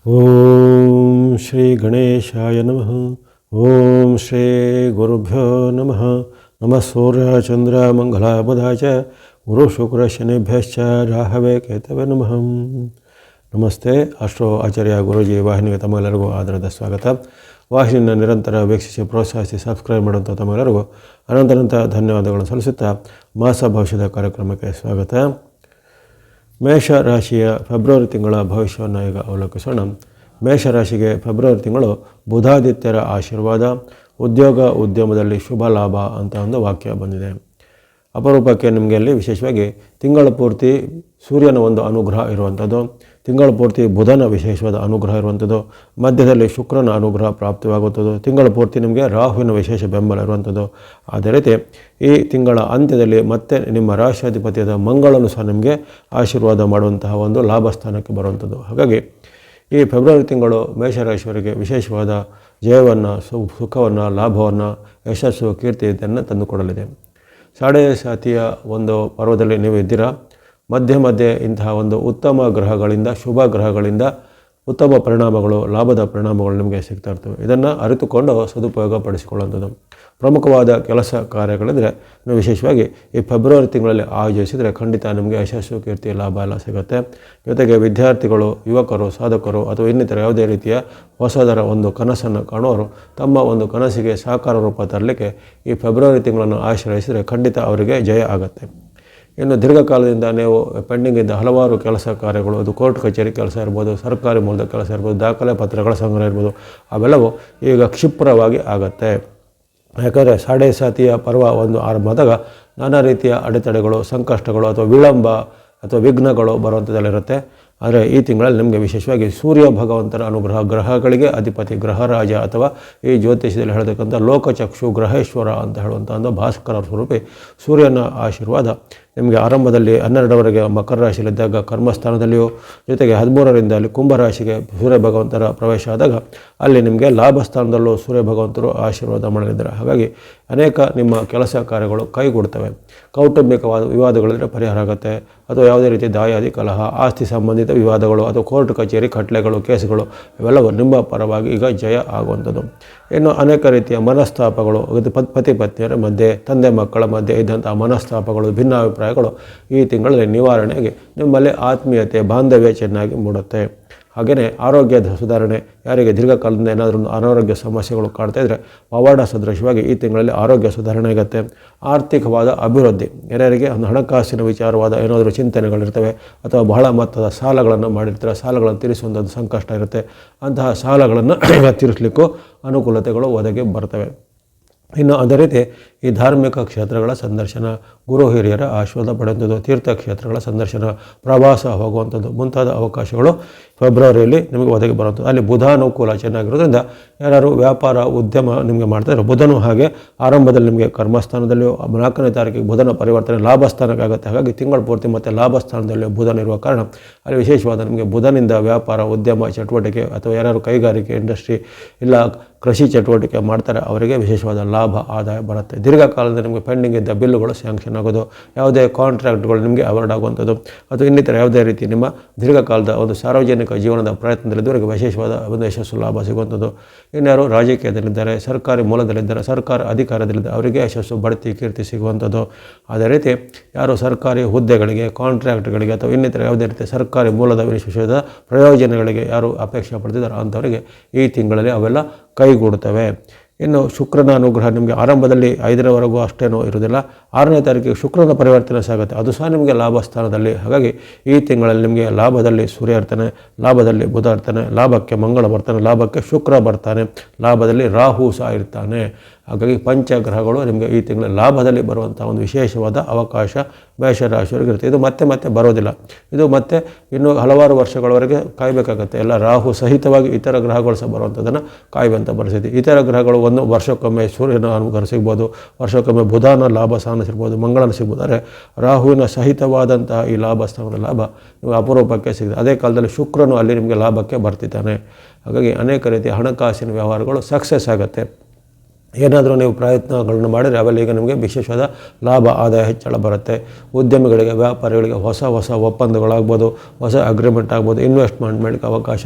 ಓಂ ಶ್ರೀ ಗಣೇಶಾಯ ನಮಃ. ಓಂ ಶ್ರೀ ಗುರುಭ್ಯೋ ನಮಃ. ನಮಃ ಸೂರ್ಯ ಚಂದ್ರ ಮಂಗಲ ಬುಧಾಚ ಗುರು ಶುಕ್ರ ಶನಿಭ್ಯಶ್ಚ ರಾಹವೇ ಕೇತವೇ ನಮಃ. ನಮಸ್ತೆ. ಅಷ್ಟೋ ಆಚಾರ್ಯ ಗುರುಜಿ ವಾಹಿನಿಗೆ ತಮ್ಮೆಲ್ಲರಿಗೂ ಆದರದ ಸ್ವಾಗತ. ವಾಹಿನಿಯನ್ನು ನಿರಂತರ ವೀಕ್ಷಿಸಿ ಪ್ರೋತ್ಸಾಹಿಸಿ ಸಬ್ಸ್ಕ್ರೈಬ್ ಮಾಡುವಂಥ ತಮ್ಮೆಲ್ಲರಿಗೂ ಅನಂತ ಧನ್ಯವಾದಗಳನ್ನು ಸಲ್ಲಿಸುತ್ತಾ ಮಾಸ ಭವಿಷ್ಯದ ಕಾರ್ಯಕ್ರಮಕ್ಕೆ ಸ್ವಾಗತ. ಮೇಷರಾಶಿಯ ಫೆಬ್ರವರಿ ತಿಂಗಳ ಭವಿಷ್ಯವನ್ನು ಈಗ ಅವಲೋಕಿಸೋಣ. ಮೇಷರಾಶಿಗೆ ಫೆಬ್ರವರಿ ತಿಂಗಳು ಬುಧಾದಿತ್ಯರ ಆಶೀರ್ವಾದ, ಉದ್ಯೋಗ ಉದ್ಯಮದಲ್ಲಿ ಶುಭ ಲಾಭ ಅಂತ ಒಂದು ವಾಕ್ಯ ಬಂದಿದೆ. ಅಪರೂಪಕ್ಕೆ ನಿಮಗೆ ಅಲ್ಲಿ ವಿಶೇಷವಾಗಿ ತಿಂಗಳ ಪೂರ್ತಿ ಸೂರ್ಯನ ಒಂದು ಅನುಗ್ರಹ ಇರುವಂಥದ್ದು, ತಿಂಗಳ ಪೂರ್ತಿ ಬುಧನ ವಿಶೇಷವಾದ ಅನುಗ್ರಹ ಇರುವಂಥದ್ದು, ಮಧ್ಯದಲ್ಲಿ ಶುಕ್ರನ ಅನುಗ್ರಹ ಪ್ರಾಪ್ತವಾಗುವಂಥದ್ದು, ತಿಂಗಳ ಪೂರ್ತಿ ನಿಮಗೆ ರಾಹುವಿನ ವಿಶೇಷ ಬೆಂಬಲ ಇರುವಂಥದ್ದು. ಅದೇ ರೀತಿ ಈ ತಿಂಗಳ ಅಂತ್ಯದಲ್ಲಿ ಮತ್ತೆ ನಿಮ್ಮ ರಾಶಿಯಾಧಿಪತಿಯಾದ ಮಂಗಳನು ಸಹ ನಿಮಗೆ ಆಶೀರ್ವಾದ ಮಾಡುವಂತಹ ಒಂದು ಲಾಭ ಸ್ಥಾನಕ್ಕೆ ಬರುವಂಥದ್ದು. ಹಾಗಾಗಿ ಈ ಫೆಬ್ರವರಿ ತಿಂಗಳು ಮೇಷರಾಶಿಯವರಿಗೆ ವಿಶೇಷವಾದ ಜಯವನ್ನು, ಸುಖವನ್ನು, ಲಾಭವನ್ನು, ಯಶಸ್ಸು, ಕೀರ್ತಿ ಇದನ್ನು ತಂದುಕೊಡಲಿದೆ. ಸಾಡೆ ಸಾತಿಯ ಒಂದು ಪರ್ವದಲ್ಲಿ ನೀವು ಇದ್ದೀರಾ. ಮಧ್ಯೆ ಇಂತಹ ಒಂದು ಉತ್ತಮ ಗ್ರಹಗಳಿಂದ, ಶುಭ ಗ್ರಹಗಳಿಂದ ಉತ್ತಮ ಪರಿಣಾಮಗಳು, ಲಾಭದ ಪರಿಣಾಮಗಳು ನಿಮಗೆ ಸಿಗ್ತಾ ಇರ್ತವೆ. ಇದನ್ನು ಅರಿತುಕೊಂಡು ಸದುಪಯೋಗ ಪಡಿಸಿಕೊಳ್ಳುವಂಥದ್ದು. ಪ್ರಮುಖವಾದ ಕೆಲಸ ಕಾರ್ಯಗಳಿದ್ರೆ ನೀವು ವಿಶೇಷವಾಗಿ ಈ ಫೆಬ್ರವರಿ ತಿಂಗಳಲ್ಲಿ ಆಯೋಜಿಸಿದರೆ ಖಂಡಿತ ನಿಮಗೆ ಯಶಸ್ಸು, ಕೀರ್ತಿ, ಲಾಭ ಎಲ್ಲ ಸಿಗುತ್ತೆ. ಜೊತೆಗೆ ವಿದ್ಯಾರ್ಥಿಗಳು, ಯುವಕರು, ಸಾಧಕರು ಅಥವಾ ಇನ್ನಿತರ ಯಾವುದೇ ರೀತಿಯ ಹೊಸದರ ಒಂದು ಕನಸನ್ನು ಕಾಣುವವರು ತಮ್ಮ ಒಂದು ಕನಸಿಗೆ ಸಾಕಾರ ರೂಪ ತರಲಿಕ್ಕೆ ಈ ಫೆಬ್ರವರಿ ತಿಂಗಳನ್ನು ಆಶ್ರಯಿಸಿದರೆ ಖಂಡಿತ ಅವರಿಗೆ ಜಯ ಆಗುತ್ತೆ. ಇನ್ನು ದೀರ್ಘಕಾಲದಿಂದ ನೀವು ಪೆಂಡಿಂಗ್ ಇದ್ದ ಹಲವಾರು ಕೆಲಸ ಕಾರ್ಯಗಳು, ಅದು ಕೋರ್ಟ್ ಕಚೇರಿ ಕೆಲಸ ಇರ್ಬೋದು, ಸರ್ಕಾರಿ ಮೂಲದ ಕೆಲಸ ಇರ್ಬೋದು, ದಾಖಲೆ ಪತ್ರಗಳ ಸಂಗ್ರಹ ಇರ್ಬೋದು, ಅವೆಲ್ಲವೂ ಈಗ ಕ್ಷಿಪ್ರವಾಗಿ ಆಗುತ್ತೆ. ಯಾಕಂದರೆ ಸಾಡೆ ಸಾತಿಯ ಪರ್ವ ಒಂದು ಆರಂಭದಾಗ ನಾನಾ ರೀತಿಯ ಅಡೆತಡೆಗಳು, ಸಂಕಷ್ಟಗಳು ಅಥವಾ ವಿಳಂಬ ಅಥವಾ ವಿಘ್ನಗಳು ಬರುವಂಥದ್ದಲ್ಲಿರುತ್ತೆ. ಆದರೆ ಈ ತಿಂಗಳಲ್ಲಿ ನಿಮಗೆ ವಿಶೇಷವಾಗಿ ಸೂರ್ಯ ಭಗವಂತನ ಅನುಗ್ರಹ, ಗ್ರಹಗಳಿಗೆ ಅಧಿಪತಿ ಗ್ರಹರಾಜ ಅಥವಾ ಈ ಜ್ಯೋತಿಷದಲ್ಲಿ ಹೇಳತಕ್ಕಂಥ ಲೋಕಚಕ್ಷು ಗ್ರಹೇಶ್ವರ ಅಂತ ಹೇಳುವಂಥ ಒಂದು ಭಾಸ್ಕರ ಸ್ವರೂಪಿ ಸೂರ್ಯನ ಆಶೀರ್ವಾದ ನಿಮಗೆ ಆರಂಭದಲ್ಲಿ 12ರವರೆಗೆ ಮಕರ ರಾಶಿಯಲ್ಲಿದ್ದಾಗ ಕರ್ಮಸ್ಥಾನದಲ್ಲಿಯೂ, ಜೊತೆಗೆ 13ರಿಂದ ಅಲ್ಲಿ ಕುಂಭರಾಶಿಗೆ ಸೂರ್ಯ ಭಗವಂತರ ಪ್ರವೇಶ ಆದಾಗ ಅಲ್ಲಿ ನಿಮಗೆ ಲಾಭ ಸ್ಥಾನದಲ್ಲೂ ಸೂರ್ಯ ಭಗವಂತರು ಆಶೀರ್ವಾದ ಮಾಡಲಿದ್ದಾರೆ. ಹಾಗಾಗಿ ಅನೇಕ ನಿಮ್ಮ ಕೆಲಸ ಕಾರ್ಯಗಳು ಕೈಗೂಡ್ತವೆ. ಕೌಟುಂಬಿಕವಾದ ವಿವಾದಗಳಿದ್ರೆ ಪರಿಹಾರ ಆಗುತ್ತೆ, ಅಥವಾ ಯಾವುದೇ ರೀತಿ ದಾಯಾದಿ ಕಲಹ, ಆಸ್ತಿ ಸಂಬಂಧಿತ ವಿವಾದಗಳು ಅಥವಾ ಕೋರ್ಟ್ ಕಚೇರಿ ಕಟ್ಲೆಗಳು, ಕೇಸುಗಳು ಇವೆಲ್ಲವೂ ನಿಮ್ಮ ಪರವಾಗಿ ಈಗ ಜಯ ಆಗುವಂಥದ್ದು. ಇನ್ನು ಅನೇಕ ರೀತಿಯ ಮನಸ್ತಾಪಗಳು, ಪತಿ ಪತ್ನಿಯರ ಮಧ್ಯೆ, ತಂದೆ ಮಕ್ಕಳ ಮಧ್ಯೆ ಇದ್ದಂಥ ಮನಸ್ತಾಪಗಳು, ಭಿನ್ನಾಭಿಪ್ರಾಯಗಳು ಈ ತಿಂಗಳಲ್ಲಿ ನಿವಾರಣೆಗೆ ನಿಮ್ಮಲ್ಲಿ ಆತ್ಮೀಯತೆ, ಬಾಂಧವ್ಯ ಚೆನ್ನಾಗಿ ಮೂಡುತ್ತೆ. ಹಾಗೆಯೇ ಆರೋಗ್ಯದ ಸುಧಾರಣೆ, ಯಾರಿಗೆ ದೀರ್ಘಕಾಲದಿಂದ ಏನಾದರೂ ಅನಾರೋಗ್ಯ ಸಮಸ್ಯೆಗಳು ಕಾಡ್ತಾ ಇದ್ದರೆ ಪವಾಡ ಸದೃಶವಾಗಿ ಈ ತಿಂಗಳಲ್ಲಿ ಆರೋಗ್ಯ ಸುಧಾರಣೆ ಆಗುತ್ತೆ. ಆರ್ಥಿಕವಾದ ಅಭಿವೃದ್ಧಿ, ಯಾರ್ಯಾರಿಗೆ ಒಂದು ಹಣಕಾಸಿನ ವಿಚಾರವಾದ ಏನಾದರೂ ಚಿಂತನೆಗಳಿರ್ತವೆ ಅಥವಾ ಬಹಳ ಮೊತ್ತದ ಸಾಲಗಳನ್ನು ಮಾಡಿರ್ತಾರೆ, ಸಾಲಗಳನ್ನು ತೀರಿಸುವಂಥದ್ದು ಸಂಕಷ್ಟ ಇರುತ್ತೆ, ಅಂತಹ ಸಾಲಗಳನ್ನು ತೀರಿಸಲಿಕ್ಕೂ ಅನುಕೂಲತೆಗಳು ಒದಗಿ ಬರ್ತವೆ. ಇನ್ನು ಅದೇ ರೀತಿ ಈ ಧಾರ್ಮಿಕ ಕ್ಷೇತ್ರಗಳ ಸಂದರ್ಶನ, ಗುರು ಹಿರಿಯರ ಆಶೀರ್ವಾದ ಪಡೆಯುವಂಥದ್ದು, ತೀರ್ಥಕ್ಷೇತ್ರಗಳ ಸಂದರ್ಶನ, ಪ್ರವಾಸ ಹೋಗುವಂಥದ್ದು ಮುಂತಾದ ಅವಕಾಶಗಳು ಫೆಬ್ರವರಿಯಲ್ಲಿ ನಿಮಗೆ ಒದಗಿ ಬರುವಂಥದ್ದು. ಅಲ್ಲಿ ಬುಧಾನುಕೂಲ ಚೆನ್ನಾಗಿರೋದ್ರಿಂದ ಯಾರು ವ್ಯಾಪಾರ ಉದ್ಯಮ ನಿಮಗೆ ಮಾಡ್ತಾಯಿದ್ರು, ಬುಧನು ಹಾಗೆ ಆರಂಭದಲ್ಲಿ ನಿಮಗೆ ಕರ್ಮಸ್ಥಾನದಲ್ಲಿಯೂ, 4ನೇ ತಾರೀಕಿಗೆ ಬುಧನ ಪರಿವರ್ತನೆ ಲಾಭ ಸ್ಥಾನಕ್ಕೆ ಆಗುತ್ತೆ. ಹಾಗಾಗಿ ತಿಂಗಳ ಪೂರ್ತಿ ಮತ್ತು ಲಾಭ ಸ್ಥಾನದಲ್ಲಿ ಬುಧನಿರುವ ಕಾರಣ ಅಲ್ಲಿ ವಿಶೇಷವಾದ ನಿಮಗೆ ಬುಧನಿಂದ ವ್ಯಾಪಾರ ಉದ್ಯಮ ಚಟುವಟಿಕೆ ಅಥವಾ ಯಾರು ಕೈಗಾರಿಕೆ ಇಂಡಸ್ಟ್ರಿ ಇಲ್ಲ ಕೃಷಿ ಚಟುವಟಿಕೆ ಮಾಡ್ತಾರೆ ಅವರಿಗೆ ವಿಶೇಷವಾದ ಲಾಭ ಆದಾಯ ಬರುತ್ತೆ. ದೀರ್ಘಕಾಲದಿಂದ ನಿಮಗೆ ಪೆಂಡಿಂಗ್ ಇದ್ದ ಬಿಲ್ಲುಗಳು ಸ್ಯಾಂಕ್ಷನ್ ಆಗೋದು, ಯಾವುದೇ ಕಾಂಟ್ರಾಕ್ಟ್ಗಳು ನಿಮಗೆ ಅವಾರ್ಡ್ ಆಗುವಂಥದ್ದು ಅಥವಾ ಇನ್ನಿತರ ಯಾವುದೇ ರೀತಿ ನಿಮ್ಮ ದೀರ್ಘಕಾಲದ ಒಂದು ಸಾರ್ವಜನಿಕ ಜೀವನದ ಪ್ರಯತ್ನದಲ್ಲಿದ್ದವರೆಗೆ ವಿಶೇಷವಾದ ಒಂದು ಯಶಸ್ಸು ಲಾಭ ಸಿಗುವಂಥದ್ದು. ಇನ್ಯಾರು ರಾಜಕೀಯದಲ್ಲಿದ್ದಾರೆ, ಸರ್ಕಾರಿ ಮೂಲದಲ್ಲಿದ್ದಾರೆ, ಸರ್ಕಾರ ಅಧಿಕಾರದಲ್ಲಿದ್ದಾರೆ ಅವರಿಗೆ ಯಶಸ್ಸು, ಬಡ್ತಿ, ಕೀರ್ತಿ ಸಿಗುವಂಥದ್ದು. ಅದೇ ರೀತಿ ಯಾರು ಸರ್ಕಾರಿ ಹುದ್ದೆಗಳಿಗೆ, ಕಾಂಟ್ರಾಕ್ಟ್ಗಳಿಗೆ ಅಥವಾ ಇನ್ನಿತರ ಯಾವುದೇ ರೀತಿ ಸರ್ಕಾರಿ ಮೂಲದ ವಿಶೇಷವಾದ ಪ್ರಯೋಜನಗಳಿಗೆ ಯಾರು ಅಪೇಕ್ಷೆ ಪಡ್ತಿದ್ದಾರೆ ಅಂಥವರಿಗೆ ಈ ತಿಂಗಳಲ್ಲಿ ಅವೆಲ್ಲ ಕೈಗೂಡುತ್ತವೆ. ಇನ್ನು ಶುಕ್ರನ ಅನುಗ್ರಹ ನಿಮಗೆ ಆರಂಭದಲ್ಲಿ 5ರವರೆಗೂ ಅಷ್ಟೇನೂ ಇರೋದಿಲ್ಲ, 6ನೇ ತಾರೀಕಿಗೆ ಶುಕ್ರನ ಪರಿವರ್ತನೆ ಸಾಗುತ್ತೆ, ಅದು ಸಹ ನಿಮಗೆ ಲಾಭ ಸ್ಥಾನದಲ್ಲಿ. ಹಾಗಾಗಿ ಈ ತಿಂಗಳಲ್ಲಿ ನಿಮಗೆ ಲಾಭದಲ್ಲಿ ಸೂರ್ಯ ಇರ್ತಾನೆ, ಲಾಭದಲ್ಲಿ ಬುಧ ಇರ್ತಾನೆ, ಲಾಭಕ್ಕೆ ಮಂಗಳ ಬರ್ತಾನೆ, ಲಾಭಕ್ಕೆ ಶುಕ್ರ ಬರ್ತಾನೆ, ಲಾಭದಲ್ಲಿ ರಾಹು ಸಹ ಇರ್ತಾನೆ. ಹಾಗಾಗಿ ಪಂಚಗ್ರಹಗಳು ನಿಮಗೆ ಈ ತಿಂಗಳ ಲಾಭದಲ್ಲಿ ಬರುವಂಥ ಒಂದು ವಿಶೇಷವಾದ ಅವಕಾಶ ಮೇಷರಾಶಿಯವರಿಗೆ ಇರುತ್ತೆ. ಇದು ಮತ್ತೆ ಬರೋದಿಲ್ಲ, ಇದು ಮತ್ತೆ ಇನ್ನೂ ಹಲವಾರು ವರ್ಷಗಳವರೆಗೆ ಕಾಯಬೇಕಾಗತ್ತೆ. ಎಲ್ಲ ರಾಹು ಸಹಿತವಾಗಿ ಇತರ ಗ್ರಹಗಳು ಸಹ ಬರುವಂಥದ್ದನ್ನು ಕಾಯುವಂಥ ಪರಿಸ್ಥಿತಿ. ಇತರ ಗ್ರಹಗಳು ಒಂದು ವರ್ಷಕ್ಕೊಮ್ಮೆ ಸೂರ್ಯನ ಅನುಗ್ರಹ ಸಿಗ್ಬೋದು, ವರ್ಷಕ್ಕೊಮ್ಮೆ ಬುಧನ ಲಾಭ ಸ್ಥಾನ ಸಿಗ್ಬೋದು, ಮಂಗಳನ ಸಿಗ್ಬೋದು. ಆದರೆ ರಾಹುವಿನ ಸಹಿತವಾದಂತಹ ಈ ಲಾಭ ಸ್ಥಾನದ ಲಾಭ ನಿಮಗೆ ಅಪರೂಪಕ್ಕೆ ಸಿಗುತ್ತೆ. ಅದೇ ಕಾಲದಲ್ಲಿ ಶುಕ್ರನು ಅಲ್ಲಿ ನಿಮಗೆ ಲಾಭಕ್ಕೆ ಬರ್ತಿದ್ದಾನೆ. ಹಾಗಾಗಿ ಅನೇಕ ರೀತಿಯ ಹಣಕಾಸಿನ ವ್ಯವಹಾರಗಳು ಸಕ್ಸಸ್ ಆಗುತ್ತೆ. ಏನಾದರೂ ನೀವು ಪ್ರಯತ್ನಗಳನ್ನು ಮಾಡಿದರೆ ಅವೆಲ್ಲ ಈಗ ನಿಮಗೆ ವಿಶೇಷವಾದ ಲಾಭ ಆದಾಯ ಹೆಚ್ಚಳ ಬರುತ್ತೆ. ಉದ್ಯಮಿಗಳಿಗೆ, ವ್ಯಾಪಾರಿಗಳಿಗೆ ಹೊಸ ಒಪ್ಪಂದಗಳಾಗ್ಬೋದು, ಹೊಸ ಅಗ್ರಿಮೆಂಟ್ ಆಗ್ಬೋದು, ಇನ್ವೆಸ್ಟ್ಮೆಂಟ್ ಮಾಡಲಿಕ್ಕೆ ಅವಕಾಶ,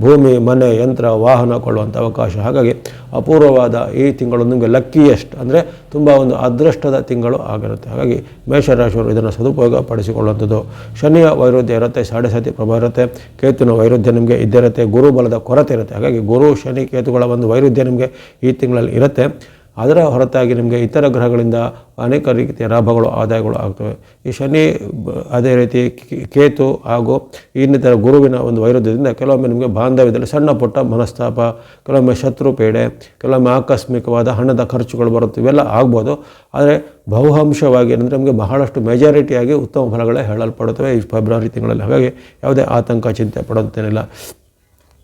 ಭೂಮಿ, ಮನೆ, ಯಂತ್ರ, ವಾಹನ ಕೊಳ್ಳುವಂಥ ಅವಕಾಶ. ಹಾಗಾಗಿ ಅಪೂರ್ವವಾದ ಈ ತಿಂಗಳು ನಿಮಗೆ ಲಕ್ಕಿಯೆಸ್ಟ್ ಅಂದರೆ ತುಂಬ ಒಂದು ಅದೃಷ್ಟದ ತಿಂಗಳು ಆಗಿರುತ್ತೆ. ಹಾಗಾಗಿ ಮೇಷರಾಶಿಯವರು ಇದನ್ನು ಸದುಪಯೋಗ ಪಡಿಸಿಕೊಳ್ಳುವಂಥದ್ದು. ಶನಿಯ ವೈರುಧ್ಯ ಇರುತ್ತೆ, 7.5 ಪ್ರಭಾವ ಇರುತ್ತೆ. ಕೇತುವಿನ ವೈರುಧ್ಯ ನಿಮಗೆ ಇದ್ದೇ ಇರುತ್ತೆ. ಗುರುಬಲದ ಕೊರತೆ ಇರುತ್ತೆ. ಹಾಗಾಗಿ ಗುರು, ಶನಿ, ಕೇತುಗಳ ಒಂದು ವೈರುಧ್ಯ ನಿಮಗೆ ಈ ತಿಂಗಳಲ್ಲಿ ಇರುತ್ತೆ. ಅದರ ಹೊರತಾಗಿ ನಿಮಗೆ ಇತರ ಗ್ರಹಗಳಿಂದ ಅನೇಕ ರೀತಿಯ ಲಾಭಗಳು, ಆದಾಯಗಳು ಆಗ್ತವೆ. ಈ ಶನಿ, ಅದೇ ರೀತಿ ಕೇತು ಹಾಗೂ ಇನ್ನಿತರ ಗುರುವಿನ ಒಂದು ವೈರುಧ್ಯದಿಂದ ಕೆಲವೊಮ್ಮೆ ನಿಮಗೆ ಬಾಂಧವ್ಯದಲ್ಲಿ ಸಣ್ಣ ಪುಟ್ಟ ಮನಸ್ತಾಪ, ಕೆಲವೊಮ್ಮೆ ಶತ್ರು ಪೀಡೆ, ಕೆಲವೊಮ್ಮೆ ಆಕಸ್ಮಿಕವಾದ ಹಣದ ಖರ್ಚುಗಳು ಬರುತ್ತೆ. ಇವೆಲ್ಲ ಆಗ್ಬೋದು. ಆದರೆ ಬಹುಅಂಶವಾಗಿ ಅಂದರೆ ನಮಗೆ ಬಹಳಷ್ಟು ಮೆಜಾರಿಟಿಯಾಗಿ ಉತ್ತಮ ಫಲಗಳೇ ಹೇಳಲ್ಪಡುತ್ತವೆ ಈ ಫೆಬ್ರವರಿ ತಿಂಗಳಲ್ಲಿ. ಹಾಗಾಗಿ ಯಾವುದೇ ಆತಂಕ, ಚಿಂತೆ ಪಡುತ್ತೇನಿಲ್ಲ.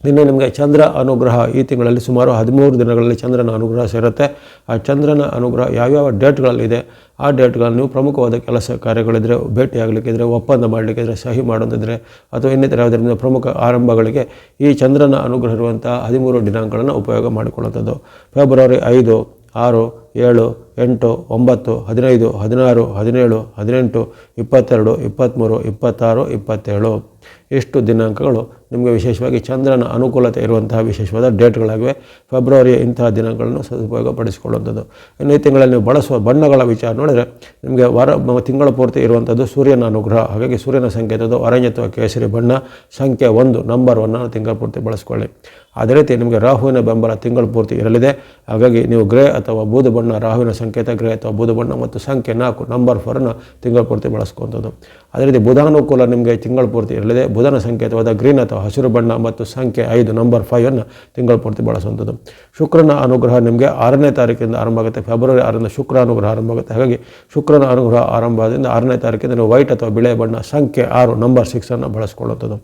ಇನ್ನು ನಿಮಗೆ ಚಂದ್ರ ಅನುಗ್ರಹ ಈ ತಿಂಗಳಲ್ಲಿ ಸುಮಾರು 13 ದಿನಗಳಲ್ಲಿ ಚಂದ್ರನ ಅನುಗ್ರಹ ಸೇರುತ್ತೆ. ಆ ಚಂದ್ರನ ಅನುಗ್ರಹ ಯಾವ್ಯಾವ ಡೇಟ್ಗಳಲ್ಲಿದೆ ಆ ಡೇಟ್ಗಳನ್ನು ನೀವು ಪ್ರಮುಖವಾದ ಕೆಲಸ ಕಾರ್ಯಗಳಿದ್ದರೆ, ಭೇಟಿಯಾಗಲಿಕ್ಕಿದ್ರೆ, ಒಪ್ಪಂದ ಮಾಡಲಿಕ್ಕಿದ್ರೆ, ಸಹಿ ಮಾಡೋದಿದ್ರೆ ಅಥವಾ ಇನ್ನಿತರ ಯಾವುದರಿಂದ ಪ್ರಮುಖ ಆರಂಭಗಳಿಗೆ ಈ ಚಂದ್ರನ ಅನುಗ್ರಹ ಇರುವಂಥ 13 ದಿನಾಂಕಗಳನ್ನು ಉಪಯೋಗ ಮಾಡಿಕೊಳ್ಳುವಂಥದ್ದು. ಫೆಬ್ರವರಿ 5, 6, 7, 8, 9, 15, 16, 17, 18, 22, 23, 26, 27 ಇಷ್ಟು ದಿನಾಂಕಗಳು ನಿಮಗೆ ವಿಶೇಷವಾಗಿ ಚಂದ್ರನ ಅನುಕೂಲತೆ ಇರುವಂತಹ ವಿಶೇಷವಾದ ಡೇಟ್ಗಳಾಗಿವೆ. ಫೆಬ್ರವರಿಯ ಇಂತಹ ದಿನಗಳನ್ನು ಸದುಪಯೋಗ ಪಡಿಸಿಕೊಳ್ಳುವಂಥದ್ದು. ಇನ್ನು ಈ ತಿಂಗಳಲ್ಲಿ ನೀವು ಬಳಸುವ ಬಣ್ಣಗಳ ವಿಚಾರ ನೋಡಿದರೆ ನಿಮಗೆ ತಿಂಗಳ ಪೂರ್ತಿ ಇರುವಂಥದ್ದು ಸೂರ್ಯನ ಅನುಗ್ರಹ. ಹಾಗಾಗಿ ಸೂರ್ಯನ ಸಂಕೇತದ್ದು ಆರೆಂಜ್ ಅಥವಾ ಕೇಸರಿ ಬಣ್ಣ, ಸಂಖ್ಯೆ 1, ನಂಬರ್ 1 ತಿಂಗಳ ಪೂರ್ತಿ ಬಳಸ್ಕೊಳ್ಳಿ. ಅದೇ ರೀತಿ ನಿಮಗೆ ರಾಹುವಿನ ಬೆಂಬಲ ತಿಂಗಳ ಪೂರ್ತಿ ಇರಲಿದೆ. ಹಾಗಾಗಿ ನೀವು ಗ್ರೇ ಅಥವಾ ಬೂದು ಬಣ್ಣ, ರಾಹುವಿನ ಸಂಕೇತ ಗ್ರೇ ಅಥವಾ ಬೂದು ಬಣ್ಣ ಮತ್ತು ಸಂಖ್ಯೆ 4, ನಂಬರ್ 4 ತಿಂಗಳ ಪೂರ್ತಿ ಬಳಸ್ಕೊಂಥದ್ದು. ಅದೇ ರೀತಿ ಬುಧಾನುಕೂಲ ನಿಮಗೆ ತಿಂಗಳ ಪೂರ್ತಿ ಇರಲಿದೆ. ಬುಧನ ಸಂಕೇತವಾದ ಗ್ರೀನ್ ಅಥವಾ ಹಸಿರು ಬಣ್ಣ ಮತ್ತು ಸಂಖ್ಯೆ 5, ನಂಬರ್ 5 ತಿಂಗಳ ಪೂರ್ತಿ ಬಳಸುವಂಥದ್ದು. ಶುಕ್ರನ ಅನುಗ್ರಹ ನಿಮಗೆ 6ನೇ ತಾರೀಕಿಂದ ಆರಂಭ ಆಗುತ್ತೆ. ಫೆಬ್ರವರಿ 6ರಿಂದ ಶುಕ್ರ ಅನುಗ್ರಹ ಆರಂಭ ಆಗುತ್ತೆ. ಹಾಗಾಗಿ ಶುಕ್ರನ ಅನುಗ್ರಹ ಆರಂಭದಿಂದ 6ನೇ ತಾರೀಕಿಂದ ನೀವು ವೈಟ್ ಅಥವಾ ಬಿಳೆ ಬಣ್ಣ, ಸಂಖ್ಯೆ 6, ನಂಬರ್ 6 ಬಳಸ್ಕೊಳ್ಳುವಂಥದ್ದು.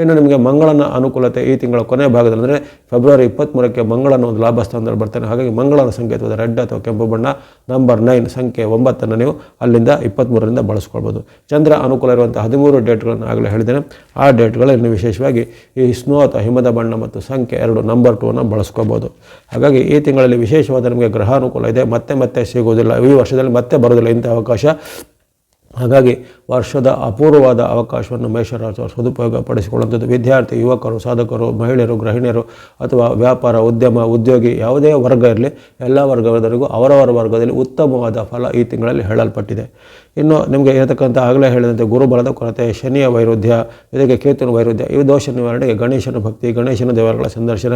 ಇನ್ನು ನಿಮಗೆ ಮಂಗಳನ ಅನುಕೂಲತೆ ಈ ತಿಂಗಳ ಕೊನೆಯ ಭಾಗದಲ್ಲಿ ಅಂದರೆ ಫೆಬ್ರವರಿ 23ಕ್ಕೆ ಮಂಗಳನ ಒಂದು ಲಾಭ ಸ್ಥಾನದಲ್ಲಿ ಬರ್ತಾನೆ. ಹಾಗಾಗಿ ಮಂಗಳನ ಸಂಕೇತವಾದ ರೆಡ್ ಅಥವಾ ಕೆಂಪು ಬಣ್ಣ, ನಂಬರ್ 9, ಸಂಖ್ಯೆ 9 ನೀವು ಅಲ್ಲಿಂದ 23ರಿಂದ ಬಳಸ್ಕೊಳ್ಬೋದು. ಚಂದ್ರ ಅನುಕೂಲ ಇರುವಂಥ 13 ಡೇಟ್ಗಳನ್ನು ಆಗಲೇ ಹೇಳಿದ್ದೇನೆ. ಆ ಡೇಟ್ಗಳಲ್ಲಿ ವಿಶೇಷವಾಗಿ ಈ ಸ್ನೋ ಅಥವಾ ಹಿಮದ ಬಣ್ಣ ಮತ್ತು ಸಂಖ್ಯೆ 2, ನಂಬರ್ 2 ಬಳಸ್ಕೋಬೋದು. ಹಾಗಾಗಿ ಈ ತಿಂಗಳಲ್ಲಿ ವಿಶೇಷವಾದ ನಿಮಗೆ ಗ್ರಹಾನುಕೂಲ ಇದೆ. ಮತ್ತೆ ಸಿಗುವುದಿಲ್ಲ, ಈ ವರ್ಷದಲ್ಲಿ ಮತ್ತೆ ಬರೋದಿಲ್ಲ ಇಂಥ ಅವಕಾಶ. ಹಾಗಾಗಿ ವರ್ಷದ ಅಪೂರ್ವವಾದ ಅವಕಾಶವನ್ನು ಮೇಷರಾಶಿಯವರು ಸದುಪಯೋಗ ಪಡಿಸಿಕೊಳ್ಳುವಂಥದ್ದು. ವಿದ್ಯಾರ್ಥಿ, ಯುವಕರು, ಸಾಧಕರು, ಮಹಿಳೆಯರು, ಗೃಹಿಣಿಯರು ಅಥವಾ ವ್ಯಾಪಾರ, ಉದ್ಯಮ, ಉದ್ಯೋಗಿ ಯಾವುದೇ ವರ್ಗ ಇರಲಿ, ಎಲ್ಲ ವರ್ಗದವರಿಗೂ ಅವರವರ ವರ್ಗದಲ್ಲಿ ಉತ್ತಮವಾದ ಫಲ ಈ ತಿಂಗಳಲ್ಲಿ ಹೇಳಲ್ಪಟ್ಟಿದೆ. ಇನ್ನು ನಿಮಗೆ ಇರತಕ್ಕಂಥ ಆಗಲೇ ಹೇಳಿದಂತೆ ಗುರುಬಲದ ಕೊರತೆ, ಶನಿಯ ವೈರುಧ್ಯ, ಜೊತೆಗೆ ಕೇತುವಿನ ವೈರುಧ್ಯ, ಈ ದೋಷ ನಿವಾರಣೆಗೆ ಗಣೇಶನ ಭಕ್ತಿ, ಗಣೇಶನ ದೇವರುಗಳ ಸಂದರ್ಶನ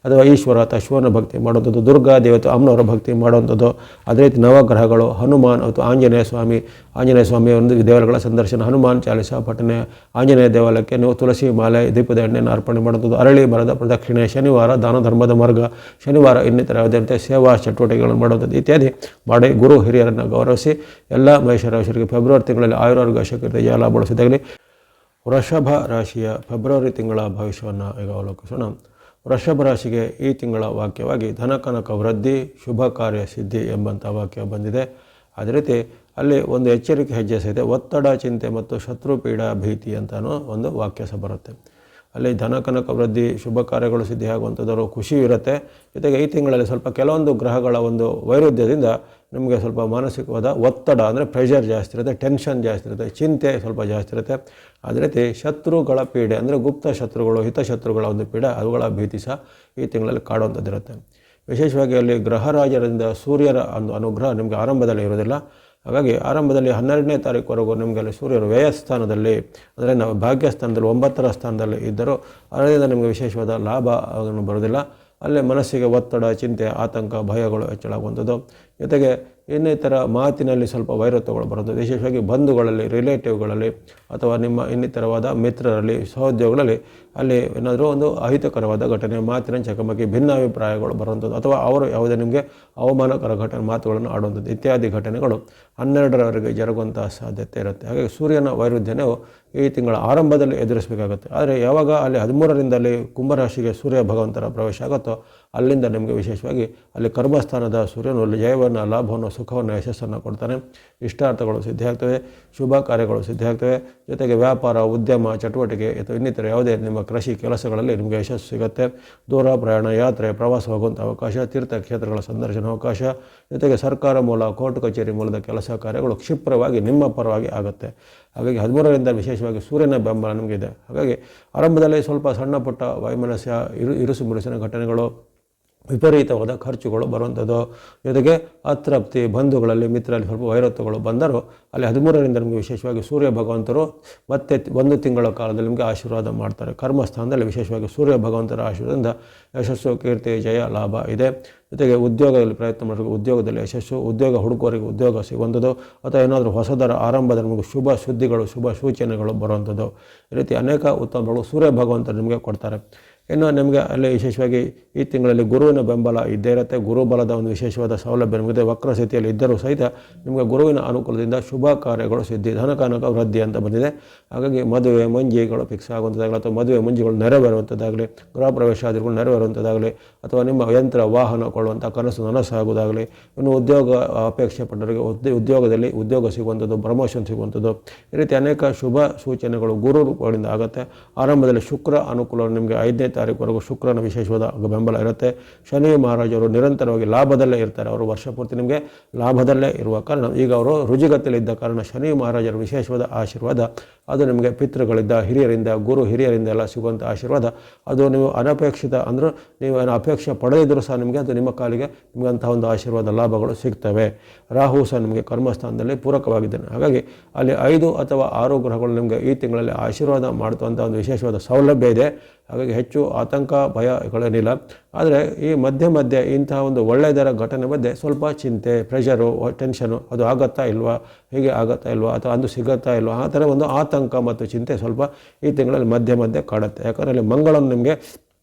ಅಥವಾ ಈಶ್ವರ ಅಥವಾ ಶಿವನ ಭಕ್ತಿ ಮಾಡುವಂಥದ್ದು, ದುರ್ಗಾ ದೇವತೆ ಅಮ್ಮನವರ ಭಕ್ತಿ ಮಾಡುವಂಥದ್ದು. ಅದೇ ರೀತಿ ನವಗ್ರಹಗಳು, ಹನುಮಾನ್ ಅಥವಾ ಆಂಜನೇಯ ಸ್ವಾಮಿ ಒಂದು ದೇವರುಗಳ ಸಂದರ್ಶನ, ಹನುಮಾನ್ ಚಾಲಿಸ ಪಠನೆ, ಆಂಜನೇಯ ದೇವಾಲಯಕ್ಕೆ ನೀವು ತುಳಸಿ ಮಾಲೆ, ದೀಪದ ಎಣ್ಣೆಯನ್ನು ಅರ್ಪಣೆ ಮಾಡುವಂಥದ್ದು, ಅರಳಿ ಮರದ ಪ್ರದಕ್ಷಿಣೆ, ಶನಿವಾರ ದಾನ ಧರ್ಮದ ಮಾರ್ಗ, ಶನಿವಾರ ಇನ್ನಿತರ ಯಾವುದೇ ಸೇವಾ ಚಟುವಟಿಕೆಗಳನ್ನು ಮಾಡುವಂಥದ್ದು ಇತ್ಯಾದಿ ಮಾಡಿ ಗುರು ಹಿರಿಯರನ್ನು ಗೌರವಿಸಿ ಎಲ್ಲ ಮೇಷರಾಶಿಯವರಿಗೆ ಫೆಬ್ರವರಿ ತಿಂಗಳಲ್ಲಿ ಆಯುರಾರೋಗ್ಯ ಶಕ್ತಿ ಲಾಭ ಬಳಸಿದಾಗಲಿ. ವೃಷಭ ರಾಶಿಯ ಫೆಬ್ರವರಿ ತಿಂಗಳ ಭವಿಷ್ಯವನ್ನು ಈಗ ಅವಲೋಕಿಸೋಣ. ವೃಷಭ ರಾಶಿಗೆ ಈ ತಿಂಗಳ ವಾಕ್ಯವಾಗಿ ಧನಕನಕ ವೃದ್ಧಿ, ಶುಭ ಕಾರ್ಯ ಸಿದ್ಧಿ ಎಂಬಂಥ ವಾಕ್ಯ ಬಂದಿದೆ. ಅದೇ ರೀತಿ ಅಲ್ಲಿ ಒಂದು ಎಚ್ಚರಿಕೆ ಹೆಜ್ಜೆ ಸಹಿತ ಒತ್ತಡ, ಚಿಂತೆ ಮತ್ತು ಶತ್ರು ಪೀಡಾ ಭೀತಿ ಅಂತಲೂ ಒಂದು ವಾಕ್ಯ ಸಹ ಬರುತ್ತೆ. ಅಲ್ಲಿ ಧನಕನಕ ವೃದ್ಧಿ, ಶುಭ ಕಾರ್ಯಗಳು ಸಿದ್ಧಿಯಾಗುವಂಥದ್ದು ಖುಷಿ ಇರುತ್ತೆ. ಜೊತೆಗೆ ಈ ತಿಂಗಳಲ್ಲಿ ಸ್ವಲ್ಪ ಕೆಲವೊಂದು ಗ್ರಹಗಳ ಒಂದು ವೈರುಧ್ಯದಿಂದ ನಿಮಗೆ ಸ್ವಲ್ಪ ಮಾನಸಿಕವಾದ ಒತ್ತಡ ಅಂದರೆ ಪ್ರೆಷರ್ ಜಾಸ್ತಿ ಇರುತ್ತೆ, ಟೆನ್ಷನ್ ಜಾಸ್ತಿ ಇರುತ್ತೆ, ಚಿಂತೆ ಸ್ವಲ್ಪ ಜಾಸ್ತಿ ಇರುತ್ತೆ. ಅದೇ ರೀತಿ ಶತ್ರುಗಳ ಪೀಡೆ ಅಂದರೆ ಗುಪ್ತ ಶತ್ರುಗಳು, ಹಿತಶತ್ರುಗಳ ಒಂದು ಪೀಡೆ, ಅವುಗಳ ಭೀತಿ ಸಹ ಈ ತಿಂಗಳಲ್ಲಿ ಕಾಡುವಂಥದ್ದಿರುತ್ತೆ. ವಿಶೇಷವಾಗಿ ಅಲ್ಲಿ ಗ್ರಹರಾಜರಿಂದ ಸೂರ್ಯರ ಒಂದು ಅನುಗ್ರಹ ನಿಮಗೆ ಆರಂಭದಲ್ಲಿ ಇರೋದಿಲ್ಲ. ಹಾಗಾಗಿ ಆರಂಭದಲ್ಲಿ 12ನೇ ತಾರೀಕುವರೆಗೂ ನಿಮಗೆ ಅಲ್ಲಿ ಸೂರ್ಯರು ವ್ಯಯಸ್ಥಾನದಲ್ಲಿ ಅಂದರೆ ನಾವು ಭಾಗ್ಯಸ್ಥಾನದಲ್ಲಿ 9ರ ಸ್ಥಾನದಲ್ಲಿ ಇದ್ದರೂ ಅದರಿಂದ ನಿಮಗೆ ವಿಶೇಷವಾದ ಲಾಭ ಬರೋದಿಲ್ಲ. ಅಲ್ಲೇ ಮನಸ್ಸಿಗೆ ಒತ್ತಡ, ಚಿಂತೆ, ಆತಂಕ, ಭಯಗಳು ಹೆಚ್ಚಳಾಗುವಂಥದ್ದು. ಜೊತೆಗೆ ಇನ್ನಿತರ ಮಾತಿನಲ್ಲಿ ಸ್ವಲ್ಪ ವೈರತ್ವಗಳು ಬರೋದು, ವಿಶೇಷವಾಗಿ ಬಂಧುಗಳಲ್ಲಿ, ರಿಲೇಟಿವ್ಗಳಲ್ಲಿ ಅಥವಾ ನಿಮ್ಮ ಇನ್ನಿತರವಾದ ಮಿತ್ರರಲ್ಲಿ, ಸಹೋದ್ಯೋಗಗಳಲ್ಲಿ ಅಲ್ಲಿ ಏನಾದರೂ ಒಂದು ಅಹಿತಕರವಾದ ಘಟನೆ, ಮಾತಿನ ಚಕಮಕಿ, ಭಿನ್ನಾಭಿಪ್ರಾಯಗಳು ಬರುವಂಥದ್ದು ಅಥವಾ ಅವರು ಯಾವುದೇ ನಿಮಗೆ ಅವಮಾನಕರ ಮಾತುಗಳನ್ನು ಆಡುವಂಥದ್ದು ಇತ್ಯಾದಿ ಘಟನೆಗಳು 12ರವರೆಗೆ ಜರುಗುವಂಥ ಸಾಧ್ಯತೆ ಇರುತ್ತೆ. ಹಾಗಾಗಿ ಸೂರ್ಯನ ವೈರುಧ್ಯವು ಈ ತಿಂಗಳ ಆರಂಭದಲ್ಲಿ ಎದುರಿಸಬೇಕಾಗುತ್ತೆ. ಆದರೆ ಯಾವಾಗ ಅಲ್ಲಿ 13ರಿಂದಲೇ ಕುಂಭರಾಶಿಗೆ ಸೂರ್ಯ ಭಗವಂತರ ಪ್ರವೇಶ ಆಗುತ್ತೋ ಅಲ್ಲಿಂದ ನಿಮಗೆ ವಿಶೇಷವಾಗಿ ಅಲ್ಲಿ ಕರ್ಮಸ್ಥಾನದ ಸೂರ್ಯನು ಜಯವನ್ನು, ಲಾಭವನ್ನು, ಸುಖವನ್ನು ಯಶಸ್ಸನ್ನು ಕೊಡ್ತಾನೆ. ಇಷ್ಟಾರ್ಥಗಳು ಸಿದ್ಧಿಯಾಗ್ತವೆ, ಶುಭ ಕಾರ್ಯಗಳು ಸಿದ್ಧಿಯಾಗ್ತವೆ. ಜೊತೆಗೆ ವ್ಯಾಪಾರ, ಉದ್ಯಮ, ಚಟುವಟಿಕೆ ಅಥವಾ ಇನ್ನಿತರ ಯಾವುದೇ ನಿಮ್ಮ ಕೃಷಿ ಕೆಲಸಗಳಲ್ಲಿ ನಿಮಗೆ ಯಶಸ್ಸು ಸಿಗುತ್ತೆ. ದೂರ ಪ್ರಯಾಣ, ಯಾತ್ರೆ, ಪ್ರವಾಸ ಹೋಗುವಂಥ ಅವಕಾಶ, ತೀರ್ಥಕ್ಷೇತ್ರಗಳ ಸಂದರ್ಶನ ಅವಕಾಶ, ಜೊತೆಗೆ ಸರ್ಕಾರ ಮೂಲ, ಕೋರ್ಟ್ ಕಚೇರಿ ಮೂಲದ ಕೆಲಸ ಕಾರ್ಯಗಳು ಕ್ಷಿಪ್ರವಾಗಿ ನಿಮ್ಮ ಪರವಾಗಿ ಆಗುತ್ತೆ. ಹಾಗಾಗಿ 13ರಿಂದ ವಿಶೇಷವಾಗಿ ಸೂರ್ಯನ ಬೆಂಬಲ ನಿಮಗಿದೆ. ಹಾಗಾಗಿ ಆರಂಭದಲ್ಲಿ ಸ್ವಲ್ಪ ಸಣ್ಣ ಪುಟ್ಟ ವೈಮನಸ್ಯ, ಇರುಸು ಮುರುಸಿನ ಘಟನೆಗಳು, ವಿಪರೀತವಾದ ಖರ್ಚುಗಳು ಬರುವಂಥದ್ದು, ಜೊತೆಗೆ ಅತೃಪ್ತಿ, ಬಂಧುಗಳಲ್ಲಿ ಮಿತ್ರರಲ್ಲಿ ಸ್ವಲ್ಪ ವೈರತ್ವಗಳು ಬಂದರೂ ಅಲ್ಲಿ 13ರಿಂದ ನಿಮಗೆ ವಿಶೇಷವಾಗಿ ಸೂರ್ಯ ಭಗವಂತರು ಮತ್ತೆ 1 ತಿಂಗಳ ಕಾಲದಲ್ಲಿ ನಿಮಗೆ ಆಶೀರ್ವಾದ ಮಾಡ್ತಾರೆ. ಕರ್ಮಸ್ಥಾನದಲ್ಲಿ ವಿಶೇಷವಾಗಿ ಸೂರ್ಯ ಭಗವಂತರ ಆಶೀರ್ವಾದದಿಂದ ಯಶಸ್ಸು, ಕೀರ್ತಿ, ಜಯ, ಲಾಭ ಇದೆ. ಜೊತೆಗೆ ಉದ್ಯೋಗದಲ್ಲಿ ಪ್ರಯತ್ನ ಮಾಡಬೇಕು, ಉದ್ಯೋಗದಲ್ಲಿ ಯಶಸ್ಸು, ಉದ್ಯೋಗ ಹುಡುಕುವವರಿಗೆ ಉದ್ಯೋಗ ಸಿಗುವಂಥದ್ದು ಅಥವಾ ಏನಾದರೂ ಹೊಸದರ ಆರಂಭದ ನಿಮಗೆ ಶುಭ ಸುದ್ದಿಗಳು, ಶುಭ ಸೂಚನೆಗಳು ಬರುವಂಥದ್ದು, ಈ ರೀತಿ ಅನೇಕ ಉತ್ತಮಗಳು ಸೂರ್ಯ ಭಗವಂತರು ನಿಮಗೆ ಕೊಡ್ತಾರೆ. ಇನ್ನು ನಿಮಗೆ ಅಲ್ಲಿ ವಿಶೇಷವಾಗಿ ಈ ತಿಂಗಳಲ್ಲಿ ಗುರುವಿನ ಬೆಂಬಲ ಇದ್ದೇ ಇರುತ್ತೆ. ಗುರುಬಲದ ಒಂದು ವಿಶೇಷವಾದ ಸೌಲಭ್ಯ ನಿಮಗೆ ವಕ್ರ ಸ್ಥಿತಿಯಲ್ಲಿ ಇದ್ದರೂ ಸಹಿತ ನಿಮಗೆ ಗುರುವಿನ ಅನುಕೂಲದಿಂದ ಶುಭ ಕಾರ್ಯಗಳು ಸಿದ್ಧಿ, ಧನಕಾನಕ ವೃದ್ಧಿ ಅಂತ ಬಂದಿದೆ. ಹಾಗಾಗಿ ಮದುವೆ ಮುಂಜಿಗಳು ಫಿಕ್ಸ್ ಆಗುವಂಥದ್ದಾಗಲಿ ಅಥವಾ ಮದುವೆ ಮುಂಜಿಗಳು ನೆರವೇರುವಂಥದ್ದಾಗಲಿ, ಗೃಹ ಪ್ರವೇಶಾದಿಗಳು ನೆರವೇರುವಂಥದ್ದಾಗಲಿ ಅಥವಾ ನಿಮ್ಮ ಯಂತ್ರ ವಾಹನ ಕೊಳ್ಳುವಂಥ ಕನಸು ನನಸಾಗುವುದಾಗಲಿ, ಇನ್ನು ಉದ್ಯೋಗ ಅಪೇಕ್ಷೆ ಪಟ್ಟವರಿಗೆ ಉದ್ಯೋಗದಲ್ಲಿ ಉದ್ಯೋಗ ಸಿಗುವಂಥದ್ದು, ಪ್ರಮೋಷನ್ ಸಿಗುವಂಥದ್ದು, ಈ ರೀತಿ ಅನೇಕ ಶುಭ ಸೂಚನೆಗಳು ಗುರು ರೂಪಗಳಿಂದ ಆಗುತ್ತೆ. ಆರಂಭದಲ್ಲಿ ಶುಕ್ರ ಅನುಕೂಲ ನಿಮಗೆ 5ನೇ ತಾರೀಕುವರೆಗೂ ಶುಕ್ರನ ವಿಶೇಷವಾದ ಬೆಂಬಲ ಇರುತ್ತೆ. ಶನಿ ಮಹಾರಾಜರು ನಿರಂತರವಾಗಿ ಲಾಭದಲ್ಲೇ ಇರ್ತಾರೆ. ಅವರು ವರ್ಷ ಪೂರ್ತಿ ನಿಮಗೆ ಲಾಭದಲ್ಲೇ ಇರುವ ಕಾರಣ ಈಗ ಅವರು ರುಜಿಗತ್ತಲಿದ್ದ ಕಾರಣ ಶನಿ ಮಹಾರಾಜರ ವಿಶೇಷವಾದ ಆಶೀರ್ವಾದ ಅದು ನಿಮಗೆ ಪಿತೃಗಳಿಂದ, ಹಿರಿಯರಿಂದ, ಗುರು ಹಿರಿಯರಿಂದ ಎಲ್ಲ ಸಿಗುವಂಥ ಆಶೀರ್ವಾದ ಅದು ನೀವು ಅನಪೇಕ್ಷಿತ ಅಂದರೆ ನೀವು ಅಪೇಕ್ಷೆ ಪಡೆದಿದ್ದರೂ ಸಹ ನಿಮಗೆ ಅದು ನಿಮ್ಮ ಕಾಲಿಗೆ ನಿಮಗೆ ಅಂತಹ ಒಂದು ಆಶೀರ್ವಾದ ಲಾಭಗಳು ಸಿಗ್ತವೆ. ರಾಹು ಸಹ ನಿಮಗೆ ಕರ್ಮಸ್ಥಾನದಲ್ಲಿ ಪೂರಕವಾಗಿದ್ದಾನೆ. ಹಾಗಾಗಿ ಅಲ್ಲಿ 5 ಅಥವಾ 6 ಗ್ರಹಗಳು ನಿಮಗೆ ಈ ತಿಂಗಳಲ್ಲಿ ಆಶೀರ್ವಾದ ಮಾಡುವಂಥ ಒಂದು ವಿಶೇಷವಾದ ಸೌಲಭ್ಯ ಇದೆ. ಹಾಗಾಗಿ ಹೆಚ್ಚು ಆತಂಕ ಭಯಗಳೇನಿಲ್ಲ. ಆದರೆ ಈ ಮಧ್ಯೆ ಇಂತಹ ಒಂದು ಒಳ್ಳೆಯದರ ಘಟನೆ ಮಧ್ಯೆ ಸ್ವಲ್ಪ ಚಿಂತೆ, ಪ್ರೆಷರು, ಟೆನ್ಷನು ಅದು ಆಗುತ್ತಾ ಇಲ್ವಾ, ಹೀಗೆ ಆಗುತ್ತಾ ಇಲ್ವಾ ಅಥವಾ ಅಂದು ಸಿಗುತ್ತಾ ಇಲ್ವಾ, ಆ ಥರ ಒಂದು ಆತಂಕ ಮತ್ತು ಚಿಂತೆ ಸ್ವಲ್ಪ ಈ ತಿಂಗಳಲ್ಲಿ ಮಧ್ಯೆ ಕಾಡುತ್ತೆ. ಯಾಕಂದರೆ ಅಲ್ಲಿ ಮಂಗಳನು ನಿಮಗೆ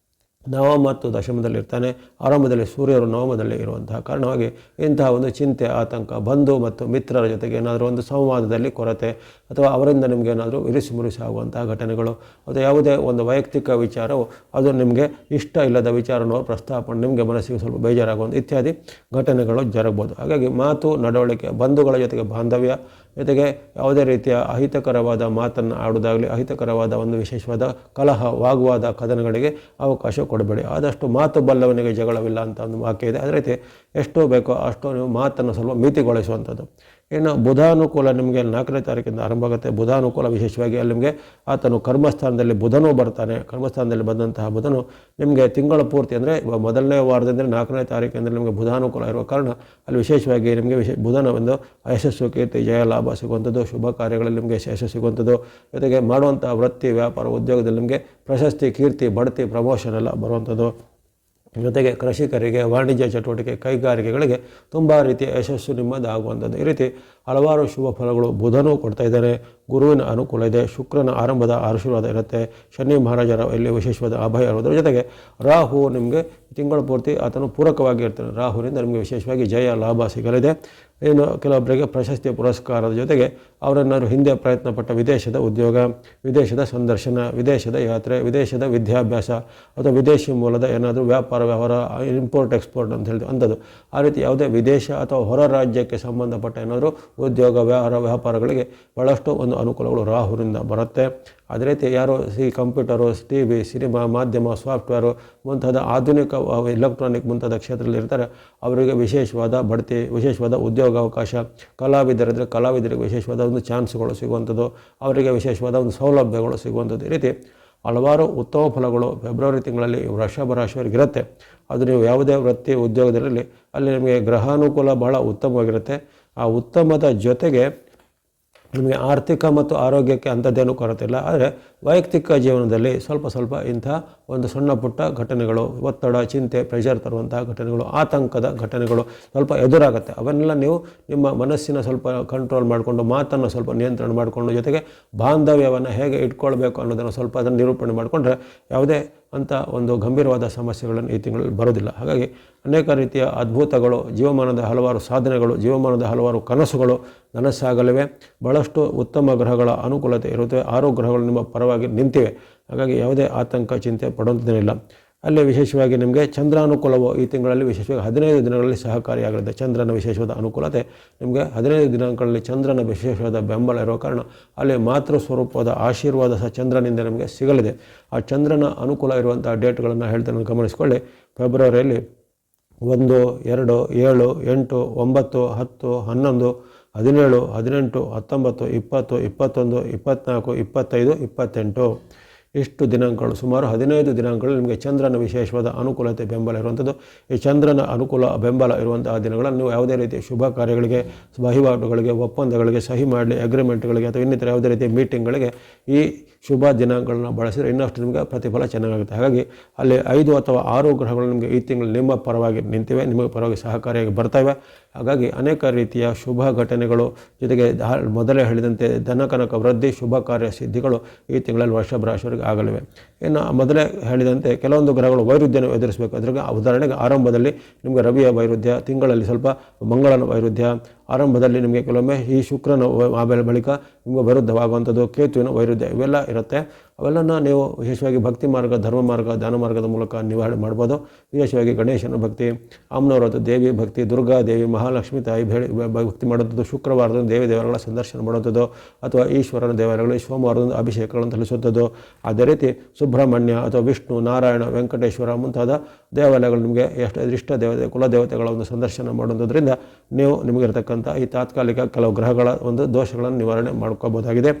ನವ ಮತ್ತು ದಶಮದಲ್ಲಿ ಇರ್ತಾನೆ. ಆರಂಭದಲ್ಲಿ ಸೂರ್ಯರು ನವಮದಲ್ಲಿ ಇರುವಂತಹ ಕಾರಣವಾಗಿ ಇಂತಹ ಒಂದು ಚಿಂತೆ, ಆತಂಕ, ಬಂಧು ಮತ್ತು ಮಿತ್ರರ ಜೊತೆಗೆ ಏನಾದರೂ ಒಂದು ಸಂವಾದದಲ್ಲಿ ಕೊರತೆ ಅಥವಾ ಅವರಿಂದ ನಿಮಗೆ ಏನಾದರೂ ಇರಿಸು ಆಗುವಂತಹ ಘಟನೆಗಳು ಅಥವಾ ಯಾವುದೇ ಒಂದು ವೈಯಕ್ತಿಕ ವಿಚಾರವು ಅದು ನಿಮಗೆ ಇಷ್ಟ ಇಲ್ಲದ ವಿಚಾರನೋ ಪ್ರಸ್ತಾಪನೆ ನಿಮಗೆ ಮನಸ್ಸಿಗೆ ಸ್ವಲ್ಪ ಬೇಜಾರಾಗುವಂಥ ಇತ್ಯಾದಿ ಘಟನೆಗಳು ಜರಗಬಹುದು. ಹಾಗಾಗಿ ಮಾತು, ನಡವಳಿಕೆ, ಬಂಧುಗಳ ಜೊತೆಗೆ ಬಾಂಧವ್ಯ, ಜೊತೆಗೆ ಯಾವುದೇ ರೀತಿಯ ಅಹಿತಕರವಾದ ಮಾತನ್ನು ಆಡುವುದಾಗಲಿ, ಅಹಿತಕರವಾದ ಒಂದು ವಿಶೇಷವಾದ ಕಲಹ, ವಾಗ್ವಾದ, ಕದನಗಳಿಗೆ ಅವಕಾಶ ಕೊಡಬೇಡಿ. ಆದಷ್ಟು ಮಾತು ಬಲ್ಲವನಿಗೆ ಜಗಳವಿಲ್ಲ ಅಂತ ಒಂದು ವಾಕ್ಯ ಇದೆ. ಅದೇ ರೀತಿ ಎಷ್ಟು ಬೇಕೋ ಅಷ್ಟು ನೀವು ಮಾತನ್ನು ಸ್ವಲ್ಪ ಮಿತಿಗೊಳಿಸುವಂಥದ್ದು. ಇನ್ನು ಬುಧಾನುಕೂಲ ನಿಮಗೆ 4ನೇ ತಾರೀಕಿಂದ ಆರಂಭ ಆಗುತ್ತೆ. ಬುಧಾನುಕೂಲ ವಿಶೇಷವಾಗಿ ಅಲ್ಲಿ ನಿಮಗೆ ಆತನು ಕರ್ಮಸ್ಥಾನದಲ್ಲಿ ಬುಧನೂ ಬರ್ತಾನೆ. ಕರ್ಮಸ್ಥಾನದಲ್ಲಿ ಬಂದಂತಹ ಬುಧನು ನಿಮಗೆ ತಿಂಗಳ ಪೂರ್ತಿ ಅಂದರೆ ಮೊದಲನೇ ವಾರದಿಂದ 4ನೇ ತಾರೀಕಿಂದ ನಿಮಗೆ ಬುಧಾನುಕೂಲ ಇರುವ ಕಾರಣ ಅಲ್ಲಿ ವಿಶೇಷವಾಗಿ ನಿಮಗೆ ಬುಧನ ಒಂದು ಯಶಸ್ಸು, ಕೀರ್ತಿ, ಜಯ, ಲಾಭ ಸಿಗುವಂಥದ್ದು, ಶುಭ ಕಾರ್ಯಗಳಲ್ಲಿ ನಿಮಗೆ ಯಶಸ್ಸು ಸಿಗುವಂಥದ್ದು, ಜೊತೆಗೆ ಮಾಡುವಂಥ ವೃತ್ತಿ, ವ್ಯಾಪಾರ, ಉದ್ಯೋಗದಲ್ಲಿ ನಿಮಗೆ ಪ್ರಶಸ್ತಿ, ಕೀರ್ತಿ, ಬಡ್ತಿ, ಪ್ರಮೋಷನ್ ಎಲ್ಲ ಬರುವಂಥದ್ದು, ಜೊತೆಗೆ ಕೃಷಿಕರಿಗೆ, ವಾಣಿಜ್ಯ ಚಟುವಟಿಕೆ, ಕೈಗಾರಿಕೆಗಳಿಗೆ ತುಂಬ ರೀತಿಯ ಯಶಸ್ಸು ನಿಮ್ಮದಾಗುವಂಥದ್ದು. ಈ ರೀತಿ ಹಲವಾರು ಶುಭ ಫಲಗಳು ಬುಧನೂ ಕೊಡ್ತಾ ಇದ್ದಾರೆ. ಗುರುವಿನ ಅನುಕೂಲ ಇದೆ. ಶುಕ್ರನ ಆರಂಭದ ಆಶೀರ್ವಾದ ಇರುತ್ತೆ. ಶನಿ ಮಹಾರಾಜರ ಇಲ್ಲಿ ವಿಶೇಷವಾದ ಅಭಯ ಇರೋದ್ರ ಜೊತೆಗೆ ರಾಹು ನಿಮಗೆ ತಿಂಗಳ ಪೂರ್ತಿ ಆತನು ಪೂರಕವಾಗಿ ಇರ್ತಾನೆ. ರಾಹುವಿನಿಂದ ನಿಮಗೆ ವಿಶೇಷವಾಗಿ ಜಯ, ಲಾಭ ಸಿಗಲಿದೆ. ಇನ್ನು ಕೆಲವೊಬ್ಬರಿಗೆ ಪ್ರಶಸ್ತಿ, ಪುರಸ್ಕಾರದ ಜೊತೆಗೆ ಅವರನ್ನು ಹಿಂದೆ ಪ್ರಯತ್ನಪಟ್ಟ ವಿದೇಶದ ಉದ್ಯೋಗ, ವಿದೇಶದ ಸಂದರ್ಶನ, ವಿದೇಶದ ಯಾತ್ರೆ, ವಿದೇಶದ ವಿದ್ಯಾಭ್ಯಾಸ ಅಥವಾ ವಿದೇಶಿ ಮೂಲದ ಏನಾದರೂ ವ್ಯಾಪಾರ ವ್ಯವಹಾರ, ಇಂಪೋರ್ಟ್ ಎಕ್ಸ್ಪೋರ್ಟ್ ಅಂತ ಹೇಳಿದ್ರು ಅಂಥದ್ದು, ಆ ರೀತಿ ಯಾವುದೇ ವಿದೇಶ ಅಥವಾ ಹೊರ ರಾಜ್ಯಕ್ಕೆ ಸಂಬಂಧಪಟ್ಟ ಏನಾದರೂ ಉದ್ಯೋಗ, ವ್ಯಾಪಾರಗಳಿಗೆ ಭಾಳಷ್ಟು ಒಂದು ಅನುಕೂಲಗಳು ರಾಹುವಿನಿಂದ ಬರುತ್ತೆ. ಅದೇ ರೀತಿ ಯಾರು ಕಂಪ್ಯೂಟರು, TV, ಸಿನಿಮಾ, ಮಾಧ್ಯಮ, ಸಾಫ್ಟ್ವೇರು ಮುಂತಾದ ಆಧುನಿಕ ಎಲೆಕ್ಟ್ರಾನಿಕ್ ಮುಂತಾದ ಕ್ಷೇತ್ರದಲ್ಲಿ ಇರ್ತಾರೆ ಅವರಿಗೆ ವಿಶೇಷವಾದ ಬಡ್ತಿ, ವಿಶೇಷವಾದ ಉದ್ಯೋಗಾವಕಾಶ, ಕಲಾವಿದರಿದ್ದರೆ ಕಲಾವಿದರಿಗೆ ವಿಶೇಷವಾದ ಒಂದು ಚಾನ್ಸ್ಗಳು ಸಿಗುವಂಥದ್ದು, ಅವರಿಗೆ ವಿಶೇಷವಾದ ಒಂದು ಸೌಲಭ್ಯಗಳು ಸಿಗುವಂಥದ್ದು. ಈ ರೀತಿ ಹಲವಾರು ಉತ್ತಮ ಫಲಗಳು ಫೆಬ್ರವರಿ ತಿಂಗಳಲ್ಲಿ ವೃಷಭ ರಾಶಿಯವರಿಗೆ ಇರುತ್ತೆ. ಅದು ನೀವು ಯಾವುದೇ ವೃತ್ತಿ ಉದ್ಯೋಗದಲ್ಲಿ ಅಲ್ಲಿ ನಿಮಗೆ ಗ್ರಹಾನುಕೂಲ ಬಹಳ ಉತ್ತಮವಾಗಿರುತ್ತೆ. ಆ ಉತ್ತಮದ ಜೊತೆಗೆ ನಿಮಗೆ ಆರ್ಥಿಕ ಮತ್ತು ಆರೋಗ್ಯಕ್ಕೆ ಅಂಥದ್ದೇನೂ ಕೊರತೆ ಇಲ್ಲ. ಆದರೆ ವೈಯಕ್ತಿಕ ಜೀವನದಲ್ಲಿ ಸ್ವಲ್ಪ ಇಂಥ ಒಂದು ಸಣ್ಣ ಪುಟ್ಟ ಘಟನೆಗಳು, ಒತ್ತಡ, ಚಿಂತೆ, ಪ್ರೆಷರ್ ತರುವಂತಹ ಘಟನೆಗಳು, ಆತಂಕದ ಘಟನೆಗಳು ಸ್ವಲ್ಪ ಎದುರಾಗುತ್ತೆ. ಅವನ್ನೆಲ್ಲ ನೀವು ನಿಮ್ಮ ಮನಸ್ಸಿನ ಸ್ವಲ್ಪ ಕಂಟ್ರೋಲ್ ಮಾಡಿಕೊಂಡು, ಮಾತನ್ನು ಸ್ವಲ್ಪ ನಿಯಂತ್ರಣ ಮಾಡಿಕೊಂಡು, ಜೊತೆಗೆ ಬಾಂಧವ್ಯವನ್ನು ಹೇಗೆ ಇಟ್ಕೊಳ್ಬೇಕು ಅನ್ನೋದನ್ನು ಸ್ವಲ್ಪ ಅದನ್ನು ನಿರೂಪಣೆ ಮಾಡಿಕೊಂಡ್ರೆ ಯಾವುದೇ ಅಂಥ ಒಂದು ಗಂಭೀರವಾದ ಸಮಸ್ಯೆಗಳನ್ನು ಈ ತಿಂಗಳಲ್ಲಿ ಬರೋದಿಲ್ಲ. ಹಾಗಾಗಿ ಅನೇಕ ರೀತಿಯ ಅದ್ಭುತಗಳು, ಜೀವಮಾನದ ಹಲವಾರು ಸಾಧನೆಗಳು, ಜೀವಮಾನದ ಹಲವಾರು ಕನಸುಗಳು ನನಸಾಗಲಿವೆ. ಭಾಳಷ್ಟು ಉತ್ತಮ ಗ್ರಹಗಳ ಅನುಕೂಲತೆ ಇರುತ್ತೆ. 6 ಗ್ರಹಗಳು ನಿಮ್ಮ ಪರವಾಗಿ ನಿಂತಿವೆ. ಹಾಗಾಗಿ ಯಾವುದೇ ಆತಂಕ, ಚಿಂತೆ ಪಡುವಂಥದ್ದೇನಿಲ್ಲ. ಅಲ್ಲಿ ವಿಶೇಷವಾಗಿ ನಿಮಗೆ ಚಂದ್ರಾನುಕೂಲವು ಈ ತಿಂಗಳಲ್ಲಿ ವಿಶೇಷವಾಗಿ 15 ದಿನಗಳಲ್ಲಿ ಸಹಕಾರಿಯಾಗಿರುತ್ತೆ. ಚಂದ್ರನ ವಿಶೇಷವಾದ ಅನುಕೂಲತೆ ನಿಮಗೆ 15 ದಿನಾಂಕಗಳಲ್ಲಿ ಚಂದ್ರನ ವಿಶೇಷವಾದ ಬೆಂಬಲ ಇರೋ ಕಾರಣ ಅಲ್ಲಿ ಮಾತೃ ಸ್ವರೂಪವಾದ ಆಶೀರ್ವಾದ ಸಹ ಚಂದ್ರನಿಂದ ನಮಗೆ ಸಿಗಲಿದೆ. ಆ ಚಂದ್ರನ ಅನುಕೂಲ ಇರುವಂಥ ಡೇಟ್ಗಳನ್ನು ಹೇಳ್ತಾನೆ ಗಮನಿಸಿಕೊಳ್ಳಿ. ಫೆಬ್ರವರಿಯಲ್ಲಿ 1, 2, 7, 8, 9, 10, 11, 17, 18, 19, 20, 21, 24, 25, 28 ಇಷ್ಟು ದಿನಾಂಕಗಳು, ಸುಮಾರು 15 ದಿನಾಂಕಗಳು ನಿಮಗೆ ಚಂದ್ರನ ವಿಶೇಷವಾದ ಅನುಕೂಲತೆ ಬೆಂಬಲ ಇರುವಂಥದ್ದು. ಈ ಚಂದ್ರನ ಅನುಕೂಲ ಬೆಂಬಲ ಇರುವಂತಹ ದಿನಗಳನ್ನು ನೀವು ಯಾವುದೇ ರೀತಿಯ ಶುಭ ಕಾರ್ಯಗಳಿಗೆ, ವಹಿವಾಟುಗಳಿಗೆ, ಒಪ್ಪಂದಗಳಿಗೆ ಸಹಿ ಮಾಡಲಿ, ಅಗ್ರಿಮೆಂಟ್ಗಳಿಗೆ ಅಥವಾ ಇನ್ನಿತರ ಯಾವುದೇ ರೀತಿಯ ಮೀಟಿಂಗ್ಗಳಿಗೆ ಈ ಶುಭ ದಿನಾಂಕಗಳನ್ನು ಬಳಸಿದರೆ ಇನ್ನಷ್ಟು ನಿಮಗೆ ಪ್ರತಿಫಲ ಚೆನ್ನಾಗುತ್ತೆ. ಹಾಗಾಗಿ ಅಲ್ಲಿ 5 ಅಥವಾ 6 ಗ್ರಹಗಳು ನಿಮಗೆ ಈ ತಿಂಗಳು ನಿಮ್ಮ ಪರವಾಗಿ ನಿಂತಿವೆ, ನಿಮಗೆ ಪರವಾಗಿ ಸಹಕಾರಿಯಾಗಿ ಬರ್ತವೆ. ಹಾಗಾಗಿ ಅನೇಕ ರೀತಿಯ ಶುಭ ಘಟನೆಗಳು, ಜೊತೆಗೆ ಮೊದಲೇ ಹೇಳಿದಂತೆ ಧನಕನಕ ವೃದ್ಧಿ, ಶುಭ ಕಾರ್ಯ ಸಿದ್ಧಿಗಳು ಈ ತಿಂಗಳಲ್ಲಿ ವೃಷಭ ರಾಶಿಯವರಿಗೆ ಆಗಲಿವೆ. ಇನ್ನು ಮೊದಲೇ ಹೇಳಿದಂತೆ ಕೆಲವೊಂದು ಗ್ರಹಗಳು ವೈರುಧ್ಯನ ಎದುರಿಸಬೇಕು. ಅದ್ರಾಗ ಉದಾಹರಣೆಗೆ ಆರಂಭದಲ್ಲಿ ನಿಮಗೆ ರವಿಯ ವೈರುಧ್ಯ, ತಿಂಗಳಲ್ಲಿ ಸ್ವಲ್ಪ ಮಂಗಳನ ವೈರುಧ್ಯ, ಆರಂಭದಲ್ಲಿ ನಿಮಗೆ ಕೆಲವೊಮ್ಮೆ ಈ ಶುಕ್ರನ ಆಮೇಲೆ ಬಳಿಕ ನಿಮಗೆ ವಿರುದ್ಧವಾಗುವಂಥದ್ದು, ಕೇತುವಿನ ವೈರುಧ್ಯ ಇವೆಲ್ಲ ಇರುತ್ತೆ. ಅವೆಲ್ಲನ ನೀವು ವಿಶೇಷವಾಗಿ ಭಕ್ತಿ ಮಾರ್ಗ, ಧರ್ಮ ಮಾರ್ಗ, ದಾನ ಮಾರ್ಗದ ಮೂಲಕ ನಿವಾರಣೆ ಮಾಡ್ಬೋದು. ವಿಶೇಷವಾಗಿ ಗಣೇಶನ ಭಕ್ತಿ, ಅಮ್ಮನವರದ್ದು ದೇವಿ ಭಕ್ತಿ, ದುರ್ಗಾ ದೇವಿ, ಮಹಾಲಕ್ಷ್ಮಿ ತಾಯಿ ಭಕ್ತಿ ಮಾಡುವಂಥದ್ದು, ಶುಕ್ರವಾರದಂದು ದೇವಿ ದೇವರುಗಳ ಸಂದರ್ಶನ ಮಾಡುವಂಥದ್ದು, ಅಥವಾ ಈಶ್ವರನ ದೇವಾಲಯಗಳಲ್ಲಿ ಸೋಮವಾರದಂದು ಅಭಿಷೇಕಗಳನ್ನು ಸಲ್ಲಿಸುವಂಥದ್ದು. ಅದೇ ರೀತಿ ಸುಬ್ರಹ್ಮಣ್ಯ ಅಥವಾ ವಿಷ್ಣು, ನಾರಾಯಣ, ವೆಂಕಟೇಶ್ವರ ಮುಂತಾದ ದೇವಾಲಯಗಳು ನಿಮಗೆ ಇಷ್ಟ ದೇವತೆ, ಕುಲದೇವತೆಗಳ ಒಂದು ಸಂದರ್ಶನ ಮಾಡುವಂಥದ್ರಿಂದ ನೀವು ನಿಮಗಿರತಕ್ಕಂಥ ಈ ತಾತ್ಕಾಲಿಕ ಕೆಲವು ಗ್ರಹಗಳ ಒಂದು ದೋಷಗಳನ್ನು ನಿವಾರಣೆ ಮಾಡ್ಕೋಬೋದಾಗಿದೆ.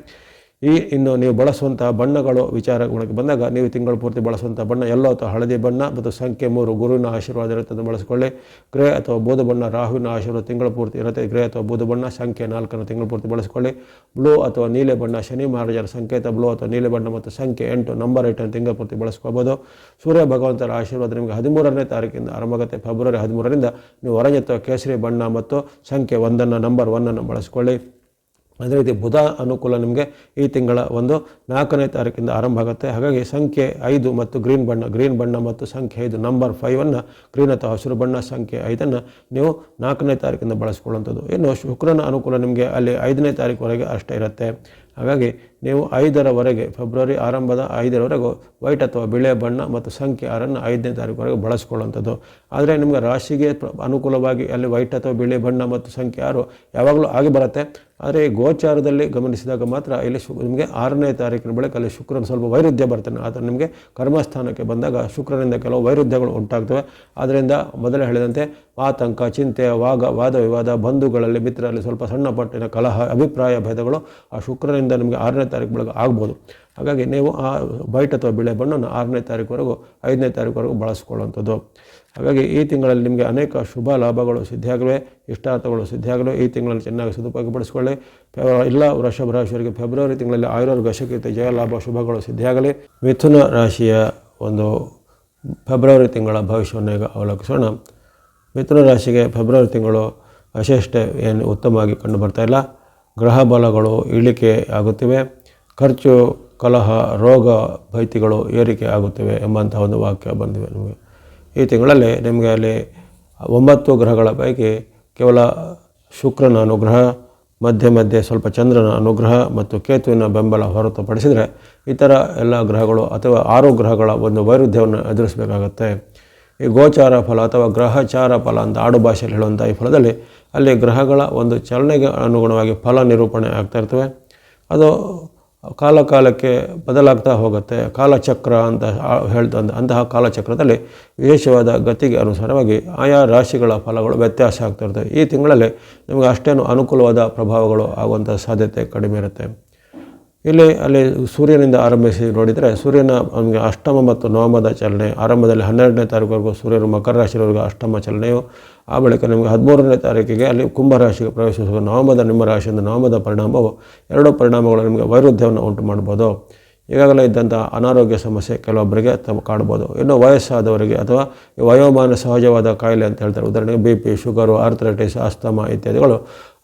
ಇನ್ನು ನೀವು ಬಳಸುವಂಥ ಬಣ್ಣಗಳು ವಿಚಾರಗಳಿಗೆ ಬಂದಾಗ, ನೀವು ತಿಂಗಳು ಪೂರ್ತಿ ಬಳಸುವಂಥ ಬಣ್ಣ ಎಲ್ಲೋ ಅಥವಾ ಹಳದಿ ಬಣ್ಣ ಮತ್ತು ಸಂಖ್ಯೆ 3 ಗುರುವಿನ ಆಶೀರ್ವಾದ ಇರುತ್ತೆ, ಬಳಸಿಕೊಳ್ಳಿ. ಗ್ರೇ ಅಥವಾ ಬೂದು ಬಣ್ಣ ರಾಹುವಿನ ಆಶೀರ್ವಾದ ತಿಂಗಳು ಪೂರ್ತಿ ಇರುತ್ತೆ. ಗ್ರೇ ಅಥವಾ ಬೂದು ಬಣ್ಣ ಸಂಖ್ಯೆ 4 ತಿಂಗಳು ಪೂರ್ತಿ ಬಳಸಿಕೊಳ್ಳಿ. ಬ್ಲೂ ಅಥವಾ ನೀಲೆ ಬಣ್ಣ ಶನಿ ಮಹಾರಾಜರ ಸಂಕೇತ, ಬ್ಲೂ ಅಥವಾ ನೀಲೆ ಬಣ್ಣ ಮತ್ತು ಸಂಖ್ಯೆ 8 ನಂಬರ್ 8 ತಿಂಗಳು ಪೂರ್ತಿ ಬಳಸ್ಕೋಬೋದು. ಸೂರ್ಯ ಭಗವಂತರ ಆಶೀರ್ವಾದ ನಿಮಗೆ 13ನೇ ತಾರೀಕಿಂದ ಆರಂಭ ಆಗುತ್ತೆ. ಫೆಬ್ರವರಿ 13ರಿಂದ ನೀವು ಆರೆಂಜ್ ಅಥವಾ ಕೇಸರಿ ಬಣ್ಣ ಮತ್ತು ಸಂಖ್ಯೆ 1 ನಂಬರ್ 1 ಬಳಸ್ಕೊಳ್ಳಿ. ಅದೇ ರೀತಿ ಬುಧ ಅನುಕೂಲ ನಿಮಗೆ ಈ ತಿಂಗಳ 4ನೇ ತಾರೀಕಿಂದ ಆರಂಭ ಆಗುತ್ತೆ. ಹಾಗಾಗಿ ಸಂಖ್ಯೆ 5 ಮತ್ತು ಗ್ರೀನ್ ಬಣ್ಣ ಮತ್ತು ಸಂಖ್ಯೆ 5 ನಂಬರ್ 5 ಗ್ರೀನ್ ಅಥವಾ ಹಸಿರು ಬಣ್ಣ ಸಂಖ್ಯೆ 5 ನೀವು 4ನೇ ತಾರೀಕಿಂದ ಬಳಸ್ಕೊಳ್ಳುವಂಥದ್ದು. ಇನ್ನು ಶುಕ್ರನ ಅನುಕೂಲ ನಿಮಗೆ ಅಲ್ಲಿ 5ನೇ ತಾರೀಕುವರೆಗೆ ಅಷ್ಟೇ ಇರುತ್ತೆ. ಹಾಗಾಗಿ ನೀವು 5ರವರೆಗೆ, ಫೆಬ್ರವರಿ ಆರಂಭದ 5ರವರೆಗೂ ವೈಟ್ ಅಥವಾ ಬಿಳೆ ಬಣ್ಣ ಮತ್ತು ಸಂಖ್ಯೆ 6 5ನೇ ತಾರೀಕುವರೆಗೆ ಬಳಸ್ಕೊಳ್ಳುವಂಥದ್ದು. ಆದರೆ ನಿಮಗೆ ರಾಶಿಗೆ ಅನುಕೂಲವಾಗಿ ಅಲ್ಲಿ ವೈಟ್ ಅಥವಾ ಬಿಳಿ ಬಣ್ಣ ಮತ್ತು ಸಂಖ್ಯೆ 6 ಯಾವಾಗಲೂ ಆಗಿ ಬರುತ್ತೆ. ಆದರೆ ಗೋಚಾರದಲ್ಲಿ ಗಮನಿಸಿದಾಗ ಮಾತ್ರ ಇಲ್ಲಿ ನಿಮಗೆ 6ನೇ ತಾರೀಕಿನ ಬಳಿಕ ಅಲ್ಲಿ ಶುಕ್ರನ ಸ್ವಲ್ಪ ವೈರುಧ್ಯ ಬರ್ತಾನೆ. ಆದರೆ ನಿಮಗೆ ಕರ್ಮಸ್ಥಾನಕ್ಕೆ ಬಂದಾಗ ಶುಕ್ರನಿಂದ ಕೆಲವು ವೈರುಧ್ಯಗಳು ಉಂಟಾಗ್ತವೆ. ಆದ್ದರಿಂದ ಮೊದಲೇ ಹೇಳಿದಂತೆ ಆತಂಕ, ಚಿಂತೆ, ವಾದ ವಿವಾದ, ಬಂಧುಗಳಲ್ಲಿ ಮಿತ್ರರಲ್ಲಿ ಸ್ವಲ್ಪ ಸಣ್ಣ ಪಟ್ಟಿನ ಕಲಹ, ಅಭಿಪ್ರಾಯ ಭೇದಗಳು ಆ ಶುಕ್ರನಿಂದ ನಿಮಗೆ 6ನೇ ತಾರೀಕು ಬಳಿಕ ಆಗ್ಬೋದು. ಹಾಗಾಗಿ ನೀವು ಆ ವೈಟ್ ಅಥವಾ ಬಿಳೆ ಬಣ್ಣನ 6ನೇ ತಾರೀಕುವರೆಗೂ 5ನೇ ತಾರೀಕುವರೆಗೂ ಬಳಸ್ಕೊಳ್ಳುವಂಥದ್ದು. ಹಾಗಾಗಿ ಈ ತಿಂಗಳಲ್ಲಿ ನಿಮಗೆ ಅನೇಕ ಶುಭ ಲಾಭಗಳು ಸಿದ್ಧಿಯಾಗಲಿವೆ, ಇಷ್ಟಾರ್ಥಗಳು ಸಿದ್ಧಿಯಾಗಲಿವೆ. ಈ ತಿಂಗಳಲ್ಲಿ ಚೆನ್ನಾಗಿ ಸದುಪಯೋಗಪಡಿಸಿಕೊಳ್ಳಿ. ಎಲ್ಲ ವೃಷಭ ರಾಶಿಯವರಿಗೆ ಫೆಬ್ರವರಿ ತಿಂಗಳಲ್ಲಿ ಆಯುರ್ವೇದ ಗಶಕೀರ್ತಿ, ಜಯ ಲಾಭ ಶುಭಗಳು ಸಿದ್ಧಿಯಾಗಲಿ. ಮಿಥುನ ರಾಶಿಯ ಒಂದು ಫೆಬ್ರವರಿ ತಿಂಗಳ ಭವಿಷ್ಯವನ್ನು ಈಗ ಅವಲೋಕಿಸೋಣ. ಮಿಥುನ ರಾಶಿಗೆ ಫೆಬ್ರವರಿ ತಿಂಗಳು ಅಷ್ಟೇ ಏನು ಉತ್ತಮವಾಗಿ ಕಂಡು ಬರ್ತಾಯಿಲ್ಲ. ಗ್ರಹ ಬಲಗಳು ಇಳಿಕೆ ಆಗುತ್ತಿವೆ. ಖರ್ಚು, ಕಲಹ, ರೋಗ ಭೀತಿಗಳು ಏರಿಕೆ ಆಗುತ್ತಿವೆ ಎಂಬಂತಹ ಒಂದು ವಾಕ್ಯ ಬಂದಿವೆ ನಿಮಗೆ. ಈ ತಿಂಗಳಲ್ಲಿ ನಿಮಗೆ ಅಲ್ಲಿ 9 ಗ್ರಹಗಳ ಪೈಕಿ ಕೇವಲ ಶುಕ್ರನ ಅನುಗ್ರಹ, ಮಧ್ಯೆ ಸ್ವಲ್ಪ ಚಂದ್ರನ ಅನುಗ್ರಹ ಮತ್ತು ಕೇತುವಿನ ಬೆಂಬಲ ಹೊರತುಪಡಿಸಿದರೆ ಇತರ ಎಲ್ಲ ಗ್ರಹಗಳು ಅಥವಾ 6 ಗ್ರಹಗಳ ಒಂದು ವೈರುಧ್ಯವನ್ನು ಎದುರಿಸಬೇಕಾಗತ್ತೆ. ಈ ಗೋಚಾರ ಫಲ ಅಥವಾ ಗ್ರಹಚಾರ ಫಲ ಅಂತ ಆಡು ಭಾಷೆಯಲ್ಲಿ ಹೇಳುವಂಥ ಈ ಫಲದಲ್ಲಿ ಅಲ್ಲಿ ಗ್ರಹಗಳ ಒಂದು ಚಲನೆಗೆ ಅನುಗುಣವಾಗಿ ಫಲ ನಿರೂಪಣೆ ಆಗ್ತಾ ಇರ್ತವೆ. ಅದು ಕಾಲಕ್ಕೆ ಬದಲಾಗ್ತಾ ಹೋಗುತ್ತೆ. ಕಾಲಚಕ್ರ ಅಂತ ಅಂತಹ ಕಾಲಚಕ್ರದಲ್ಲಿ ವಿಶೇಷವಾದ ಗತಿಗೆ ಅನುಸಾರವಾಗಿ ಆಯಾ ರಾಶಿಗಳ ಫಲಗಳು ವ್ಯತ್ಯಾಸ ಆಗ್ತಾ ಇರ್ತವೆ. ಈ ತಿಂಗಳಲ್ಲಿ ನಿಮಗೆ ಅಷ್ಟೇನು ಅನುಕೂಲವಾದ ಪ್ರಭಾವಗಳು ಆಗುವಂಥ ಸಾಧ್ಯತೆ ಕಡಿಮೆ ಇರುತ್ತೆ. ಅಲ್ಲಿ ಸೂರ್ಯನಿಂದ ಆರಂಭಿಸಿ ನೋಡಿದರೆ ಸೂರ್ಯನ ನಮಗೆ ಅಷ್ಟಮ ಮತ್ತು ನವಮದ ಚಲನೆ, ಆರಂಭದಲ್ಲಿ 12ನೇ ತಾರೀಕುವರೆಗೂ ಸೂರ್ಯರು ಮಕರ ರಾಶಿಯವರೆಗೂ ಅಷ್ಟಮ ಚಲನೆಯು, ಆ ಬಳಿಕ ನಿಮಗೆ 13ನೇ ತಾರೀಕಿಗೆ ಅಲ್ಲಿ ಕುಂಭರಾಶಿಗೆ ಪ್ರವೇಶಿಸುವ ನವಮದ ನಿಮ್ಮ ರಾಶಿಯಿಂದ ನವಮದ ಪರಿಣಾಮವು 2 ಪರಿಣಾಮಗಳು ನಿಮಗೆ ವೈರುಧ್ಯವನ್ನು ಉಂಟು ಮಾಡ್ಬೋದು. ಈಗಾಗಲೇ ಇದ್ದಂಥ ಅನಾರೋಗ್ಯ ಸಮಸ್ಯೆ ಕೆಲವೊಬ್ಬರಿಗೆ ಕಾಡ್ಬೋದು. ಇನ್ನು ವಯಸ್ಸಾದವರಿಗೆ ಅಥವಾ ವಯೋಮಾನ ಸಹಜವಾದ ಕಾಯಿಲೆ ಅಂತ ಹೇಳ್ತಾರೆ, ಉದಾಹರಣೆಗೆ BP, ಶುಗರು, ಆರ್ಥರೈಟಿಸ್, ಆಸ್ತಮಾ ಇತ್ಯಾದಿಗಳು,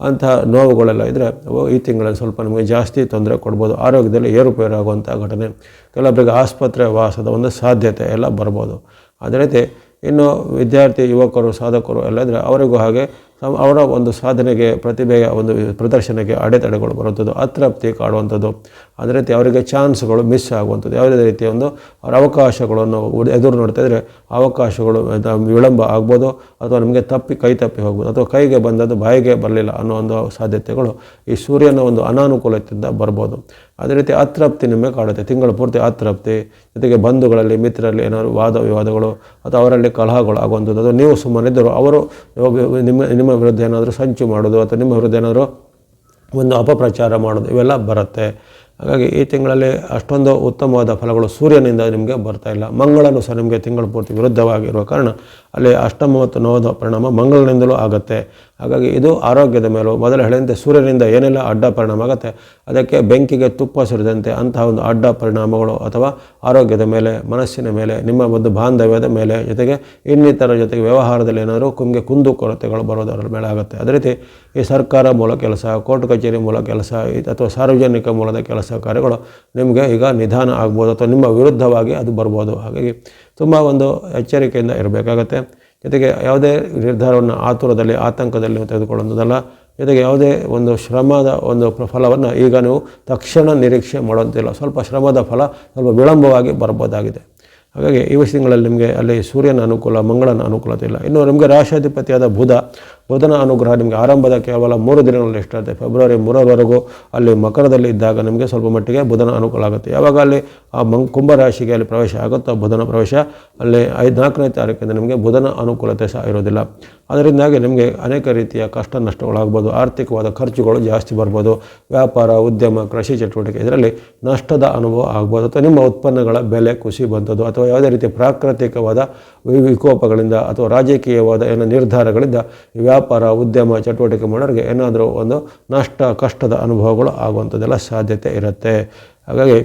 ಅಂತಹ ನೋವುಗಳೆಲ್ಲ ಇದ್ದರೆ ಅವು ಈ ತಿಂಗಳಲ್ಲಿ ಸ್ವಲ್ಪ ನಮಗೆ ಜಾಸ್ತಿ ತೊಂದರೆ ಕೊಡ್ಬೋದು. ಆರೋಗ್ಯದಲ್ಲಿ ಏರುಪೇರಾಗುವಂಥ ಘಟನೆ, ಕೆಲವೊಬ್ಬರಿಗೆ ಆಸ್ಪತ್ರೆ ವಾಸದ ಒಂದು ಸಾಧ್ಯತೆ ಎಲ್ಲ ಬರ್ಬೋದು. ಅದೇ ರೀತಿ ಇನ್ನು ವಿದ್ಯಾರ್ಥಿ, ಯುವಕರು, ಸಾಧಕರು ಎಲ್ಲ ಇದ್ದರೆ ಅವರಿಗೂ ಹಾಗೆ ಅವರ ಒಂದು ಸಾಧನೆಗೆ, ಪ್ರತಿಭೆಯ ಒಂದು ಪ್ರದರ್ಶನಕ್ಕೆ ಅಡೆತಡೆಗಳು ಬರುವಂಥದ್ದು, ಅತೃಪ್ತಿ ಕಾಡುವಂಥದ್ದು, ಅದೇ ರೀತಿ ಅವರಿಗೆ ಚಾನ್ಸ್ಗಳು ಮಿಸ್ ಆಗುವಂಥದ್ದು, ಯಾವುದೇ ರೀತಿಯ ಒಂದು ಅವರ ಅವಕಾಶಗಳನ್ನು ಎದುರು ನೋಡ್ತಾ ಇದ್ದರೆ ಅವಕಾಶಗಳು ವಿಳಂಬ ಆಗ್ಬೋದು, ಅಥವಾ ನಿಮಗೆ ಕೈ ತಪ್ಪಿ ಹೋಗ್ಬೋದು, ಅಥವಾ ಕೈಗೆ ಬಂದದ್ದು ಬಾಯಿಗೆ ಬರಲಿಲ್ಲ ಅನ್ನೋ ಒಂದು ಸಾಧ್ಯತೆಗಳು ಈ ಸೂರ್ಯನ ಒಂದು ಅನಾನುಕೂಲತೆಯಿಂದ ಬರ್ಬೋದು. ಅದೇ ರೀತಿ ಅತೃಪ್ತಿ ನಿಮಗೆ ಕಾಡುತ್ತೆ, ತಿಂಗಳು ಪೂರ್ತಿ ಅತೃಪ್ತಿ, ಜೊತೆಗೆ ಬಂಧುಗಳಲ್ಲಿ ಮಿತ್ರರಲ್ಲಿ ಏನಾದರೂ ವಾದ ವಿವಾದಗಳು ಅಥವಾ ಅವರಲ್ಲಿ ಕಲಹಗಳು ಆಗುವಂಥದ್ದು, ಅದು ನೀವು ಸುಮ್ಮನಿದ್ದರು ಅವರು ನಿಮ್ಮ ವಿರುದ್ಧ ಏನಾದರೂ ಸಂಚು ಮಾಡೋದು ಅಥವಾ ನಿಮ್ಮ ವಿರುದ್ಧ ಏನಾದರೂ ಒಂದು ಅಪಪ್ರಚಾರ ಮಾಡೋದು, ಇವೆಲ್ಲ ಬರುತ್ತೆ. ಹಾಗಾಗಿ ಈ ತಿಂಗಳಲ್ಲಿ ಅಷ್ಟೊಂದು ಉತ್ತಮವಾದ ಫಲಗಳು ಸೂರ್ಯನಿಂದ ನಿಮಗೆ ಬರ್ತಾಯಿಲ್ಲ. ಮಂಗಳನು ಸಹ ನಿಮಗೆ ತಿಂಗಳು ಪೂರ್ತಿ ವಿರುದ್ಧವಾಗಿರುವ ಕಾರಣ ಅಲ್ಲಿ ಅಷ್ಟಮ ಮತ್ತು ನವದ ಪರಿಣಾಮ ಮಂಗಳನಿಂದಲೂ ಆಗುತ್ತೆ. ಹಾಗಾಗಿ ಇದು ಆರೋಗ್ಯದ ಮೇಲೂ ಮೊದಲು ಹೇಳಿದಂತೆ ಸೂರ್ಯನಿಂದ ಏನೆಲ್ಲ ಅಡ್ಡ ಪರಿಣಾಮ ಆಗುತ್ತೆ, ಅದಕ್ಕೆ ಬೆಂಕಿಗೆ ತುಪ್ಪ ಸುರಿದಂತೆ ಅಂತಹ ಒಂದು ಅಡ್ಡ ಪರಿಣಾಮಗಳು ಅಥವಾ ಆರೋಗ್ಯದ ಮೇಲೆ, ಮನಸ್ಸಿನ ಮೇಲೆ, ನಿಮ್ಮ ಒಂದು ಬಾಂಧವ್ಯದ ಮೇಲೆ, ಜೊತೆಗೆ ಇನ್ನಿತರ ಜೊತೆಗೆ ವ್ಯವಹಾರದಲ್ಲಿ ಏನಾದರೂ ನಿಮಗೆ ಕುಂದು ಕೊರತೆಗಳು ಬರೋದರ ಮೇಲೆ ಆಗುತ್ತೆ. ಅದೇ ರೀತಿ ಈ ಸರ್ಕಾರ ಮೂಲ ಕೆಲಸ, ಕೋರ್ಟ್ ಕಚೇರಿ ಮೂಲ ಕೆಲಸ ಅಥವಾ ಸಾರ್ವಜನಿಕ ಮೂಲದ ಕೆಲಸ ಕಾರ್ಯಗಳು ನಿಮಗೆ ಈಗ ನಿಧಾನ ಆಗ್ಬೋದು ಅಥವಾ ನಿಮ್ಮ ವಿರುದ್ಧವಾಗಿ ಅದು ಬರ್ಬೋದು. ಹಾಗಾಗಿ ತುಂಬ ಒಂದು ಎಚ್ಚರಿಕೆಯಿಂದ ಇರಬೇಕಾಗತ್ತೆ. ಜೊತೆಗೆ ಯಾವುದೇ ನಿರ್ಧಾರವನ್ನು ಆತುರದಲ್ಲಿ, ಆತಂಕದಲ್ಲಿ ತೆಗೆದುಕೊಳ್ಳೋದಲ್ಲ. ಜೊತೆಗೆ ಯಾವುದೇ ಒಂದು ಶ್ರಮದ ಒಂದು ಫಲವನ್ನು ಈಗ ನೀವು ತಕ್ಷಣ ನಿರೀಕ್ಷೆ ಮಾಡೋಂತಿಲ್ಲ. ಸ್ವಲ್ಪ ಶ್ರಮದ ಫಲ ಸ್ವಲ್ಪ ವಿಳಂಬವಾಗಿ ಬರ್ಬೋದಾಗಿದೆ. ಹಾಗಾಗಿ ಈ ತಿಂಗಳಲ್ಲಿ ನಿಮಗೆ ಅಲ್ಲಿ ಸೂರ್ಯನ ಅನುಕೂಲ, ಮಂಗಳನ ಅನುಕೂಲತೆ ಇಲ್ಲ. ಇನ್ನು ನಿಮಗೆ ರಾಶಾಧಿಪತಿಯಾದ ಬುಧನ ಅನುಗ್ರಹ ನಿಮಗೆ ಆರಂಭದ ಕೇವಲ 3 ದಿನಗಳಲ್ಲಿ ಎಷ್ಟಾಗುತ್ತೆ, ಫೆಬ್ರವರಿ 3ರವರೆಗೂ ಅಲ್ಲಿ ಮಕರದಲ್ಲಿ ಇದ್ದಾಗ ನಿಮಗೆ ಸ್ವಲ್ಪ ಮಟ್ಟಿಗೆ ಬುಧನ ಅನುಕೂಲ ಆಗುತ್ತೆ. ಯಾವಾಗ ಅಲ್ಲಿ ಆ ಕುಂಭರಾಶಿಗೆ ಅಲ್ಲಿ ಪ್ರವೇಶ ಆಗುತ್ತೋ ಬುಧನ ಪ್ರವೇಶ, ಅಲ್ಲಿ 4ನೇ ತಾರೀಕಿಂದ ನಿಮಗೆ ಬುಧನ ಅನುಕೂಲತೆ ಸಹ ಇರೋದಿಲ್ಲ. ಅದರಿಂದಾಗಿ ನಿಮಗೆ ಅನೇಕ ರೀತಿಯ ಕಷ್ಟ ನಷ್ಟಗಳಾಗ್ಬೋದು, ಆರ್ಥಿಕವಾದ ಖರ್ಚುಗಳು ಜಾಸ್ತಿ ಬರ್ಬೋದು, ವ್ಯಾಪಾರ, ಉದ್ಯಮ, ಕೃಷಿ ಚಟುವಟಿಕೆ ಇದರಲ್ಲಿ ನಷ್ಟದ ಅನುಭವ ಆಗ್ಬೋದು, ಅಥವಾ ನಿಮ್ಮ ಉತ್ಪನ್ನಗಳ ಬೆಲೆ ಕುಸಿ ಬಂಥದ್ದು, ಅಥವಾ ಯಾವುದೇ ರೀತಿಯ ಪ್ರಾಕೃತಿಕವಾದ ವಿಕೋಪಗಳಿಂದ ಅಥವಾ ರಾಜಕೀಯವಾದ ಏನೋ ನಿರ್ಧಾರಗಳಿಂದ ವ್ಯಾಪಾರ, ಉದ್ಯಮ ಚಟುವಟಿಕೆ ಮಾಡೋರಿಗೆ ಏನಾದರೂ ಒಂದು ಕಷ್ಟದ ಅನುಭವಗಳು ಆಗುವಂಥದ್ದೆಲ್ಲ ಸಾಧ್ಯತೆ ಇರುತ್ತೆ. ಹಾಗಾಗಿ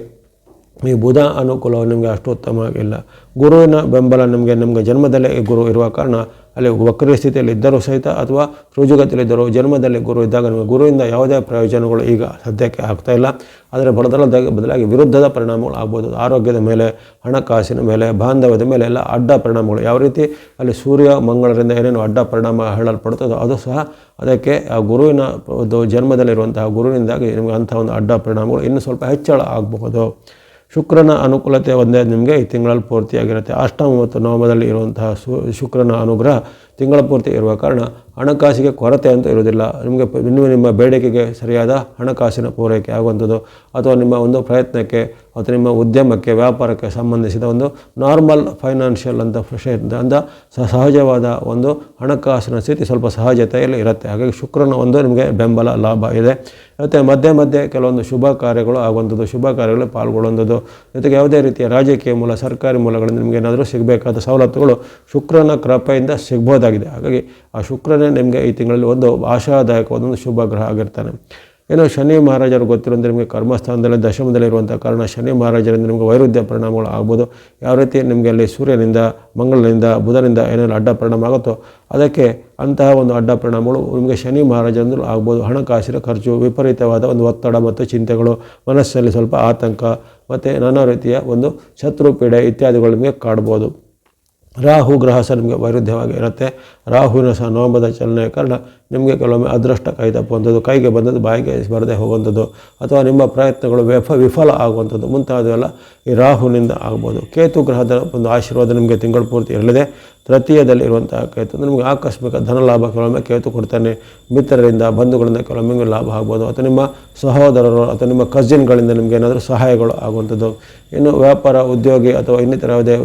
ಈ ಬುಧ ಅನುಕೂಲವು ನಿಮಗೆ ಅಷ್ಟು ಉತ್ತಮವಾಗಿಲ್ಲ. ಗುರುವಿನ ಬೆಂಬಲ ನಿಮಗೆ ಜನ್ಮದಲ್ಲೇ ಗುರು ಇರುವ ಕಾರಣ ಅಲ್ಲಿ ವಕ್ರ ಸ್ಥಿತಿಯಲ್ಲಿ ಇದ್ದರೂ ಸಹಿತ ಅಥವಾ ರುಜುಗತಿಯಲ್ಲಿದ್ದರೂ ಜನ್ಮದಲ್ಲಿ ಗುರು ಇದ್ದಾಗ ನಿಮಗೆ ಗುರುವಿಂದ ಯಾವುದೇ ಪ್ರಯೋಜನಗಳು ಈಗ ಸದ್ಯಕ್ಕೆ ಆಗ್ತಾಯಿಲ್ಲ. ಆದರೆ ಬದಲಾಗಿ ವಿರುದ್ಧದ ಪರಿಣಾಮಗಳು ಆಗ್ಬೋದು. ಆರೋಗ್ಯದ ಮೇಲೆ, ಹಣಕಾಸಿನ ಮೇಲೆ, ಬಾಂಧವ್ಯದ ಮೇಲೆ ಎಲ್ಲ ಅಡ್ಡ ಪರಿಣಾಮಗಳು, ಯಾವ ರೀತಿ ಅಲ್ಲಿ ಸೂರ್ಯ ಮಂಗಳರಿಂದ ಏನೇನು ಅಡ್ಡ ಪರಿಣಾಮ ಹೇಳಲ್ಪಡ್ತದೋ ಅದು ಸಹ ಅದಕ್ಕೆ ಆ ಗುರುವಿನ ಒಂದು ಜನ್ಮದಲ್ಲಿರುವಂತಹ ಗುರುವಿನಿಂದಾಗಿ ನಿಮಗೆ ಅಂಥ ಒಂದು ಅಡ್ಡ ಪರಿಣಾಮಗಳು ಇನ್ನೂ ಸ್ವಲ್ಪ ಹೆಚ್ಚಳ ಆಗಬಹುದು. ಶುಕ್ರನ ಅನುಕೂಲತೆ ಒಂದೇ ನಿಮಗೆ ಈ ತಿಂಗಳಲ್ಲಿ ಪೂರ್ತಿಯಾಗಿರುತ್ತೆ. ಅಷ್ಟಮ ಮತ್ತು ನವಮದಲ್ಲಿ ಇರುವಂತಹ ಶುಕ್ರನ ಅನುಗ್ರಹ ತಿಂಗಳ ಪೂರ್ತಿ ಇರುವ ಕಾರಣ ಹಣಕಾಸಿಗೆ ಕೊರತೆ ಅಂತೂ ಇರೋದಿಲ್ಲ. ನಿಮಗೆ ನಿಮ್ಮ ಬೇಡಿಕೆಗೆ ಸರಿಯಾದ ಹಣಕಾಸಿನ ಪೂರೈಕೆ ಆಗುವಂಥದ್ದು, ಅಥವಾ ನಿಮ್ಮ ಒಂದು ಪ್ರಯತ್ನಕ್ಕೆ ಅಥವಾ ನಿಮ್ಮ ಉದ್ಯಮಕ್ಕೆ, ವ್ಯಾಪಾರಕ್ಕೆ ಸಂಬಂಧಿಸಿದ ಒಂದು ನಾರ್ಮಲ್ ಫೈನಾನ್ಷಿಯಲ್ ಅಂತ ಸಹಜವಾದ ಒಂದು ಹಣಕಾಸಿನ ಸ್ಥಿತಿ ಸ್ವಲ್ಪ ಸಹಜತೆಯಲ್ಲಿ ಇರುತ್ತೆ. ಹಾಗಾಗಿ ಶುಕ್ರನ ಒಂದು ನಿಮಗೆ ಬೆಂಬಲ, ಲಾಭ ಇದೆ. ಮತ್ತು ಮಧ್ಯೆ ಕೆಲವೊಂದು ಶುಭ ಕಾರ್ಯಗಳು ಆಗುವಂಥದ್ದು, ಶುಭ ಕಾರ್ಯಗಳು ಪಾಲ್ಗೊಳ್ಳುವಂಥದ್ದು, ಜೊತೆಗೆ ಯಾವುದೇ ರೀತಿಯ ರಾಜಕೀಯ ಮೂಲ, ಸರ್ಕಾರಿ ಮೂಲಗಳಿಂದ ನಿಮಗೆ ಏನಾದರೂ ಸಿಗಬೇಕಾದ ಸವಲತ್ತುಗಳು ಶುಕ್ರನ ಕೃಪೆಯಿಂದ ಸಿಗ್ಬೋದಾಗಿದೆ. ಹಾಗಾಗಿ ಆ ಶುಕ್ರನೇ ನಿಮಗೆ ಈ ತಿಂಗಳಲ್ಲಿ ಒಂದು ಆಶಾದಾಯಕವಾದ ಒಂದು ಶುಭ ಗ್ರಹ ಆಗಿರ್ತಾನೆ. ಏನೋ ಶನಿ ಮಹಾರಾಜರು ಗೊತ್ತಿರೋಂಥ ನಿಮಗೆ ಕರ್ಮಸ್ಥಾನದಲ್ಲಿ ದಶಮದಲ್ಲಿರುವಂಥ ಕಾರಣ ಶನಿ ಮಹಾರಾಜರಿಂದ ನಿಮಗೆ ವೈರುಧ್ಯ ಪರಿಣಾಮಗಳು ಆಗ್ಬೋದು. ಯಾವ ರೀತಿ ನಿಮಗೆ ಅಲ್ಲಿ ಸೂರ್ಯನಿಂದ, ಮಂಗಳನಿಂದ, ಬುಧನಿಂದ ಏನೇನು ಅಡ್ಡ ಪರಿಣಾಮ ಆಗುತ್ತೋ ಅದಕ್ಕೆ ಅಂತಹ ಒಂದು ಅಡ್ಡ ಪರಿಣಾಮಗಳು ನಿಮಗೆ ಶನಿ ಮಹಾರಾಜರಿಂದಲೂ ಆಗ್ಬೋದು. ಹಣಕಾಸಿನ ಖರ್ಚು, ವಿಪರೀತವಾದ ಒಂದು ಒತ್ತಡ ಮತ್ತು ಚಿಂತೆಗಳು, ಮನಸ್ಸಲ್ಲಿ ಸ್ವಲ್ಪ ಆತಂಕ ಮತ್ತು ನಾನಾ ರೀತಿಯ ಒಂದು ಶತ್ರು ಪೀಡೆ ಇತ್ಯಾದಿಗಳು ನಿಮಗೆ ಕಾಡ್ಬೋದು. ರಾಹು ಗ್ರಹ ಸಹ ನಿಮಗೆ ವೈರುಧ್ಯವಾಗಿ ಇರುತ್ತೆ. ರಾಹುವಿನ ಸಹ ನವಮದ ಚಲನೆಯ ಕಾರಣ ನಿಮಗೆ ಕೆಲವೊಮ್ಮೆ ಅದೃಷ್ಟ ಕೈ ತಪ್ಪುವಂಥದ್ದು, ಕೈಗೆ ಬಂದದ್ದು ಬಾಯಿಗೆ ಬರದೆ ಹೋಗುವಂಥದ್ದು, ಅಥವಾ ನಿಮ್ಮ ಪ್ರಯತ್ನಗಳು ವಿಫಲ ಆಗುವಂಥದ್ದು ಮುಂತಾದವೆಲ್ಲ ಈ ರಾಹುವಿನಿಂದ ಆಗ್ಬೋದು. ಕೇತು ಗ್ರಹದ ಒಂದು ಆಶೀರ್ವಾದ ನಿಮಗೆ ತಿಂಗಳು ಪೂರ್ತಿ ಇರಲಿದೆ. ತೃತೀಯದಲ್ಲಿರುವಂತಹ ಕೇತು ನಿಮಗೆ ಆಕಸ್ಮಿಕ ಧನ ಲಾಭ ಕೆಲವೊಮ್ಮೆ ಕೇತು ಕೊಡ್ತಾನೆ. ಮಿತ್ರರಿಂದ, ಬಂಧುಗಳಿಂದ ಕೆಲವೊಮ್ಮೆ ಲಾಭ ಆಗ್ಬೋದು, ಅಥವಾ ನಿಮ್ಮ ಸಹೋದರರು ಅಥವಾ ನಿಮ್ಮ ಕಸಿನ್ಗಳಿಂದ ನಿಮಗೆ ಏನಾದರೂ ಸಹಾಯಗಳು ಆಗುವಂಥದ್ದು. ಇನ್ನು ವ್ಯಾಪಾರ, ಉದ್ಯೋಗಿ ಅಥವಾ ಇನ್ನಿತರ ಯಾವುದೇ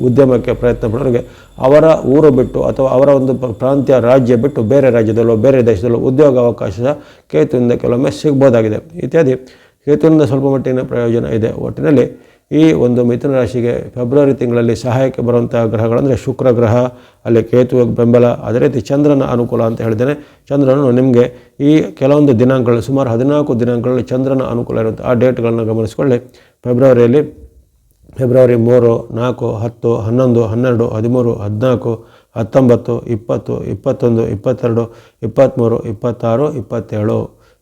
ಉದ್ಯಮಕ್ಕೆ ಪ್ರಯತ್ನ ಪಡೋರಿಗೆ ಅವರ ಊರು ಬಿಟ್ಟು ಅಥವಾ ಅವರ ಒಂದು ಪ್ರಾಂತ್ಯ, ರಾಜ್ಯ ಬಿಟ್ಟು ಬೇರೆ ರಾಜ್ಯದಲ್ಲೋ ಬೇರೆ ದೇಶದಲ್ಲೋ ಉದ್ಯೋಗ ಅವಕಾಶ ಕೇತುವಿಂದ ಕೆಲವೊಮ್ಮೆ ಸಿಗ್ಬೋದಾಗಿದೆ ಇತ್ಯಾದಿ. ಕೇತುವಿನಿಂದ ಸ್ವಲ್ಪ ಮಟ್ಟಿನ ಪ್ರಯೋಜನ ಇದೆ. ಒಟ್ಟಿನಲ್ಲಿ ಈ ಒಂದು ಮಿಥುನ ರಾಶಿಗೆ ಫೆಬ್ರವರಿ ತಿಂಗಳಲ್ಲಿ ಸಹಾಯಕ್ಕೆ ಬರುವಂಥ ಗ್ರಹಗಳಂದರೆ ಶುಕ್ರ ಗ್ರಹ, ಅಲ್ಲಿ ಕೇತು ಬೆಂಬಲ, ಅದೇ ರೀತಿ ಚಂದ್ರನ ಅನುಕೂಲ ಅಂತ ಹೇಳಿದ್ದೇನೆ. ಚಂದ್ರನು ನಿಮಗೆ ಈ ಕೆಲವೊಂದು ದಿನಾಂಕಗಳಲ್ಲಿ ಸುಮಾರು 14 ದಿನಾಂಕಗಳಲ್ಲಿ ಚಂದ್ರನ ಅನುಕೂಲ ಇರುತ್ತೆ. ಆ ಡೇಟ್ಗಳನ್ನು ಗಮನಿಸಿಕೊಳ್ಳಿ. ಫೆಬ್ರವರಿ 3, 4, 10, 11, 12, 13, 14, 19, 20, 21, 22, 23, 26, 27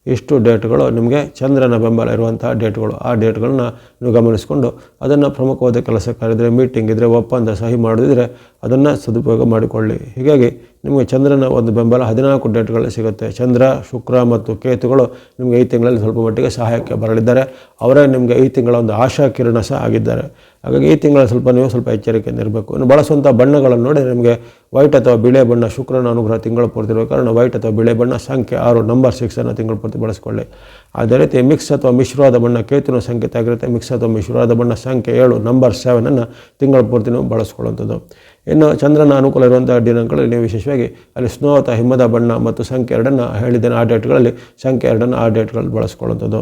ಇಷ್ಟು ಡೇಟ್ಗಳು ನಿಮಗೆ ಚಂದ್ರನ ಬೆಂಬಲ ಇರುವಂತಹ ಡೇಟ್ಗಳು. ಆ ಡೇಟ್ಗಳನ್ನ ನೀವು ಗಮನಿಸಿಕೊಂಡು ಅದನ್ನು ಪ್ರಮುಖವಾದ ಕೆಲಸ ಕಾರ್ಯದರೆ, ಮೀಟಿಂಗ್ ಇದ್ದರೆ, ಒಪ್ಪಂದ ಸಹಿ ಮಾಡೋದಿದ್ರೆ ಅದನ್ನು ಸದುಪಯೋಗ ಮಾಡಿಕೊಳ್ಳಿ. ಹೀಗಾಗಿ ನಿಮಗೆ ಚಂದ್ರನ ಒಂದು ಬೆಂಬಲ 14 ಡೇಟ್ಗಳಲ್ಲಿ ಸಿಗುತ್ತೆ. ಚಂದ್ರ, ಶುಕ್ರ ಮತ್ತು ಕೇತುಗಳು ನಿಮಗೆ ಈ ತಿಂಗಳಲ್ಲಿ ಸ್ವಲ್ಪ ಮಟ್ಟಿಗೆ ಸಹಾಯಕ್ಕೆ ಬರಲಿದ್ದಾರೆ. ಅವರೇ ನಿಮಗೆ ಈ ತಿಂಗಳ ಒಂದು ಆಶಾ ಕಿರಣ ಸಹ ಆಗಿದ್ದಾರೆ. ಹಾಗಾಗಿ ಈ ತಿಂಗಳ ನೀವು ಸ್ವಲ್ಪ ಎಚ್ಚರಿಕೆಯಿಂದ ಇರಬೇಕು. ಇನ್ನು ಬಳಸುವಂಥ ಬಣ್ಣಗಳನ್ನು ನೋಡಿ ನಿಮಗೆ ವೈಟ್ ಅಥವಾ ಬಿಳೆ ಬಣ್ಣ ಶುಕ್ರನ ಅನುಗ್ರಹ ತಿಂಗಳು ಪೂರ್ತಿ ಇರುವ ಕಾರಣ ವೈಟ್ ಅಥವಾ ಬಿಳೆ ಬಣ್ಣ ಸಂಖ್ಯೆ 6 ನಂಬರ್ 6 ತಿಂಗಳು ಪೂರ್ತಿ ಬಳಸಿಕೊಳ್ಳಿ. ಅದೇ ರೀತಿ ಮಿಕ್ಸ್ ಅಥವಾ ಮಿಶ್ರವಾದ ಬಣ್ಣ ಕೇತುನ ಸಂಕೇತ ಆಗಿರುತ್ತೆ. ಮಿಕ್ಸ್ ಅಥವಾ ಮಿಶ್ರವಾದ ಬಣ್ಣ ಸಂಖ್ಯೆ 7 ನಂಬರ್ 7 ತಿಂಗಳ ಪೂರ್ತಿ ನೀವು ಬಳಸ್ಕೊಳ್ಳುವಂಥದ್ದು. ಇನ್ನು ಚಂದ್ರನ ಅನುಕೂಲ ಇರುವಂಥ ದಿನಗಳಲ್ಲಿ ನೀವು ವಿಶೇಷವಾಗಿ ಅಲ್ಲಿ ಸ್ನೋ ಅಥವಾ ಹಿಮದ ಬಣ್ಣ ಮತ್ತು ಸಂಖ್ಯೆ 2 ಹೇಳಿದ್ದೇನೆ. ಆ ಡೇಟ್ಗಳಲ್ಲಿ ಸಂಖ್ಯೆ 2 ಆ ಡೇಟ್ಗಳಲ್ಲಿ ಬಳಸ್ಕೊಳ್ಳುವಂಥದ್ದು.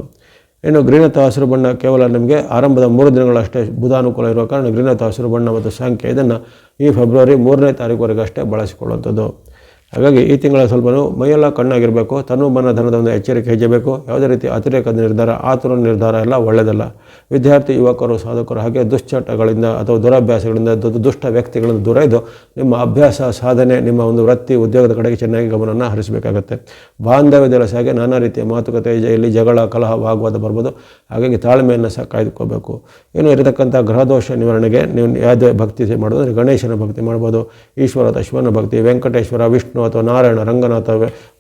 ಇನ್ನು ಗ್ರೀನ್ ಅಥವಾ ಹಸಿರು ಬಣ್ಣ ಕೇವಲ ನಿಮಗೆ ಆರಂಭದ 3 ದಿನಗಳಷ್ಟೇ ಬುಧ ಅನುಕೂಲ ಇರುವ ಕಾರಣ ಗ್ರೀನ್ ಅಥವಾ ಹಸಿರು ಬಣ್ಣ ಮತ್ತು ಸಂಖ್ಯೆ ಇದನ್ನು ಈ ಫೆಬ್ರವರಿ 3ನೇ ತಾರೀಕುವರೆಗೆ ಅಷ್ಟೇ ಬಳಸಿಕೊಳ್ಳುವಂಥದ್ದು. ಹಾಗಾಗಿ ಈ ತಿಂಗಳ ಸ್ವಲ್ಪ ಮೈಯೆಲ್ಲ ಕಣ್ಣಾಗಿರಬೇಕು. ತನು ಮನ ಧನದ ಒಂದು ಎಚ್ಚರಿಕೆ ಹೆಜ್ಜೆಬೇಕು. ಯಾವುದೇ ರೀತಿ ಅತಿರೇಕದ ನಿರ್ಧಾರ, ಆತುರ ನಿರ್ಧಾರ ಎಲ್ಲ ಒಳ್ಳೆಯದಲ್ಲ. ವಿದ್ಯಾರ್ಥಿ, ಯುವಕರು, ಸಾಧಕರು ಹಾಗೆ ದುಶ್ಚಟಗಳಿಂದ ಅಥವಾ ದುರಭ್ಯಾಸಗಳಿಂದ ದುಷ್ಟ ವ್ಯಕ್ತಿಗಳಿಂದ ದೂರ ಇದ್ದು ನಿಮ್ಮ ಅಭ್ಯಾಸ, ಸಾಧನೆ, ನಿಮ್ಮ ಒಂದು ವೃತ್ತಿ, ಉದ್ಯೋಗದ ಕಡೆಗೆ ಚೆನ್ನಾಗಿ ಗಮನವನ್ನು ಹರಿಸಬೇಕಾಗುತ್ತೆ. ಬಾಂಧವ್ಯದಲ್ಲಿ ಸಹ ಹಾಗೆ ನಾನಾ ರೀತಿಯ ಮಾತುಕತೆ, ಇಲ್ಲಿ ಜಗಳ, ಕಲಹ, ವಾಗ್ವಾದ ಬರ್ಬೋದು. ಹಾಗಾಗಿ ತಾಳ್ಮೆಯನ್ನು ಸಹ ಕಾಯ್ದುಕೋಬೇಕು. ಇನ್ನು ಇರತಕ್ಕಂಥ ಗ್ರಹದೋಷ ನಿವಾರಣೆಗೆ ನೀವು ಯಾವುದೇ ಭಕ್ತಿ ಮಾಡೋದು ಅಂದರೆ ಗಣೇಶನ ಭಕ್ತಿ ಮಾಡ್ಬೋದು. ಈಶ್ವರ ಅಥವಾ ಶಿವನ ಭಕ್ತಿ, ವೆಂಕಟೇಶ್ವರ, ವಿಷ್ಣು ಅಥವಾ ನಾರಾಯಣ, ರಂಗನಾಥ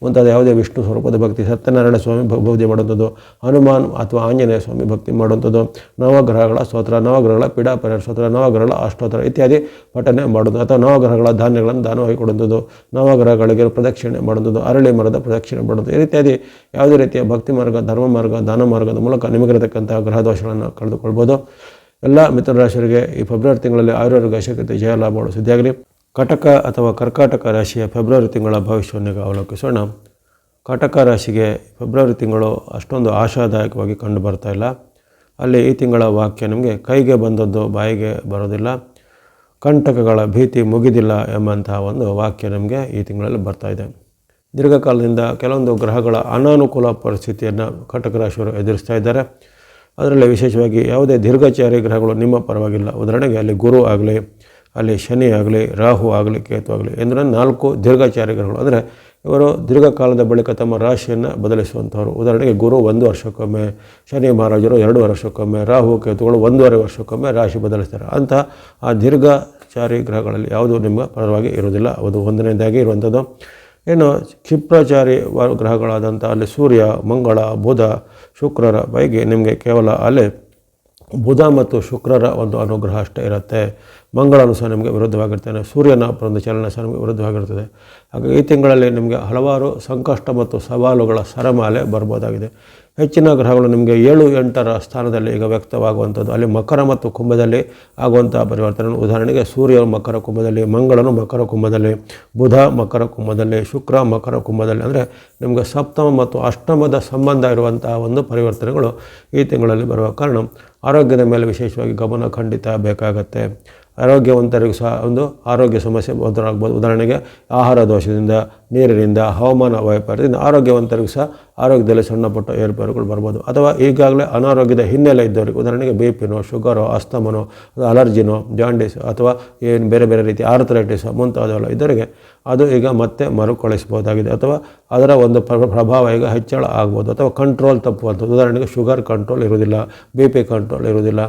ಮುಂತಾದ ಯಾವುದೇ ವಿಷ್ಣು ಸ್ವರೂಪದ ಭಕ್ತಿ, ಸತ್ಯನಾರಾಯಣ ಸ್ವಾಮಿ ಭಕ್ತಿ ಮಾಡುವಂಥದ್ದು, ಹನುಮಾನ್ ಅಥವಾ ಆಂಜನೇಯ ಸ್ವಾಮಿ ಭಕ್ತಿ ಮಾಡುವಂಥದ್ದು, ನವಗ್ರಹಗಳ ಸ್ತೋತ್ರ, ನವಗ್ರಹಗಳ ಪೀಡಾ ಪರಿಹಾರ ಸ್ತೋತ್ರ, ನವಗ್ರಹಗಳ ಅಷ್ಟೋತ್ತರ ಇತ್ಯಾದಿ ಪಠನೆ ಮಾಡೋದು, ಅಥವಾ ನವಗ್ರಹಗಳ ಧಾನ್ಯಗಳನ್ನು ದಾನವಾಗಿ ಕೊಡುವಂಥದ್ದು, ನವಗ್ರಹಗಳಿಗೆ ಪ್ರದಕ್ಷಿಣೆ ಮಾಡುವಂಥದ್ದು, ಅರಳಿ ಮರದ ಪ್ರದಕ್ಷಿಣೆ ಮಾಡುವುದು ಇತ್ಯಾದಿ ಯಾವುದೇ ರೀತಿಯ ಭಕ್ತಿ ಮಾರ್ಗ, ಧರ್ಮ ಮಾರ್ಗ, ದಾನ ಮಾರ್ಗದ ಮೂಲಕ ನಿಮಗಿರತಕ್ಕಂಥ ಗ್ರಹ ದೋಷಗಳನ್ನು ಕಳೆದುಕೊಳ್ಬೋದು. ಎಲ್ಲ ಮಿಥುನ ರಾಶಿಯವರಿಗೆ ಈ ಫೆಬ್ರವರಿ ತಿಂಗಳಲ್ಲಿ ಆಯುರ್ವೇದ ಶಕ್ತಿ ಜಯ ಲಾಭಗಳು ಸಿದ್ಧಿಯಾಗಲಿ. ಕಟಕ ಅಥವಾ ಕರ್ಕಾಟಕ ರಾಶಿಯ ಫೆಬ್ರವರಿ ತಿಂಗಳ ಭವಿಷ್ಯವನ್ನು ಅವಲೋಕಿಸೋಣ. ಕಟಕ ರಾಶಿಗೆ ಫೆಬ್ರವರಿ ತಿಂಗಳು ಅಷ್ಟೊಂದು ಆಶಾದಾಯಕವಾಗಿ ಕಂಡು ಬರ್ತಾ ಇಲ್ಲ. ಅಲ್ಲಿ ಈ ತಿಂಗಳ ವಾಕ್ಯ ನಿಮಗೆ ಕೈಗೆ ಬಂದದ್ದು ಬಾಯಿಗೆ ಬರೋದಿಲ್ಲ, ಕಂಟಕಗಳ ಭೀತಿ ಮುಗಿದಿಲ್ಲ ಎಂಬಂತಹ ಒಂದು ವಾಕ್ಯ ನಮಗೆ ಈ ತಿಂಗಳಲ್ಲಿ ಬರ್ತಾ ಇದೆ. ದೀರ್ಘಕಾಲದಿಂದ ಕೆಲವೊಂದು ಗ್ರಹಗಳ ಅನಾನುಕೂಲ ಪರಿಸ್ಥಿತಿಯನ್ನು ಕಟಕ ರಾಶಿಯವರು ಎದುರಿಸ್ತಾ ಇದ್ದಾರೆ. ಅದರಲ್ಲಿ ವಿಶೇಷವಾಗಿ ಯಾವುದೇ ದೀರ್ಘಚಾರಿ ಗ್ರಹಗಳು ನಿಮ್ಮ ಪರವಾಗಿಲ್ಲ. ಉದಾಹರಣೆಗೆ ಅಲ್ಲಿ ಗುರು ಆಗಲಿ, ಅಲ್ಲಿ ಶನಿ ಆಗಲಿ, ರಾಹು ಆಗಲಿ, ಕೇತು ಆಗಲಿ ಅಂದರೆ 4 ದೀರ್ಘಚಾರಿ ಗ್ರಹಗಳು. ಅಂದರೆ ಇವರು ದೀರ್ಘಕಾಲದ ಬಳಿಕ ತಮ್ಮ ರಾಶಿಯನ್ನು ಬದಲಿಸುವಂಥವ್ರು. ಉದಾಹರಣೆಗೆ ಗುರು 1 ವರ್ಷಕ್ಕೊಮ್ಮೆ, ಶನಿ ಮಹಾರಾಜರು 2 ವರ್ಷಕ್ಕೊಮ್ಮೆ, ರಾಹು ಕೇತುಗಳು 1.5 ವರ್ಷಕ್ಕೊಮ್ಮೆ ರಾಶಿ ಬದಲಿಸ್ತಾರೆ. ಅಂಥ ಆ ದೀರ್ಘಚಾರಿ ಗ್ರಹಗಳಲ್ಲಿ ಯಾವುದೂ ನಿಮ್ಮ ಪರವಾಗಿ ಇರುವುದಿಲ್ಲ. ಅದು 1ನೇದಾಗಿ ಇರುವಂಥದ್ದು. ಇನ್ನು ಕ್ಷಿಪ್ರಚಾರಿ ಗ್ರಹಗಳಾದಂಥ ಅಲ್ಲಿ ಸೂರ್ಯ, ಮಂಗಳ, ಬುಧ, ಶುಕ್ರರ ಪೈಕಿ ನಿಮಗೆ ಕೇವಲ ಅಲ್ಲಿ ಬುಧ ಮತ್ತು ಶುಕ್ರರ ಒಂದು ಅನುಗ್ರಹ ಅಷ್ಟೇ ಇರುತ್ತೆ. ಮಂಗಳನು ಸಹ ನಿಮಗೆ ವಿರುದ್ಧವಾಗಿರ್ತಾನೆ, ಸೂರ್ಯನ ಒಂದು ಚಲನ ಸಹ ನಿಮಗೆ ವಿರುದ್ಧವಾಗಿರ್ತದೆ. ಹಾಗಾಗಿ ಈ ತಿಂಗಳಲ್ಲಿ ನಿಮಗೆ ಹಲವಾರು ಸಂಕಷ್ಟ ಮತ್ತು ಸವಾಲುಗಳ ಸರಮಾಲೆ ಬರ್ಬೋದಾಗಿದೆ. ಹೆಚ್ಚಿನ ಗ್ರಹಗಳು ನಿಮಗೆ 7, 8ರ ಸ್ಥಾನದಲ್ಲಿ ಈಗ ವ್ಯಕ್ತವಾಗುವಂಥದ್ದು. ಅಲ್ಲಿ ಮಕರ ಮತ್ತು ಕುಂಭದಲ್ಲಿ ಆಗುವಂಥ ಪರಿವರ್ತನೆ. ಉದಾಹರಣೆಗೆ ಸೂರ್ಯ ಮಕರ ಕುಂಭದಲ್ಲಿ, ಮಂಗಳನು ಮಕರ ಕುಂಭದಲ್ಲಿ, ಬುಧ ಮಕರ ಕುಂಭದಲ್ಲಿ, ಶುಕ್ರ ಮಕರ ಕುಂಭದಲ್ಲಿ. ಅಂದರೆ ನಿಮಗೆ ಸಪ್ತಮ ಮತ್ತು ಅಷ್ಟಮದ ಸಂಬಂಧ ಇರುವಂತಹ ಒಂದು ಪರಿವರ್ತನೆಗಳು ಈ ತಿಂಗಳಲ್ಲಿ ಬರುವ ಕಾರಣ ಆರೋಗ್ಯದ ಮೇಲೆ ವಿಶೇಷವಾಗಿ ಗಮನ ಖಂಡಿತ ಬೇಕಾಗತ್ತೆ. ಆರೋಗ್ಯವಂತರಿಗೂ ಸಹ ಒಂದು ಆರೋಗ್ಯ ಸಮಸ್ಯೆ ಎದುರಾಗ್ಬೋದು. ಉದಾಹರಣೆಗೆ ಆಹಾರ ದೋಷದಿಂದ, ನೀರಿನಿಂದ, ಹವಾಮಾನ ವೈಪರೀತ್ಯದಿಂದ ಆರೋಗ್ಯವಂತರಿಗೂ ಸಹ ಆರೋಗ್ಯದಲ್ಲಿ ಸಣ್ಣ ಪುಟ್ಟ ಏರ್ಪೇರುಗಳು ಬರ್ಬೋದು. ಅಥವಾ ಈಗಾಗಲೇ ಅನಾರೋಗ್ಯದ ಹಿನ್ನೆಲೆ ಇದ್ದವರಿಗೆ, ಉದಾಹರಣೆಗೆ BP-ನೋ, ಶುಗರೋ, ಅಸ್ತಮನೋ, ಅಲರ್ಜಿನೋ, ಜಾಂಡೀಸ್ ಅಥವಾ ಏನು ಬೇರೆ ಬೇರೆ ರೀತಿ ಆರ್ಥರೈಟಿಸ್ ಮುಂತಾದವೆಲ್ಲ ಇದ್ದವರಿಗೆ ಅದು ಈಗ ಮತ್ತೆ ಮರುಕಳಿಸ್ಬೋದಾಗಿದೆ. ಅಥವಾ ಅದರ ಒಂದು ಪ್ರಭಾವ ಈಗ ಹೆಚ್ಚಳ ಆಗ್ಬೋದು. ಅಥವಾ ಕಂಟ್ರೋಲ್ ತಪ್ಪುವಂಥದ್ದು. ಉದಾಹರಣೆಗೆ ಶುಗರ್ ಕಂಟ್ರೋಲ್ ಇರುವುದಿಲ್ಲ, BP ಕಂಟ್ರೋಲ್ ಇರುವುದಿಲ್ಲ,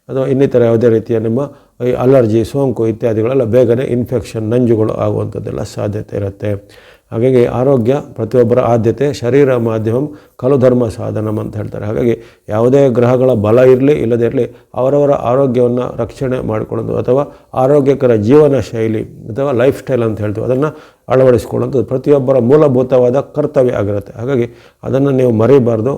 ಅಥವಾ ಇನ್ನಿತರ ಯಾವುದೇ ರೀತಿಯ ನಿಮ್ಮ ಈ ಅಲರ್ಜಿ, ಸೋಂಕು ಇತ್ಯಾದಿಗಳೆಲ್ಲ ಬೇಗನೆ ಇನ್ಫೆಕ್ಷನ್, ನಂಜುಗಳು ಆಗುವಂಥದ್ದೆಲ್ಲ ಸಾಧ್ಯತೆ ಇರುತ್ತೆ. ಹಾಗಾಗಿ ಆರೋಗ್ಯ ಪ್ರತಿಯೊಬ್ಬರ ಆದ್ಯತೆ. ಶರೀರ ಮಾಧ್ಯಮಂ ಖಲು ಧರ್ಮ ಸಾಧನಂ ಅಂತ ಹೇಳ್ತಾರೆ. ಹಾಗಾಗಿ ಯಾವುದೇ ಗ್ರಹಗಳ ಬಲ ಇರಲಿ ಇಲ್ಲದೇ ಇರಲಿ ಅವರವರ ಆರೋಗ್ಯವನ್ನು ರಕ್ಷಣೆ ಮಾಡಿಕೊಳ್ಳೋದು ಅಥವಾ ಆರೋಗ್ಯಕರ ಜೀವನ ಶೈಲಿ ಅಥವಾ ಲೈಫ್ ಸ್ಟೈಲ್ ಅಂತ ಹೇಳ್ತೀವಿ, ಅದನ್ನು ಅಳವಡಿಸಿಕೊಳ್ಳುವಂಥದ್ದು ಪ್ರತಿಯೊಬ್ಬರ ಮೂಲಭೂತವಾದ ಕರ್ತವ್ಯ ಆಗಿರುತ್ತೆ. ಹಾಗಾಗಿ ಅದನ್ನು ನೀವು ಮರಿಬಾರ್ದು.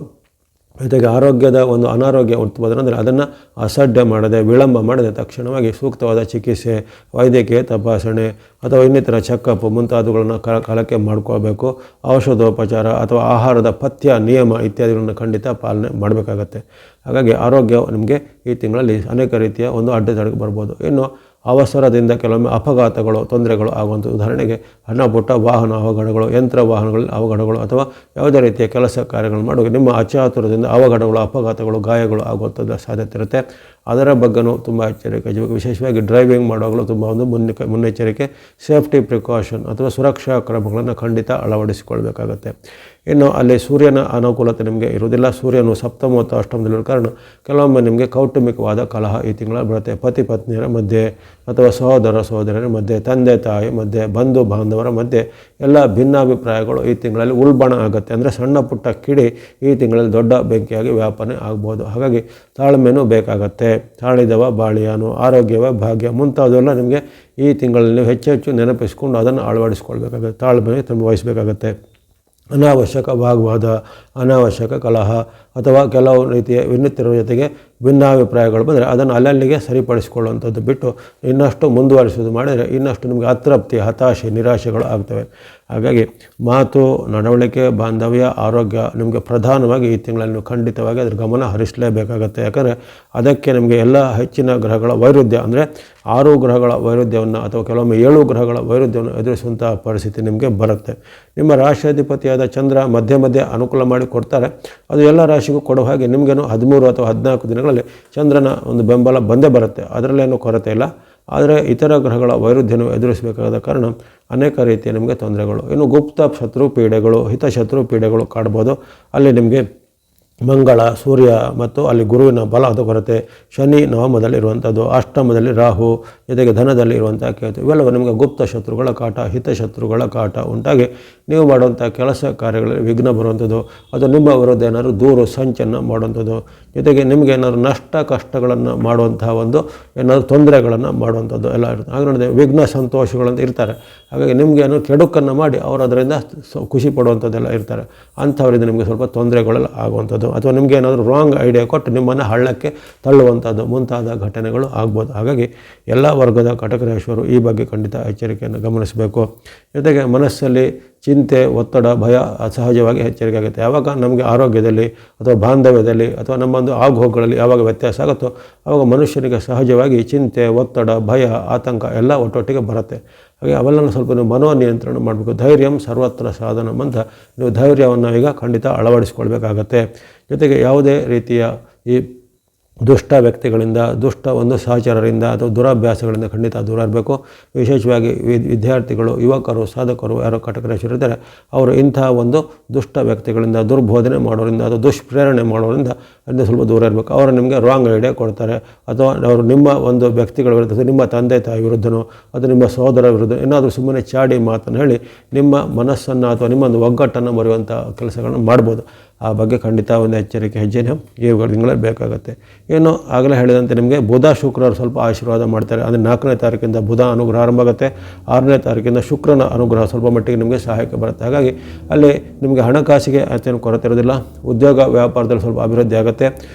ಜೊತೆಗೆ ಆರೋಗ್ಯದ ಒಂದು ಅನಾರೋಗ್ಯ ಉತ್ಪಾದನೆ ಅದನ್ನು ಅಸಡ್ಡೆ ಮಾಡದೆ, ವಿಳಂಬ ಮಾಡದೆ ತಕ್ಷಣವಾಗಿ ಸೂಕ್ತವಾದ ಚಿಕಿತ್ಸೆ, ವೈದ್ಯಕೀಯ ತಪಾಸಣೆ ಅಥವಾ ಇನ್ನಿತರ ಚೆಕಪ್ ಮುಂತಾದವುಗಳನ್ನು ಕಾಲಕ್ಕೆ ಮಾಡ್ಕೋಬೇಕು. ಔಷಧೋಪಚಾರ ಅಥವಾ ಆಹಾರದ ಪಥ್ಯ ನಿಯಮ ಇತ್ಯಾದಿಗಳನ್ನು ಖಂಡಿತ ಪಾಲನೆ ಮಾಡಬೇಕಾಗತ್ತೆ. ಹಾಗಾಗಿ ಆರೋಗ್ಯ ನಿಮಗೆ ಈ ತಿಂಗಳಲ್ಲಿ ಅನೇಕ ರೀತಿಯ ಒಂದು ಅಡ್ಡತಡೆಗೆ ಬರ್ಬೋದು. ಇನ್ನು ಅವಸರದಿಂದ ಕೆಲವೊಮ್ಮೆ ಅಪಘಾತಗಳು, ತೊಂದರೆಗಳು ಆಗುವಂಥ, ಉದಾಹರಣೆಗೆ ಸಣ್ಣ ಪುಟ್ಟ ವಾಹನ ಅವಘಡಗಳು, ಯಂತ್ರ ವಾಹನಗಳಲ್ಲಿ ಅವಘಡಗಳು ಅಥವಾ ಯಾವುದೇ ರೀತಿಯ ಕೆಲಸ ಕಾರ್ಯಗಳು ಮಾಡುವಾಗ ನಿಮ್ಮ ಅಚಾತುರದಿಂದ ಅವಘಡಗಳು, ಅಪಘಾತಗಳು, ಗಾಯಗಳು ಆಗುವಂಥದ್ದು ಸಾಧ್ಯತೆ ಇರುತ್ತೆ. ಅದರ ಬಗ್ಗೆನೂ ತುಂಬ ಎಚ್ಚರಿಕೆ ವಹಿಸಬೇಕು. ವಿಶೇಷವಾಗಿ ಡ್ರೈವಿಂಗ್ ಮಾಡುವಾಗಲೂ ತುಂಬ ಒಂದು ಮುನ್ನೆಚ್ಚರಿಕೆ, ಸೇಫ್ಟಿ ಪ್ರಿಕಾಷನ್ ಅಥವಾ ಸುರಕ್ಷಾ ಕ್ರಮಗಳನ್ನು ಖಂಡಿತ ಅಳವಡಿಸಿಕೊಳ್ಬೇಕಾಗತ್ತೆ. ಇನ್ನು ಅಲ್ಲಿ ಸೂರ್ಯನ ಅನುಕೂಲತೆ ನಿಮಗೆ ಇರುವುದಿಲ್ಲ. ಸೂರ್ಯನು ಸಪ್ತಮ ಮತ್ತು ಅಷ್ಟಮದಲ್ಲಿರೋ ಕಾರಣ ಕೆಲವೊಮ್ಮೆ ನಿಮಗೆ ಕೌಟುಂಬಿಕವಾದ ಕಲಹ ಈ ತಿಂಗಳಲ್ಲಿ ಬರುತ್ತೆ. ಪತಿ ಪತ್ನಿಯರ ಮಧ್ಯೆ ಅಥವಾ ಸಹೋದರ ಸಹೋದರರ ಮಧ್ಯೆ, ತಂದೆ ತಾಯಿ ಮಧ್ಯೆ, ಬಂಧು ಬಾಂಧವರ ಮಧ್ಯೆ ಎಲ್ಲ ಭಿನ್ನಾಭಿಪ್ರಾಯಗಳು ಈ ತಿಂಗಳಲ್ಲಿ ಉಲ್ಬಣ ಆಗುತ್ತೆ. ಅಂದರೆ ಸಣ್ಣ ಪುಟ್ಟ ಕಿಡಿ ಈ ತಿಂಗಳಲ್ಲಿ ದೊಡ್ಡ ಬೆಂಕಿಯಾಗಿ ವ್ಯಾಪನೆ ಆಗ್ಬೋದು. ಹಾಗಾಗಿ ತಾಳ್ಮೆನೂ ಬೇಕಾಗತ್ತೆ. ತಾಳಿದವ ಬಾಳಿಯಾನು, ಆರೋಗ್ಯವ ಭಾಗ್ಯ ಮುಂತಾದವೆಲ್ಲ ನಿಮಗೆ ಈ ತಿಂಗಳಲ್ಲಿ ನೀವು ಹೆಚ್ಚು ನೆನಪಿಸ್ಕೊಂಡು ಅದನ್ನು ಅಳವಡಿಸ್ಕೊಳ್ಬೇಕಾಗುತ್ತೆ. ತಾಳ್ಮೆ ತುಂಬ ವಹಿಸಬೇಕಾಗತ್ತೆ. ಅನಾವಶ್ಯಕ ವಾಗ್ವಾದ, ಅನಾವಶ್ಯಕ ಕಲಹ ಅಥವಾ ಕೆಲವು ರೀತಿಯ ವಿನೂತ್ನರ ಜೊತೆಗೆ ಭಿನ್ನಾಭಿಪ್ರಾಯಗಳು ಬಂದರೆ ಅದನ್ನು ಅಲ್ಲಲ್ಲಿಗೆ ಸರಿಪಡಿಸಿಕೊಳ್ಳುವಂಥದ್ದು ಬಿಟ್ಟು ಇನ್ನಷ್ಟು ಮುಂದುವರಿಸೋದು ಮಾಡಿದರೆ ಇನ್ನಷ್ಟು ನಿಮಗೆ ಅತೃಪ್ತಿ, ಹತಾಶೆ, ನಿರಾಶೆಗಳು ಆಗ್ತವೆ. ಹಾಗಾಗಿ ಮಾತು, ನಡವಳಿಕೆ, ಬಾಂಧವ್ಯ, ಆರೋಗ್ಯ ನಿಮಗೆ ಪ್ರಧಾನವಾಗಿ ಈ ತಿಂಗಳಲ್ಲಿ ನೀವು ಖಂಡಿತವಾಗಿ ಅದರ ಗಮನ ಹರಿಸಲೇಬೇಕಾಗತ್ತೆ. ಯಾಕಂದರೆ ಅದಕ್ಕೆ ನಿಮಗೆ ಎಲ್ಲ ಹೆಚ್ಚಿನ ಗ್ರಹಗಳ ವೈರುಧ್ಯ, ಅಂದರೆ 6 ಗ್ರಹಗಳ ವೈರುಧ್ಯವನ್ನು ಅಥವಾ ಕೆಲವೊಮ್ಮೆ 7 ಗ್ರಹಗಳ ವೈರುಧ್ಯವನ್ನು ಎದುರಿಸುವಂಥ ಪರಿಸ್ಥಿತಿ ನಿಮಗೆ ಬರುತ್ತೆ. ನಿಮ್ಮ ರಾಶಿಯಾಧಿಪತಿಯಾದ ಚಂದ್ರ ಮಧ್ಯೆ ಅನುಕೂಲ ಮಾಡಿ ಕೊಡ್ತಾರೆ. ಅದು ಎಲ್ಲ ರಾಶಿಗೂ ಕೊಡುವ ಹಾಗೆ ನಿಮಗೇನು 13 ಅಥವಾ 14 ದಿನಗಳಲ್ಲಿ ಚಂದ್ರನ ಒಂದು ಬೆಂಬಲ ಬಂದೇ ಬರುತ್ತೆ. ಅದರಲ್ಲೇನೂ ಕೊರತೆ ಇಲ್ಲ. ಆದರೆ ಇತರ ಗ್ರಹಗಳ ವೈರುಧ್ಯವನ್ನು ಎದುರಿಸಬೇಕಾದ ಕಾರಣ ಅನೇಕ ರೀತಿಯ ನಿಮಗೆ ತೊಂದರೆಗಳು, ಇನ್ನು ಗುಪ್ತ ಶತ್ರು ಪೀಡೆಗಳು, ಹಿತಶತ್ರು ಪೀಡೆಗಳು ಕಾಡ್ಬೋದು. ಅಲ್ಲಿ ನಿಮಗೆ ಮಂಗಳ, ಸೂರ್ಯ ಮತ್ತು ಅಲ್ಲಿ ಗುರುವಿನ ಬಲದ ಕೊರತೆ, ಶನಿ ನವಮದಲ್ಲಿರುವಂಥದ್ದು, ಅಷ್ಟಮದಲ್ಲಿ ರಾಹು, ಜೊತೆಗೆ ಧನದಲ್ಲಿ ಇರುವಂಥ ಕೇತು, ಇವೆಲ್ಲವೂ ನಿಮಗೆ ಗುಪ್ತ ಶತ್ರುಗಳ ಕಾಟ, ಹಿತಶತ್ರುಗಳ ಕಾಟ ಉಂಟಾಗಿ ನೀವು ಮಾಡುವಂಥ ಕೆಲಸ ಕಾರ್ಯಗಳಲ್ಲಿ ವಿಘ್ನ ಬರುವಂಥದ್ದು, ಅದು ನಿಮ್ಮ ವಿರುದ್ಧ ಏನಾದರೂ ದೂರು ಸಂಚನ್ನು ಮಾಡುವಂಥದ್ದು, ಜೊತೆಗೆ ನಿಮಗೆ ಏನಾದರೂ ನಷ್ಟ ಕಷ್ಟಗಳನ್ನು ಮಾಡುವಂಥ ಒಂದು ಏನಾದರೂ ತೊಂದರೆಗಳನ್ನು ಮಾಡುವಂಥದ್ದು ಎಲ್ಲ ಇರುತ್ತೆ. ಹಾಗೆ ನೋಡಿದೆ ವಿಘ್ನ ಸಂತೋಷಗಳಂತ ಇರ್ತಾರೆ. ಹಾಗಾಗಿ ನಿಮಗೆ ಏನೋ ಕೆಡುಕನ್ನು ಮಾಡಿ ಅವರು ಅದರಿಂದ ಖುಷಿ ಪಡುವಂಥದ್ದೆಲ್ಲ ಇರ್ತಾರೆ. ಅಂಥವರಿಂದ ನಿಮಗೆ ಸ್ವಲ್ಪ ತೊಂದರೆಗಳೆಲ್ಲ ಆಗುವಂಥದ್ದು ಅಥವಾ ನಿಮಗೆ ಏನಾದರೂ ರಾಂಗ್ ಐಡಿಯಾ ಕೊಟ್ಟು ನಿಮ್ಮನ್ನು ಹಳ್ಳಕ್ಕೆ ತಳ್ಳುವಂಥದ್ದು ಮುಂತಾದ ಘಟನೆಗಳು ಆಗ್ಬೋದು. ಹಾಗಾಗಿ ಎಲ್ಲ ವರ್ಗದ ಕಟಕ ರಾಶಿಯವರು ಈ ಬಗ್ಗೆ ಖಂಡಿತ ಎಚ್ಚರಿಕೆಯನ್ನು ಗಮನಿಸಬೇಕು. ಜೊತೆಗೆ ಮನಸ್ಸಲ್ಲಿ ಚಿಂತೆ, ಒತ್ತಡ, ಭಯ ಸಹಜವಾಗಿ ಎಚ್ಚರಿಕೆ ಆಗುತ್ತೆ. ಯಾವಾಗ ನಮಗೆ ಆರೋಗ್ಯದಲ್ಲಿ ಅಥವಾ ಬಾಂಧವ್ಯದಲ್ಲಿ ಅಥವಾ ನಮ್ಮೊಂದು ಆಗುಹೋಗುಗಳಲ್ಲಿ ಯಾವಾಗ ವ್ಯತ್ಯಾಸ ಆಗುತ್ತೋ ಆವಾಗ ಮನುಷ್ಯನಿಗೆ ಸಹಜವಾಗಿ ಚಿಂತೆ, ಒತ್ತಡ, ಭಯ, ಆತಂಕ ಎಲ್ಲ ಒಟ್ಟೊಟ್ಟಿಗೆ ಬರುತ್ತೆ. ಹಾಗೆ ಅವೆಲ್ಲ ಸ್ವಲ್ಪ ನೀವು ಮನೋನಿಯಂತ್ರಣ ಮಾಡಬೇಕು. ಧೈರ್ಯಂ ಸರ್ವತ್ರ ಸಾಧನಂ ಅಂತ ನೀವು ಧೈರ್ಯವನ್ನು ಈಗ ಖಂಡಿತ ಅಳವಡಿಸಿಕೊಳ್ಬೇಕಾಗತ್ತೆ. ಜೊತೆಗೆ ಯಾವುದೇ ರೀತಿಯ ಈ ದುಷ್ಟ ವ್ಯಕ್ತಿಗಳಿಂದ, ದುಷ್ಟ ಒಂದು ಸಹಚರರಿಂದ ಅಥವಾ ದುರಾಭ್ಯಾಸಗಳಿಂದ ಖಂಡಿತ ದೂರ ಇರಬೇಕು. ವಿಶೇಷವಾಗಿ ವಿದ್ಯಾರ್ಥಿಗಳು, ಯುವಕರು, ಸಾಧಕರು ಯಾರೋ ಕಟಕ ರಾಶಿಯರಿದ್ದಾರೆ ಅವರು ಇಂಥ ಒಂದು ದುಷ್ಟ ವ್ಯಕ್ತಿಗಳಿಂದ, ದುರ್ಬೋಧನೆ ಮಾಡೋರಿಂದ ಅಥವಾ ದುಷ್ಪ್ರೇರಣೆ ಮಾಡೋರಿಂದ ಅದರಿಂದ ಸ್ವಲ್ಪ ದೂರ ಇರಬೇಕು. ಅವರು ನಿಮಗೆ ರಾಂಗ್ ಐಡಿಯಾ ಕೊಡ್ತಾರೆ ಅಥವಾ ಅವರು ನಿಮ್ಮ ಒಂದು ವ್ಯಕ್ತಿಗಳ ವಿರುದ್ಧ, ನಿಮ್ಮ ತಂದೆ ತಾಯಿ ವಿರುದ್ಧನೋ ಅಥವಾ ನಿಮ್ಮ ಸಹೋದರ ವಿರುದ್ಧ ಏನಾದರೂ ಸುಮ್ಮನೆ ಚಾಡಿ ಮಾತನ್ನು ಹೇಳಿ ನಿಮ್ಮ ಮನಸ್ಸನ್ನು ಅಥವಾ ನಿಮ್ಮ ಒಂದು ಒಗ್ಗಟ್ಟನ್ನು ಮರೆಯುವಂಥ ಕೆಲಸಗಳನ್ನು ಮಾಡ್ಬೋದು. ಆ ಬಗ್ಗೆ ಖಂಡಿತ ಒಂದು ಎಚ್ಚರಿಕೆ ಹೆಜ್ಜೆನೇ ಈ ತಿಂಗಳಲ್ಲಿ ಬೇಕಾಗುತ್ತೆ. ಏನು ಆಗಲೇ ಹೇಳಿದಂತೆ ನಿಮಗೆ ಬುಧ ಶುಕ್ರರು ಸ್ವಲ್ಪ ಆಶೀರ್ವಾದ ಮಾಡ್ತಾರೆ. ಅಂದರೆ 4ನೇ ತಾರೀಕಿಂದ ಬುಧ ಅನುಗ್ರಹ ಆರಂಭ ಆಗುತ್ತೆ. 6ನೇ ತಾರೀಕಿಂದ ಶುಕ್ರನ ಅನುಗ್ರಹ ಸ್ವಲ್ಪ ಮಟ್ಟಿಗೆ ನಿಮಗೆ ಸಹಾಯಕ್ಕೆ ಬರುತ್ತೆ. ಹಾಗಾಗಿ ಅಲ್ಲಿ ನಿಮಗೆ ಹಣಕಾಸಿಗೆ ಅಷ್ಟೇನು ಕೊರತೆ ಇರೋದಿಲ್ಲ. ಉದ್ಯೋಗ ವ್ಯಾಪಾರದಲ್ಲಿ ಸ್ವಲ್ಪ ಅಭಿವೃದ್ಧಿ ಆಗುತ್ತೆ.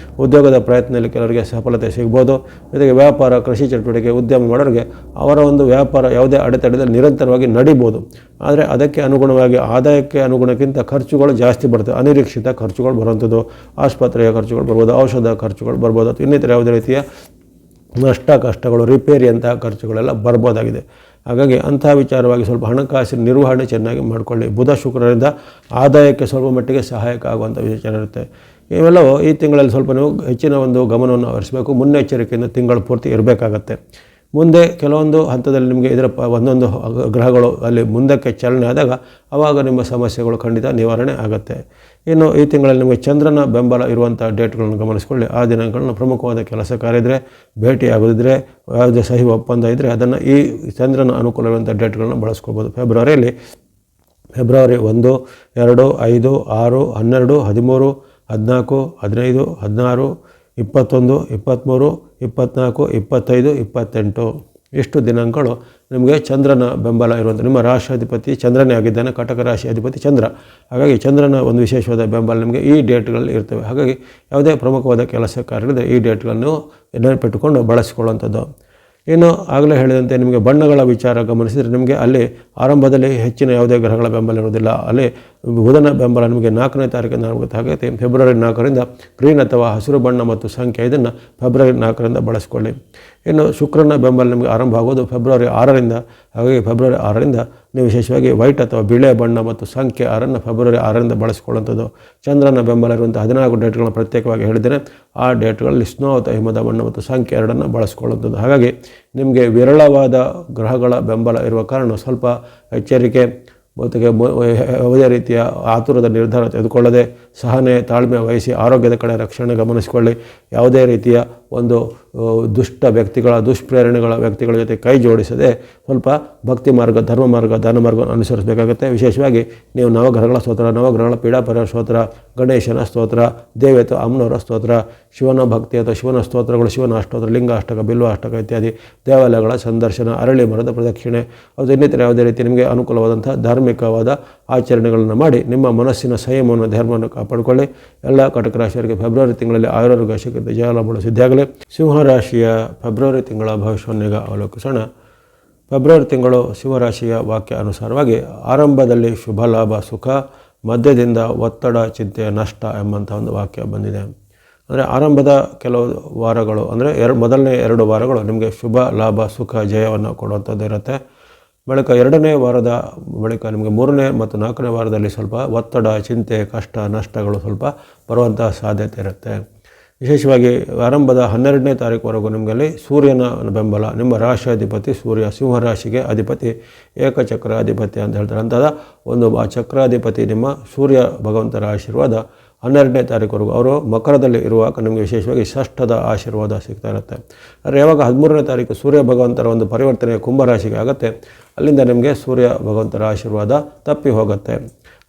ಉದ್ಯೋಗದ ಪ್ರಯತ್ನದಲ್ಲಿ ಕೆಲವರಿಗೆ ಸಫಲತೆ ಸಿಗ್ಬೋದು. ಜೊತೆಗೆ ವ್ಯಾಪಾರ, ಕೃಷಿ ಚಟುವಟಿಕೆ, ಉದ್ಯಮ ಮಾಡೋರಿಗೆ ಅವರ ಒಂದು ವ್ಯಾಪಾರ ಯಾವುದೇ ಅಡೆತಡೆದಲ್ಲಿ ನಿರಂತರವಾಗಿ ನಡಿಬೋದು. ಆದರೆ ಅದಕ್ಕೆ ಅನುಗುಣವಾಗಿ ಆದಾಯಕ್ಕೆ ಅನುಗುಣಕ್ಕಿಂತ ಖರ್ಚುಗಳು ಜಾಸ್ತಿ ಬರ್ತವೆ. ಅನಿರೀಕ್ಷಿತ ಖರ್ಚುಗಳು ಬರುವಂಥದ್ದು, ಆಸ್ಪತ್ರೆಯ ಖರ್ಚುಗಳು ಬರ್ಬೋದು, ಔಷಧ ಖರ್ಚುಗಳು ಬರ್ಬೋದು, ಅಥವಾ ಇನ್ನಿತರ ಯಾವುದೇ ರೀತಿಯ ನಷ್ಟ ಕಷ್ಟಗಳು, ರಿಪೇರಿ ಅಂತಹ ಖರ್ಚುಗಳೆಲ್ಲ ಬರ್ಬೋದಾಗಿದೆ. ಹಾಗಾಗಿ ಅಂಥ ವಿಚಾರವಾಗಿ ಸ್ವಲ್ಪ ಹಣಕಾಸಿನ ನಿರ್ವಹಣೆ ಚೆನ್ನಾಗಿ ಮಾಡಿಕೊಳ್ಳಿ. ಬುಧ ಶುಕ್ರರಿಂದ ಆದಾಯಕ್ಕೆ ಸ್ವಲ್ಪ ಮಟ್ಟಿಗೆ ಸಹಾಯಕ ಆಗುವಂಥ ವಿಚಾರ ಇರುತ್ತೆ. ಇವೆಲ್ಲವೂ ಈ ತಿಂಗಳಲ್ಲಿ ಸ್ವಲ್ಪ ನೀವು ಹೆಚ್ಚಿನ ಒಂದು ಗಮನವನ್ನು ಹರಿಸಬೇಕು. ಮುನ್ನೆಚ್ಚರಿಕೆಯಿಂದ ತಿಂಗಳು ಪೂರ್ತಿ ಇರಬೇಕಾಗತ್ತೆ. ಮುಂದೆ ಕೆಲವೊಂದು ಹಂತದಲ್ಲಿ ನಿಮಗೆ ಇದರ ಒಂದೊಂದು ಗ್ರಹಗಳು ಅಲ್ಲಿ ಮುಂದಕ್ಕೆ ಚಾಲನೆ ಆದಾಗ ಆವಾಗ ನಿಮ್ಮ ಸಮಸ್ಯೆಗಳು ಖಂಡಿತ ನಿವಾರಣೆ ಆಗುತ್ತೆ. ಇನ್ನು ಈ ತಿಂಗಳಲ್ಲಿ ನಿಮಗೆ ಚಂದ್ರನ ಬೆಂಬಲ ಇರುವಂಥ ಡೇಟ್ಗಳನ್ನು ಗಮನಿಸಿಕೊಳ್ಳಿ. ಆ ದಿನಗಳನ್ನು ಪ್ರಮುಖವಾದ ಕೆಲಸ ಕಾರ್ಯ ಇದ್ದರೆ, ಭೇಟಿಯಾಗೋದಿದ್ದರೆ, ಯಾವುದೇ ಸಹಿ ಒಪ್ಪಂದ ಇದ್ದರೆ ಅದನ್ನು ಈ ಚಂದ್ರನ ಅನುಕೂಲ ಇರುವಂಥ ಡೇಟ್ಗಳನ್ನು ಬಳಸ್ಕೊಳ್ಬೋದು. ಫೆಬ್ರವರಿ 1, 2, 5, 6, 12, 13, 14, 15, 16, 21, 23, 24, 25, 28 ಇಷ್ಟು ದಿನಾಂಕಗಳು ನಿಮಗೆ ಚಂದ್ರನ ಬೆಂಬಲ ಇರುವಂಥ, ನಿಮ್ಮ ರಾಶಿಯಾಧಿಪತಿ ಚಂದ್ರನೇ ಆಗಿದ್ದಾನೆ, ಕಟಕ ರಾಶಿ ಅಧಿಪತಿ ಚಂದ್ರ. ಹಾಗಾಗಿ ಚಂದ್ರನ ಒಂದು ವಿಶೇಷವಾದ ಬೆಂಬಲ ನಿಮಗೆ ಈ ಡೇಟ್ಗಳಲ್ಲಿ ಇರ್ತವೆ. ಹಾಗಾಗಿ ಯಾವುದೇ ಪ್ರಮುಖವಾದ ಕೆಲಸ ಕಾರ್ಯಗಳಿದೆ ಈ ಡೇಟ್ಗಳನ್ನು ನೆನಪಿಟ್ಟುಕೊಂಡು ಬಳಸಿಕೊಳ್ಳುವಂಥದ್ದು. ಇನ್ನು ಆಗಲೇ ಹೇಳಿದಂತೆ ನಿಮಗೆ ಬಣ್ಣಗಳ ವಿಚಾರ ಗಮನಿಸಿದರೆ ನಿಮಗೆ ಅಲ್ಲಿ ಆರಂಭದಲ್ಲಿ ಹೆಚ್ಚಿನ ಯಾವುದೇ ಗ್ರಹಗಳ ಬೆಂಬಲ ಇರುವುದಿಲ್ಲ. ಅಲ್ಲಿ ಬುಧನ ಬೆಂಬಲ ನಿಮಗೆ 4ನೇ ತಾರೀಕಿಂದ ಆಗುತ್ತೆ. ಹಾಗೆ ಫೆಬ್ರವರಿ 4ರಿಂದ ಗ್ರೀನ್ ಅಥವಾ ಹಸಿರು ಬಣ್ಣ ಮತ್ತು ಸಂಖ್ಯೆ 5 ಫೆಬ್ರವರಿ 4ರಿಂದ ಬಳಸ್ಕೊಳ್ಳಿ. ಇನ್ನು ಶುಕ್ರನ ಬೆಂಬಲ ನಿಮಗೆ ಆರಂಭ ಆಗೋದು ಫೆಬ್ರವರಿ 6ರಿಂದ. ಹಾಗಾಗಿ ಫೆಬ್ರವರಿ 6ರಿಂದ ನೀವು ವಿಶೇಷವಾಗಿ ವೈಟ್ ಅಥವಾ ಬಿಳೆ ಬಣ್ಣ ಮತ್ತು ಸಂಖ್ಯೆ 6 ಫೆಬ್ರವರಿ 6ರಿಂದ ಬಳಸ್ಕೊಳ್ಳುವಂಥದ್ದು. ಚಂದ್ರನ ಬೆಂಬಲ ಇರುವಂಥ 14 ಡೇಟ್ಗಳನ್ನು ಪ್ರತ್ಯೇಕವಾಗಿ ಹೇಳಿದ್ದೇನೆ. ಆ ಡೇಟ್ಗಳಲ್ಲಿ ಸ್ನೋ ಅಥವಾ ಹಿಮದ ಬಣ್ಣ ಮತ್ತು ಸಂಖ್ಯೆ 2 ಬಳಸ್ಕೊಳ್ಳುವಂಥದ್ದು. ಹಾಗಾಗಿ ನಿಮಗೆ ವಿರಳವಾದ ಗ್ರಹಗಳ ಬೆಂಬಲ ಇರುವ ಕಾರಣ ಸ್ವಲ್ಪ ಎಚ್ಚರಿಕೆ, ಜೊತೆಗೆ ಯಾವುದೇ ರೀತಿಯ ಆತುರದ ನಿರ್ಧಾರ ತೆಗೆದುಕೊಳ್ಳದೆ ಸಹನೆ ತಾಳ್ಮೆ ವಹಿಸಿ ಆರೋಗ್ಯದ ಕಡೆ ರಕ್ಷಣೆ ಗಮನಿಸಿಕೊಳ್ಳಿ. ಯಾವುದೇ ರೀತಿಯ ಒಂದು ದುಷ್ಟ ವ್ಯಕ್ತಿಗಳ ದುಷ್ಪ್ರೇರಣೆಗಳ ವ್ಯಕ್ತಿಗಳ ಜೊತೆ ಕೈ ಜೋಡಿಸದೆ ಸ್ವಲ್ಪ ಭಕ್ತಿ ಮಾರ್ಗ, ಧರ್ಮ ಮಾರ್ಗ, ದಾನ ಮಾರ್ಗವನ್ನು ಅನುಸರಿಸಬೇಕಾಗುತ್ತೆ. ವಿಶೇಷವಾಗಿ ನೀವು ನವಗ್ರಹಗಳ ಸ್ತೋತ್ರ, ನವಗ್ರಹಗಳ ಪೀಡಾಪರಿಹಾರ ಸ್ತೋತ್ರ, ಗಣೇಶನ ಸ್ತೋತ್ರ, ದೇವಿ ಅಥವಾ ಅಮ್ಮನವರ ಸ್ತೋತ್ರ, ಶಿವನ ಭಕ್ತಿ ಅಥವಾ ಶಿವನ ಸ್ತೋತ್ರಗಳು, ಶಿವನ ಅಷ್ಟೋತ್ರ, ಲಿಂಗ ಅಷ್ಟಕ, ಬಿಲ್ವ ಅಷ್ಟಕ ಇತ್ಯಾದಿ, ದೇವಾಲಯಗಳ ಸಂದರ್ಶನ, ಅರಳಿ ಮರದ ಪ್ರದಕ್ಷಿಣೆ, ಅದು ಇನ್ನಿತರ ಯಾವುದೇ ರೀತಿ ನಿಮಗೆ ಅನುಕೂಲವಾದಂಥ ಧಾರ್ಮಿಕವಾದ ಆಚರಣೆಗಳನ್ನು ಮಾಡಿ ನಿಮ್ಮ ಮನಸ್ಸಿನ ಸಂಯಮವನ್ನು, ಧರ್ಮವನ್ನು ಕಾಪಾಡಿಕೊಳ್ಳಿ. ಎಲ್ಲ ಕಟಕ ರಾಶಿಯವರಿಗೆ ಫೆಬ್ರವರಿ ತಿಂಗಳಲ್ಲಿ ಆಯುರಾರೋಗ್ಯ ಶಕ್ತಿ ಜಯಲಾಭಗಳು ಸಿದ್ಧಿಯಾಗಲಿ. ಸಿಂಹರಾಶಿಯ ಫೆಬ್ರವರಿ ತಿಂಗಳ ಭವಿಷ್ಯವನ್ನೀಗ ಅವಲೋಕಿಸೋಣ. ಫೆಬ್ರವರಿ ತಿಂಗಳು ಸಿಂಹರಾಶಿಯ ವಾಕ್ಯ ಅನುಸಾರವಾಗಿ ಆರಂಭದಲ್ಲಿ ಶುಭ ಲಾಭ ಸುಖ, ಮಧ್ಯದಿಂದ ಒತ್ತಡ ಚಿಂತೆ ನಷ್ಟ ಎಂಬಂಥ ಒಂದು ವಾಕ್ಯ ಬಂದಿದೆ. ಅಂದರೆ ಆರಂಭದ ಕೆಲವು ವಾರಗಳು ಅಂದರೆ ಮೊದಲನೇ 2 ವಾರಗಳು ನಿಮಗೆ ಶುಭ ಲಾಭ ಸುಖ ಜಯವನ್ನು ಕೊಡುವಂಥದ್ದು ಇರುತ್ತೆ. ಬಳಿಕ 2ನೇ ವಾರದ ಬಳಿಕ ನಿಮಗೆ 3ನೇ ಮತ್ತು 4ನೇ ವಾರದಲ್ಲಿ ಸ್ವಲ್ಪ ಒತ್ತಡ ಚಿಂತೆ ಕಷ್ಟ ನಷ್ಟಗಳು ಸ್ವಲ್ಪ ಬರುವಂಥ ಸಾಧ್ಯತೆ ಇರುತ್ತೆ. ವಿಶೇಷವಾಗಿ ಆರಂಭದ 12ನೇ ತಾರೀಕುವರೆಗೂ ನಿಮಗಲ್ಲಿ ಸೂರ್ಯನ ಬೆಂಬಲ, ನಿಮ್ಮ ರಾಶಿಯಾಧಿಪತಿ ಸೂರ್ಯ, ಸಿಂಹರಾಶಿಗೆ ಅಧಿಪತಿ, ಏಕಚಕ್ರ ಅಧಿಪತಿ ಅಂತ ಹೇಳ್ತಾರೆ. ಅಂಥದ್ದು ಒಂದು ಆ ಚಕ್ರಾಧಿಪತಿ ನಿಮ್ಮ ಸೂರ್ಯ ಭಗವಂತರ ಆಶೀರ್ವಾದ 12ನೇ ತಾರೀಕುವರೆಗೂ ಅವರು ಮಕರದಲ್ಲಿ ಇರುವಾಗ ನಿಮಗೆ ವಿಶೇಷವಾಗಿ ಷಷ್ಠದ ಆಶೀರ್ವಾದ ಸಿಗ್ತಾ ಇರುತ್ತೆ. ಆದರೆ ಯಾವಾಗ 13ನೇ ತಾರೀಕು ಸೂರ್ಯ ಭಗವಂತರ ಒಂದು ಪರಿವರ್ತನೆ ಕುಂಭರಾಶಿಗೆ ಆಗುತ್ತೆ, ಅಲ್ಲಿಂದ ನಿಮಗೆ ಸೂರ್ಯ ಭಗವಂತರ ಆಶೀರ್ವಾದ ತಪ್ಪಿ ಹೋಗುತ್ತೆ.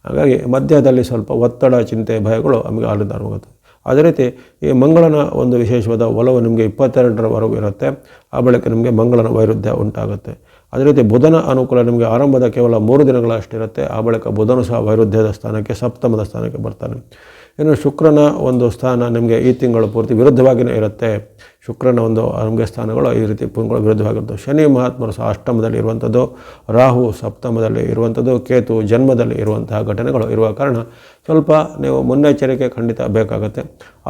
ಹಾಗಾಗಿ ಮಧ್ಯದಲ್ಲಿ ಸ್ವಲ್ಪ ಒತ್ತಡ ಚಿಂತೆ ಭಯಗಳು ನಮಗೆ ಆರಂಭವಾಗುತ್ತೆ. ಅದೇ ರೀತಿ ಈ ಮಂಗಳನ ಒಂದು ವಿಶೇಷವಾದ ಒಲವು ನಿಮಗೆ 22ರವರೆಗೂ ಇರುತ್ತೆ. ಆ ಬಳಿಕ ನಿಮಗೆ ಮಂಗಳನ ವೈರುಧ್ಯ ಉಂಟಾಗುತ್ತೆ. ಅದೇ ರೀತಿ ಬುಧನ ಅನುಕೂಲ ನಿಮಗೆ ಆರಂಭದ ಕೇವಲ 3 ದಿನಗಳಷ್ಟಿರುತ್ತೆ. ಆ ಬಳಿಕ ಬುಧನು ಸಹ ವೈರುಧ್ಯದ ಸ್ಥಾನಕ್ಕೆ, ಸಪ್ತಮದ ಸ್ಥಾನಕ್ಕೆ ಬರ್ತಾನೆ. ಇನ್ನು ಶುಕ್ರನ ಒಂದು ಸ್ಥಾನ ನಿಮಗೆ ಈ ತಿಂಗಳು ಪೂರ್ತಿ ವಿರುದ್ಧವಾಗಿಯೇ ಇರುತ್ತೆ. ಶುಕ್ರನ ಒಂದು ನಮಗೆ ಸ್ಥಾನಗಳು ಈ ರೀತಿ ಪುಂಗಳು ವಿರುದ್ಧವಾಗಿರ್ತವೆ. ಶನಿ ಮಹಾತ್ಮರು ಸಹ ಅಷ್ಟಮದಲ್ಲಿ ಇರುವಂಥದ್ದು, ರಾಹು ಸಪ್ತಮದಲ್ಲಿ ಇರುವಂಥದ್ದು, ಕೇತು ಜನ್ಮದಲ್ಲಿ ಇರುವಂತಹ ಘಟನೆಗಳು ಇರುವ ಕಾರಣ ಸ್ವಲ್ಪ ನೀವು ಮುನ್ನೆಚ್ಚರಿಕೆ ಖಂಡಿತ ಬೇಕಾಗುತ್ತೆ.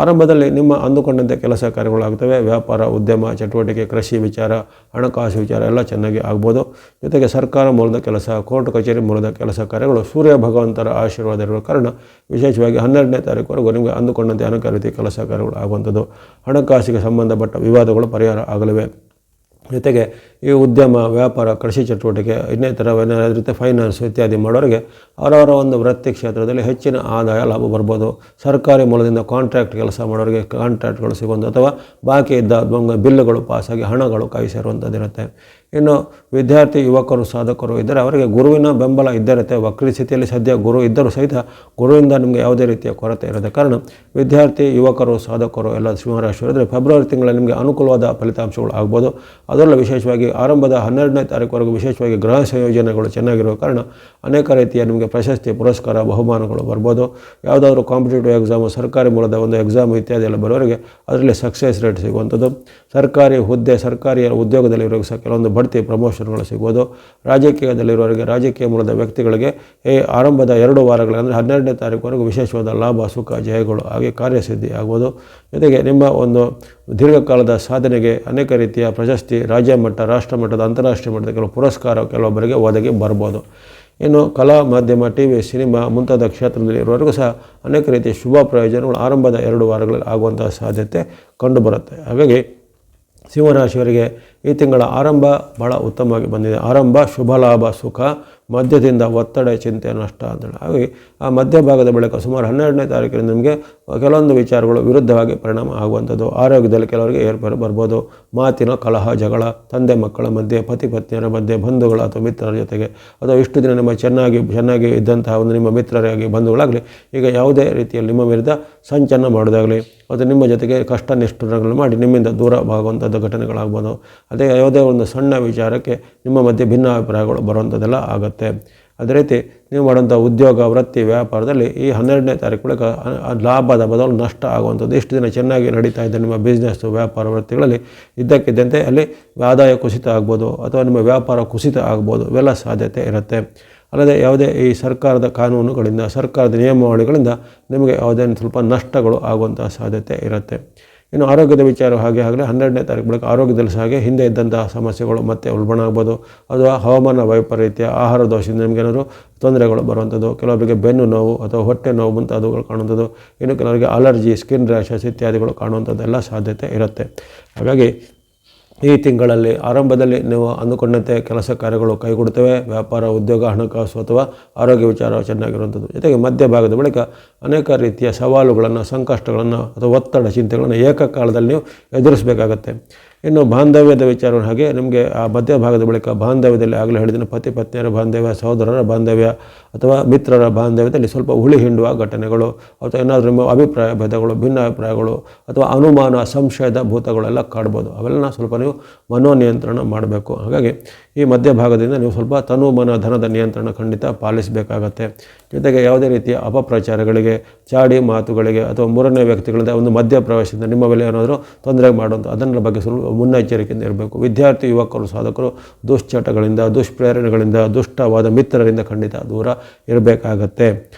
ಆರಂಭದಲ್ಲಿ ನಿಮ್ಮ ಅಂದುಕೊಂಡಂತೆ ಕೆಲಸ ಕಾರ್ಯಗಳಾಗ್ತವೆ. ವ್ಯಾಪಾರ, ಉದ್ಯಮ ಚಟುವಟಿಕೆ, ಕೃಷಿ ವಿಚಾರ, ಹಣಕಾಸು ವಿಚಾರ ಎಲ್ಲ ಚೆನ್ನಾಗಿ ಆಗ್ಬೋದು. ಜೊತೆಗೆ ಸರ್ಕಾರ ಮೂಲದ ಕೆಲಸ, ಕೋರ್ಟ್ ಕಚೇರಿ ಮೂಲದ ಕೆಲಸ ಕಾರ್ಯಗಳು ಸೂರ್ಯ ಭಗವಂತರ ಆಶೀರ್ವಾದ ಇರುವ ಕಾರಣ ವಿಶೇಷವಾಗಿ 12ನೇ ತಾರೀಕುವರೆಗೂ ನಿಮಗೆ ಅಂದುಕೊಂಡಂತೆ ಅನೇಕ ರೀತಿಯ ಕೆಲಸ ಕಾರ್ಯಗಳು ಆಗುವಂಥದ್ದು. ಹಣಕಾಸಿಗೆ ಸಂಬಂಧಪಟ್ಟ ವಿವಾದಗಳು ಪರಿಹಾರ ಆಗಲಿವೆ. ಜೊತೆಗೆ ಈ ಉದ್ಯಮ, ವ್ಯಾಪಾರ, ಕೃಷಿ ಚಟುವಟಿಕೆ, ಇನ್ನಿತರ ರೀತಿ ಫೈನಾನ್ಸ್ ಇತ್ಯಾದಿ ಮಾಡೋರಿಗೆ ಅವರವರ ಒಂದು ವೃತ್ತಿ ಕ್ಷೇತ್ರದಲ್ಲಿ ಹೆಚ್ಚಿನ ಆದಾಯ ಲಾಭ ಬರ್ಬೋದು. ಸರ್ಕಾರಿ ಮೂಲದಿಂದ ಕಾಂಟ್ರಾಕ್ಟ್ ಕೆಲಸ ಮಾಡೋರಿಗೆ ಕಾಂಟ್ರಾಕ್ಟ್ಗಳು ಸಿಗುವಂಥ ಅಥವಾ ಬಾಕಿ ಇದ್ದ ಬಿಲ್ಲುಗಳು ಪಾಸಾಗಿ ಹಣಗಳು ಕೈ ಸೇರುವಂಥದ್ದಿರುತ್ತೆ. ಇನ್ನು ವಿದ್ಯಾರ್ಥಿ, ಯುವಕರು, ಸಾಧಕರು ಇದ್ದರೆ ಅವರಿಗೆ ಗುರುವಿನ ಬೆಂಬಲ ಇದ್ದೇ ಇರುತ್ತೆ. ವಕ್ರಿ ಸ್ಥಿತಿಯಲ್ಲಿ ಸದ್ಯ ಗುರು ಇದ್ದರೂ ಸಹಿತ ಗುರುವಿಂದ ನಿಮಗೆ ಯಾವುದೇ ರೀತಿಯ ಕೊರತೆ ಇರೋದ ಕಾರಣ ವಿದ್ಯಾರ್ಥಿ, ಯುವಕರು, ಸಾಧಕರು ಎಲ್ಲ ಸಿಂಹರಾಶಿಯವರಿದ್ದರೆ ಫೆಬ್ರವರಿ ತಿಂಗಳಲ್ಲಿ ನಿಮಗೆ ಅನುಕೂಲವಾದ ಫಲಿತಾಂಶಗಳು ಆಗ್ಬೋದು. ಅದರಲ್ಲೂ ವಿಶೇಷವಾಗಿ ಆರಂಭದ 12ನೇ ತಾರೀಕುವರೆಗೂ ವಿಶೇಷವಾಗಿ ಗ್ರಹ ಸಂಯೋಜನೆಗಳು ಚೆನ್ನಾಗಿರುವ ಕಾರಣ ಅನೇಕ ರೀತಿಯ ನಿಮಗೆ ಪ್ರಶಸ್ತಿ, ಪುರಸ್ಕಾರ, ಬಹುಮಾನಗಳು ಬರ್ಬೋದು. ಯಾವುದಾದ್ರೂ ಕಾಂಪಿಟೇಟಿವ್ ಎಕ್ಸಾಮು, ಸರ್ಕಾರಿ ಮೂಲದ ಒಂದು ಎಕ್ಸಾಮ್ ಇತ್ಯಾದಿ ಎಲ್ಲ ಬರೋರಿಗೆ ಅದರಲ್ಲಿ ಸಕ್ಸಸ್ ರೇಟ್ ಸಿಗುವಂಥದ್ದು. ಸರ್ಕಾರಿ ಹುದ್ದೆ, ಸರ್ಕಾರಿ ಉದ್ಯೋಗದಲ್ಲಿರೋರಿಗೆ ಸಹ ಕೆಲವೊಂದು ಬಡ್ತಿ, ಪ್ರಮೋಷನ್ಗಳು ಸಿಗ್ಬೋದು. ರಾಜಕೀಯದಲ್ಲಿರೋರಿಗೆ, ರಾಜಕೀಯ ಮೂಲದ ವ್ಯಕ್ತಿಗಳಿಗೆ ಈ ಆರಂಭದ 2 ವಾರಗಳ ಅಂದರೆ 12ನೇ ತಾರೀಕುವರೆಗೂ ವಿಶೇಷವಾದ ಲಾಭ, ಸುಖ, ಜಯಗಳು ಹಾಗೆ ಕಾರ್ಯಸಿದ್ಧಿ ಆಗ್ಬೋದು. ಜೊತೆಗೆ ನಿಮ್ಮ ಒಂದು ದೀರ್ಘಕಾಲದ ಸಾಧನೆಗೆ ಅನೇಕ ರೀತಿಯ ಪ್ರಶಸ್ತಿ, ರಾಜ್ಯ ಮಟ್ಟ, ರಾಷ್ಟ್ರ ಮಟ್ಟದ, ಅಂತಾರಾಷ್ಟ್ರೀಯ ಮಟ್ಟದ ಕೆಲವು ಪುರಸ್ಕಾರ ಕೆಲವೊಬ್ಬರಿಗೆ ಒದಗಿ ಬರ್ಬೋದು. ಇನ್ನು ಕಲಾ ಮಾಧ್ಯಮ, ಟಿವಿ, ಸಿನಿಮಾ ಮುಂತಾದ ಕ್ಷೇತ್ರದಲ್ಲಿ ಇರುವವರೆಗೂ ಸಹ ಅನೇಕ ರೀತಿಯ ಶುಭ ಪ್ರಯೋಜನಗಳು ಆರಂಭದ 2 ವಾರಗಳಲ್ಲಿ ಆಗುವಂಥ ಸಾಧ್ಯತೆ ಕಂಡುಬರುತ್ತೆ. ಹಾಗಾಗಿ ಸಿಂಹರಾಶಿಯವರಿಗೆ ಈ ತಿಂಗಳ ಆರಂಭ ಬಹಳ ಉತ್ತಮವಾಗಿ ಬಂದಿದೆ. ಆರಂಭ ಶುಭ ಲಾಭ ಸುಖ, ಮಧ್ಯದಿಂದ ಒತ್ತಡ ಚಿಂತೆ ನಷ್ಟ ಅಂತೇಳಿ. ಹಾಗಾಗಿ ಆ ಮಧ್ಯಭಾಗದ ಬಳಿಕ ಸುಮಾರು 12ನೇ ತಾರೀಕಿನಿಂದ ನಿಮಗೆ ಕೆಲವೊಂದು ವಿಚಾರಗಳು ವಿರುದ್ಧವಾಗಿ ಪರಿಣಾಮ ಆಗುವಂಥದ್ದು. ಆರೋಗ್ಯದಲ್ಲಿ ಕೆಲವರಿಗೆ ಏರ್ಪೇರು ಬರ್ಬೋದು. ಮಾತಿನ ಕಲಹ, ಜಗಳ, ತಂದೆ ಮಕ್ಕಳ ಮಧ್ಯೆ, ಪತಿ ಪತ್ನಿಯರ ಮಧ್ಯೆ, ಬಂಧುಗಳ ಅಥವಾ ಮಿತ್ರರ ಜೊತೆಗೆ, ಅಥವಾ ಇಷ್ಟು ದಿನ ನಿಮ್ಮ ಚೆನ್ನಾಗಿ ಇದ್ದಂತಹ ಒಂದು ನಿಮ್ಮ ಮಿತ್ರರಾಗಿ ಬಂಧುಗಳಾಗಲಿ ಈಗ ಯಾವುದೇ ರೀತಿಯಲ್ಲಿ ನಿಮ್ಮ ವಿರುದ್ಧ ಸಂಚಲನ ಮಾಡೋದಾಗಲಿ ಮತ್ತು ನಿಮ್ಮ ಜೊತೆಗೆ ಕಷ್ಟ ನಿಷ್ಠುರಗಳನ್ನು ಮಾಡಿ ನಿಮ್ಮಿಂದ ದೂರ ಆಗುವಂಥದ್ದು ಘಟನೆಗಳಾಗ್ಬೋದು. ಅದೇ ಯಾವುದೇ ಒಂದು ಸಣ್ಣ ವಿಚಾರಕ್ಕೆ ನಿಮ್ಮ ಮಧ್ಯೆ ಭಿನ್ನಾಭಿಪ್ರಾಯಗಳು ಬರುವಂಥದ್ದೆಲ್ಲ ಆಗುತ್ತೆ. ಅದೇ ರೀತಿ ನೀವು ಮಾಡುವಂಥ ಉದ್ಯೋಗ, ವೃತ್ತಿ, ವ್ಯಾಪಾರದಲ್ಲಿ ಈ 12ನೇ ತಾರೀಕು ಬಳಿಕ ಲಾಭದ ಬದಲು ನಷ್ಟ ಆಗುವಂಥದ್ದು. ಇಷ್ಟು ದಿನ ಚೆನ್ನಾಗಿ ನಡೀತಾ ಇದ್ದ ನಿಮ್ಮ ಬಿಸ್ನೆಸ್ಸು, ವ್ಯಾಪಾರ, ವೃತ್ತಿಗಳಲ್ಲಿ ಇದ್ದಕ್ಕಿದ್ದಂತೆ ಅಲ್ಲಿ ಆದಾಯ ಕುಸಿತ ಆಗ್ಬೋದು ಅಥವಾ ನಿಮ್ಮ ವ್ಯಾಪಾರ ಕುಸಿತ ಆಗ್ಬೋದು. ಇವೆಲ್ಲ ಸಾಧ್ಯತೆ ಇರುತ್ತೆ. ಅಲ್ಲದೆ ಯಾವುದೇ ಈ ಸರ್ಕಾರದ ಕಾನೂನುಗಳಿಂದ, ಸರ್ಕಾರದ ನಿಯಮಾವಳಿಗಳಿಂದ ನಿಮಗೆ ಯಾವುದೇ ಸ್ವಲ್ಪ ನಷ್ಟಗಳು ಆಗುವಂಥ ಸಾಧ್ಯತೆ ಇರುತ್ತೆ. ಇನ್ನು ಆರೋಗ್ಯದ ವಿಚಾರ ಆಗಲೇ 12ನೇ ತಾರೀಕು ಬಳಿಕ ಆರೋಗ್ಯದಲ್ಲಿ ಸಹ ಹಾಗೆ ಹಿಂದೆ ಇದ್ದಂತಹ ಸಮಸ್ಯೆಗಳು ಮತ್ತೆ ಉಲ್ಬಣ ಆಗ್ಬೋದು. ಅಥವಾ ಹವಾಮಾನ ವೈಪರೀತ್ಯ, ಆಹಾರ ದೋಷದಿಂದ ನಿಮಗೇನಾದ್ರು ತೊಂದರೆಗಳು ಬರುವಂಥದ್ದು, ಕೆಲವರಿಗೆ ಬೆನ್ನು ನೋವು ಅಥವಾ ಹೊಟ್ಟೆ ನೋವು ಮುಂತಾದವುಗಳು ಕಾಣುವಂಥದ್ದು, ಇನ್ನು ಕೆಲವರಿಗೆ ಅಲರ್ಜಿ, ಸ್ಕಿನ್ ರ್ಯಾಷಸ್ ಇತ್ಯಾದಿಗಳು ಕಾಣುವಂಥದ್ದೆಲ್ಲ ಸಾಧ್ಯತೆ ಇರುತ್ತೆ. ಹಾಗಾಗಿ ಈ ತಿಂಗಳಲ್ಲಿ ಆರಂಭದಲ್ಲಿ ನೀವು ಅಂದುಕೊಂಡಂತೆ ಕೆಲಸ ಕಾರ್ಯಗಳು ಕೈಗೂಡುತ್ತವೆ. ವ್ಯಾಪಾರ, ಉದ್ಯೋಗ, ಹಣಕಾಸು ಅಥವಾ ಆರೋಗ್ಯ ವಿಚಾರ ಚೆನ್ನಾಗಿರುವಂಥದ್ದು. ಜೊತೆಗೆ ಮಧ್ಯಭಾಗದ ಬಳಿಕ ಅನೇಕ ರೀತಿಯ ಸವಾಲುಗಳನ್ನು, ಸಂಕಷ್ಟಗಳನ್ನು ಅಥವಾ ಒತ್ತಡ, ಚಿಂತೆಗಳನ್ನು ಏಕಕಾಲದಲ್ಲಿ ನೀವು ಎದುರಿಸಬೇಕಾಗತ್ತೆ. ಇನ್ನು ಬಾಂಧವ್ಯದ ವಿಚಾರವನ್ನು ಹಾಗೆ ನಿಮಗೆ ಆ ಮಧ್ಯಭಾಗದ ಬಳಿಕ ಬಾಂಧವ್ಯದಲ್ಲಿ ಆಗಲೇ ಹೇಳಿದ್ದೀನಿ, ಪತಿ ಪತ್ನಿಯರ ಬಾಂಧವ್ಯ, ಸಹೋದರರ ಬಾಂಧವ್ಯ ಅಥವಾ ಮಿತ್ರರ ಬಾಂಧವ್ಯದಲ್ಲಿ ಸ್ವಲ್ಪ ಹುಳಿ ಹಿಂಡುವ ಘಟನೆಗಳು ಅಥವಾ ಏನಾದರೂ ನಿಮ್ಮ ಅಭಿಪ್ರಾಯ ಭೇದಗಳು, ಭಿನ್ನಾಭಿಪ್ರಾಯಗಳು ಅಥವಾ ಅನುಮಾನ, ಸಂಶಯದ ಭೂತಗಳೆಲ್ಲ ಕಾಡ್ಬೋದು. ಅವೆಲ್ಲ ಸ್ವಲ್ಪ ನೀವು ಮನೋನಿಯಂತ್ರಣ ಮಾಡಬೇಕು. ಹಾಗಾಗಿ ಈ ಮಧ್ಯಭಾಗದಿಂದ ನೀವು ಸ್ವಲ್ಪ ತನು ಮನ ಧನದ ನಿಯಂತ್ರಣ ಖಂಡಿತ ಪಾಲಿಸಬೇಕಾಗತ್ತೆ. ಜೊತೆಗೆ ಯಾವುದೇ ರೀತಿಯ ಅಪಪ್ರಚಾರಗಳಿಗೆ, ಚಾಡಿ ಮಾತುಗಳಿಗೆ ಅಥವಾ ಮೂರನೇ ವ್ಯಕ್ತಿಗಳಿಂದ ಒಂದು ಮಧ್ಯಪ್ರವೇಶದಿಂದ ನಿಮ್ಮ ಮೇಲೆ ಏನಾದರೂ ತೊಂದರೆ ಮಾಡುವಂಥ ಅದರ ಬಗ್ಗೆ ಸ್ವಲ್ಪ ಮುನ್ನೆಚ್ಚರಿಕೆಯಿಂದ ಇರಬೇಕು. ವಿದ್ಯಾರ್ಥಿ, ಯುವಕರು, ಸಾಧಕರು ದುಶ್ಚಟಗಳಿಂದ, ದುಷ್ಪ್ರೇರಣೆಗಳಿಂದ, ದುಷ್ಟವಾದ ಮಿತ್ರರಿಂದ ಖಂಡಿತ ದೂರ ಇರಬೇಕಾಗತ್ತೆ.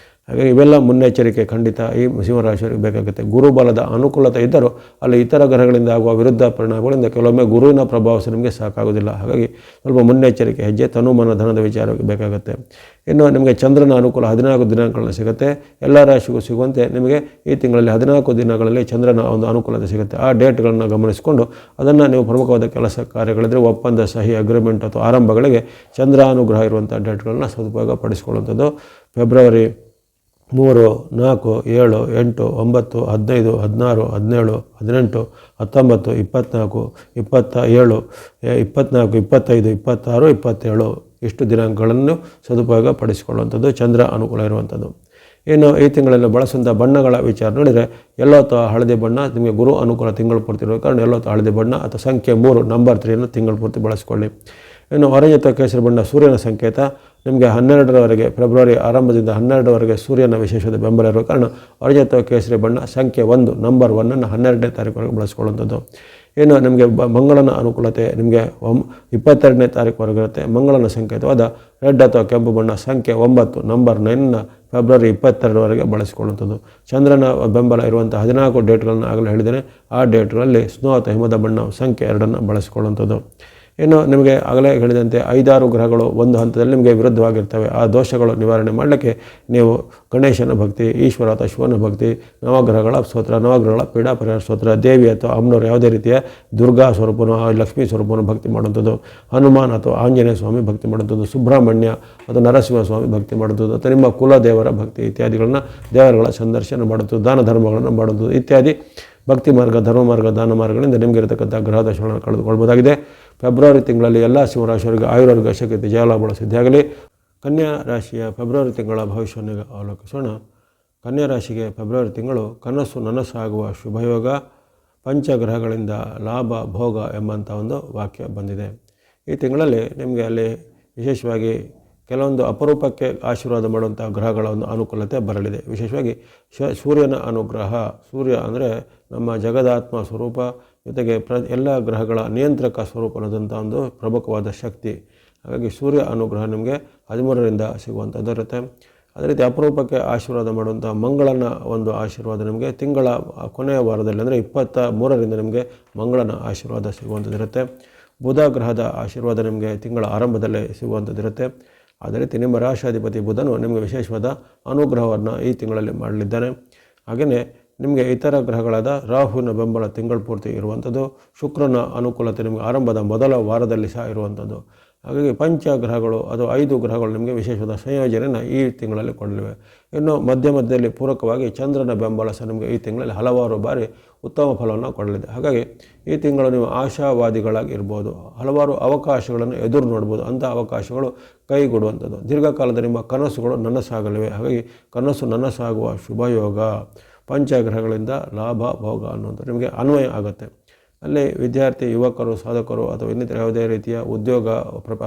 ಹಾಗಾಗಿ ಇವೆಲ್ಲ ಮುನ್ನೆಚ್ಚರಿಕೆ ಖಂಡಿತ ಈ ಸಿಂಹರಾಶಿಯವರಿಗೆ ಬೇಕಾಗುತ್ತೆ. ಗುರುಬಲದ ಅನುಕೂಲತೆ ಇದ್ದರೂ ಅಲ್ಲಿ ಇತರ ಗ್ರಹಗಳಿಂದ ಆಗುವ ವಿರುದ್ಧ ಪರಿಣಾಮಗಳಿಂದ ಕೆಲವೊಮ್ಮೆ ಗುರುವಿನ ಪ್ರಭಾವ ನಿಮಗೆ ಸಾಕಾಗೋದಿಲ್ಲ. ಹಾಗಾಗಿ ಸ್ವಲ್ಪ ಮುನ್ನೆಚ್ಚರಿಕೆ ಹೆಜ್ಜೆ ತನುಮನ ಧನದ ವಿಚಾರಕ್ಕೆ ಬೇಕಾಗುತ್ತೆ. ಇನ್ನು ನಿಮಗೆ ಚಂದ್ರನ ಅನುಕೂಲ 14 ದಿನಗಳಲ್ಲಿ ಸಿಗುತ್ತೆ. ಎಲ್ಲ ರಾಶಿಗೂ ಸಿಗುವಂತೆ ನಿಮಗೆ ಈ ತಿಂಗಳಲ್ಲಿ 14 ದಿನಗಳಲ್ಲಿ ಚಂದ್ರನ ಒಂದು ಅನುಕೂಲತೆ ಸಿಗುತ್ತೆ. ಆ ಡೇಟ್ಗಳನ್ನು ಗಮನಿಸಿಕೊಂಡು ಅದನ್ನು ನೀವು ಪ್ರಮುಖವಾದ ಕೆಲಸ ಕಾರ್ಯಗಳಿದ್ರೆ ಒಪ್ಪಂದ, ಸಹಿ, ಅಗ್ರಿಮೆಂಟ್ ಅಥವಾ ಆರಂಭಗಳಿಗೆ ಚಂದ್ರ ಅನುಗ್ರಹ ಇರುವಂಥ ಡೇಟ್ಗಳನ್ನು ಸದುಪಯೋಗ ಪಡಿಸಿಕೊಳ್ಳುವಂಥದ್ದು. ಫೆಬ್ರವರಿ 3, 4, 7, 8, 9, 15, 16, 17, 18, 19, 24, 27, 24, 25, 26, 27 ಇಷ್ಟು ದಿನಾಂಕಗಳನ್ನು ಸದುಪಯೋಗ ಪಡಿಸಿಕೊಳ್ಳುವಂಥದ್ದು ಚಂದ್ರ ಅನುಕೂಲ ಇರುವಂಥದ್ದು. ಇನ್ನು ಈ ತಿಂಗಳಲ್ಲಿ ಬಳಸುವಂಥ ಬಣ್ಣಗಳ ವಿಚಾರ ನೋಡಿದರೆ ಯೆಲ್ಲೋ ಅಥವಾ ಹಳದಿ ಬಣ್ಣ ನಿಮಗೆ ಗುರು ಅನುಕೂಲ ತಿಂಗಳು ಪೂರ್ತಿ ಇರುವ ಕಾರಣ ಯೆಲ್ಲೋ ಅಥವಾ ಹಳದಿ ಬಣ್ಣ ಅಥವಾ ಸಂಖ್ಯೆ 3 ನಂಬರ್ 3 ತಿಂಗಳು ಪೂರ್ತಿ ಬಳಸಿಕೊಳ್ಳಿ. ಇನ್ನು ಆರೆಂಜ್ ಅಥವಾ ಕೇಸರಿ ಬಣ್ಣ ಸೂರ್ಯನ ಸಂಕೇತ. ನಿಮಗೆ 12ರವರೆಗೆ, ಫೆಬ್ರವರಿ ಆರಂಭದಿಂದ 12ರವರೆಗೆ ಸೂರ್ಯನ ವಿಶೇಷವಾದ ಬೆಂಬಲ ಇರುವ ಕಾರಣ ಆರೆಂಜ್ ಅಥವಾ ಕೇಸರಿ ಬಣ್ಣ ಸಂಖ್ಯೆ 1 ನಂಬರ್ 1 12ನೇ ತಾರೀಕುವರೆಗೆ ಬಳಸ್ಕೊಳ್ಳುವಂಥದ್ದು. ಇನ್ನು ನಿಮಗೆ ಮಂಗಳನ ಅನುಕೂಲತೆ ನಿಮಗೆ 22ನೇ ತಾರೀಕುವರೆಗೆ ಇರುತ್ತೆ. ಮಂಗಳನ ಸಂಕೇತವಾದ ರೆಡ್ ಅಥವಾ ಕೆಂಪು ಬಣ್ಣ ಸಂಖ್ಯೆ 9 ನಂಬರ್ 9 ಫೆಬ್ರವರಿ 22ರವರೆಗೆ ಬಳಸಿಕೊಳ್ಳುವಂಥದ್ದು. ಚಂದ್ರನ ಬೆಂಬಲ ಇರುವಂಥ 14 ಡೇಟ್ಗಳನ್ನು ಆಗಲೇ ಹೇಳಿದ್ದೇನೆ. ಆ ಡೇಟ್ಗಳಲ್ಲಿ ಸ್ನೋ ಅಥವಾ ಹಿಮದ ಬಣ್ಣ ಸಂಖ್ಯೆ 2 ಬಳಸಿಕೊಳ್ಳುವಂಥದ್ದು. ಇನ್ನು ನಿಮಗೆ ಆಗಲೇ ಹೇಳಿದಂತೆ 5-6 ಗ್ರಹಗಳು ಒಂದು ಹಂತದಲ್ಲಿ ನಿಮಗೆ ವಿರುದ್ಧವಾಗಿರ್ತವೆ. ಆ ದೋಷಗಳು ನಿವಾರಣೆ ಮಾಡಲಿಕ್ಕೆ ನೀವು ಗಣೇಶನ ಭಕ್ತಿ, ಈಶ್ವರ ಅಥವಾ ಶಿವನ ಭಕ್ತಿ, ನವಗ್ರಹಗಳ ಸ್ತೋತ್ರ, ನವಗ್ರಹಗಳ ಪೀಡಾ ಪರಿಹಾರ ಸ್ತೋತ್ರ, ದೇವಿ ಅಥವಾ ಅಮ್ಮನವರು ಯಾವುದೇ ರೀತಿಯ ದುರ್ಗಾ ಸ್ವರೂಪನೋ ಲಕ್ಷ್ಮೀ ಸ್ವರೂಪನೋ ಭಕ್ತಿ ಮಾಡುವಂಥದ್ದು, ಹನುಮಾನ್ ಅಥವಾ ಆಂಜನೇಯ ಸ್ವಾಮಿ ಭಕ್ತಿ ಮಾಡುವಂಥದ್ದು, ಸುಬ್ರಹ್ಮಣ್ಯ ಅಥವಾ ನರಸಿಂಹ ಸ್ವಾಮಿ ಭಕ್ತಿ ಮಾಡುವಂಥದ್ದು ಅಥವಾ ನಿಮ್ಮ ಕುಲದೇವರ ಭಕ್ತಿ ಇತ್ಯಾದಿಗಳನ್ನು ದೇವರುಗಳ ಸಂದರ್ಶನ ಮಾಡುವಂಥದ್ದು, ದಾನ ಧರ್ಮಗಳನ್ನು ಮಾಡುವಂಥದ್ದು ಇತ್ಯಾದಿ ಭಕ್ತಿ ಮಾರ್ಗ, ಧರ್ಮ ಮಾರ್ಗ, ದಾನ ಮಾರ್ಗಗಳಿಂದ ನಿಮಗೆ ಇರತಕ್ಕಂಥ ಗ್ರಹ ದೋಷಗಳನ್ನು ಕಳೆದುಕೊಳ್ಬೋದಾಗಿದೆ. ಫೆಬ್ರವರಿ ತಿಂಗಳಲ್ಲಿ ಎಲ್ಲ ಸಿಂಹರಾಶಿಯವರಿಗೆ ಆಯುರ್ವರ್ಗ ಶಕ್ತಿ ಜಯಲಾಭಗಳು ಸಿದ್ಧಿಯಾಗಲಿ. ಕನ್ಯಾ ರಾಶಿಯ ಫೆಬ್ರವರಿ ತಿಂಗಳ ಭವಿಷ್ಯವನ್ನು ಅವಲೋಕಿಸೋಣ. ಕನ್ಯಾ ರಾಶಿಗೆ ಫೆಬ್ರವರಿ ತಿಂಗಳು ಕನಸು ನನಸಾಗುವ ಶುಭಯೋಗ, ಪಂಚಗ್ರಹಗಳಿಂದ ಲಾಭ, ಭೋಗ ಎಂಬಂಥ ಒಂದು ವಾಕ್ಯ ಬಂದಿದೆ. ಈ ತಿಂಗಳಲ್ಲಿ ನಿಮಗೆ ಅಲ್ಲಿ ವಿಶೇಷವಾಗಿ ಕೆಲವೊಂದು ಅಪರೂಪಕ್ಕೆ ಆಶೀರ್ವಾದ ಮಾಡುವಂಥ ಗ್ರಹಗಳ ಒಂದು ಅನುಕೂಲತೆ ಬರಲಿದೆ. ವಿಶೇಷವಾಗಿ ಸೂರ್ಯನ ಅನುಗ್ರಹ. ಸೂರ್ಯ ಅಂದರೆ ನಮ್ಮ ಜಗದಾತ್ಮ ಸ್ವರೂಪ, ಜೊತೆಗೆ ಎಲ್ಲ ಗ್ರಹಗಳ ನಿಯಂತ್ರಕ ಸ್ವರೂಪ ಅನ್ನೋದಂಥ ಒಂದು ಪ್ರಮುಖವಾದ ಶಕ್ತಿ. ಹಾಗಾಗಿ ಸೂರ್ಯ ಅನುಗ್ರಹ ನಿಮಗೆ 13ರಿಂದ ಸಿಗುವಂಥದ್ದು ಇರುತ್ತೆ. ಅದೇ ರೀತಿ ಅಪರೂಪಕ್ಕೆ ಆಶೀರ್ವಾದ ಮಾಡುವಂಥ ಮಂಗಳನ ಒಂದು ಆಶೀರ್ವಾದ ನಿಮಗೆ ತಿಂಗಳ ಕೊನೆಯ ವಾರದಲ್ಲಿ ಅಂದರೆ 23ರಿಂದ ನಿಮಗೆ ಮಂಗಳನ ಆಶೀರ್ವಾದ ಸಿಗುವಂಥದ್ದಿರುತ್ತೆ. ಬುಧ ಗ್ರಹದ ಆಶೀರ್ವಾದ ನಿಮಗೆ ತಿಂಗಳ ಆರಂಭದಲ್ಲೇ ಸಿಗುವಂಥದ್ದಿರುತ್ತೆ. ಅದೇ ರೀತಿ ನಿಮ್ಮ ರಾಶಾಧಿಪತಿ ಬುಧನು ನಿಮಗೆ ವಿಶೇಷವಾದ ಅನುಗ್ರಹವನ್ನು ಈ ತಿಂಗಳಲ್ಲಿ ಮಾಡಲಿದ್ದಾನೆ. ಹಾಗೆಯೇ ನಿಮಗೆ ಇತರ ಗ್ರಹಗಳಾದ ರಾಹುವಿನ ಬೆಂಬಲ ತಿಂಗಳು ಪೂರ್ತಿ ಇರುವಂಥದ್ದು, ಶುಕ್ರನ ಅನುಕೂಲತೆ ನಿಮಗೆ ಆರಂಭದ ಮೊದಲ ವಾರದಲ್ಲಿ ಸಹ ಇರುವಂಥದ್ದು. ಹಾಗಾಗಿ ಪಂಚಗ್ರಹಗಳು ಅದು 5 ಗ್ರಹಗಳು ನಿಮಗೆ ವಿಶೇಷವಾದ ಸಂಯೋಜನೆಯನ್ನು ಈ ತಿಂಗಳಲ್ಲಿ ಕೊಡಲಿವೆ. ಇನ್ನು ಮಧ್ಯದಲ್ಲಿ ಪೂರಕವಾಗಿ ಚಂದ್ರನ ಬೆಂಬಲ ಸಹ ನಿಮಗೆ ಈ ತಿಂಗಳಲ್ಲಿ ಹಲವಾರು ಬಾರಿ ಉತ್ತಮ ಫಲವನ್ನು ಕೊಡಲಿದೆ. ಹಾಗಾಗಿ ಈ ತಿಂಗಳು ನೀವು ಆಶಾವಾದಿಗಳಾಗಿ ಇರ್ಬೋದು, ಹಲವಾರು ಅವಕಾಶಗಳನ್ನು ಎದುರು ನೋಡ್ಬೋದು. ಅಂಥ ಅವಕಾಶಗಳು ಕೈಗೂಡುವಂಥದ್ದು. ದೀರ್ಘಕಾಲದ ನಿಮ್ಮ ಕನಸುಗಳು ನನಸಾಗಲಿವೆ. ಹಾಗಾಗಿ ಕನಸು ನನಸಾಗುವ ಶುಭಯೋಗ, ಪಂಚಗ್ರಹಗಳಿಂದ ಲಾಭ, ಭೋಗ ಅನ್ನುವಂಥ ನಿಮಗೆ ಅನ್ವಯ ಆಗುತ್ತೆ. ಅಲ್ಲಿ ವಿದ್ಯಾರ್ಥಿ, ಯುವಕರು, ಸಾಧಕರು ಅಥವಾ ಇನ್ನಿತರ ಯಾವುದೇ ರೀತಿಯ ಉದ್ಯೋಗ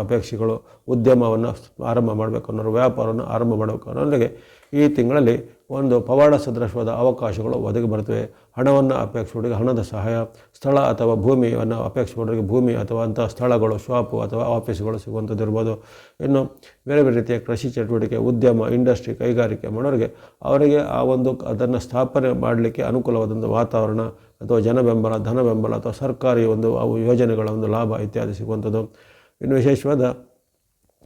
ಅಪೇಕ್ಷಿಗಳು ಉದ್ಯಮವನ್ನು ಆರಂಭ ಮಾಡಬೇಕು ಅನ್ನೋರು, ವ್ಯಾಪಾರವನ್ನು ಆರಂಭ ಮಾಡಬೇಕು ಅನ್ನೋರಿಗೆ ಈ ತಿಂಗಳಲ್ಲಿ ಒಂದು ಪವಾಡ ಸದೃಶವಾದ ಅವಕಾಶಗಳು ಒದಗಿ ಬರ್ತವೆ. ಹಣವನ್ನು ಅಪೇಕ್ಷಿಸುವವರಿಗೆ ಹಣದ ಸಹಾಯ, ಸ್ಥಳ ಅಥವಾ ಭೂಮಿಯನ್ನು ಅಪೇಕ್ಷಿಸುವವರಿಗೆ ಭೂಮಿ ಅಥವಾ ಅಂಥ ಸ್ಥಳಗಳು, ಶಾಪು ಅಥವಾ ಆಫೀಸ್ಗಳು ಸಿಗುವಂಥದ್ದು ಇರ್ಬೋದು. ಇನ್ನು ಬೇರೆ ಬೇರೆ ರೀತಿಯ ಕೃಷಿ ಚಟುವಟಿಕೆ, ಉದ್ಯಮ, ಇಂಡಸ್ಟ್ರಿ, ಕೈಗಾರಿಕೆ ಮಾಡೋರಿಗೆ ಅವರಿಗೆ ಅದನ್ನು ಸ್ಥಾಪನೆ ಮಾಡಲಿಕ್ಕೆ ಅನುಕೂಲವಾದಂಥ ವಾತಾವರಣ ಅಥವಾ ಜನ ಬೆಂಬಲ, ಧನ ಬೆಂಬಲ ಅಥವಾ ಸರ್ಕಾರಿ ಅವು ಯೋಜನೆಗಳ ಲಾಭ ಇತ್ಯಾದಿ ಸಿಗುವಂಥದ್ದು. ಇನ್ನು ವಿಶೇಷವಾದ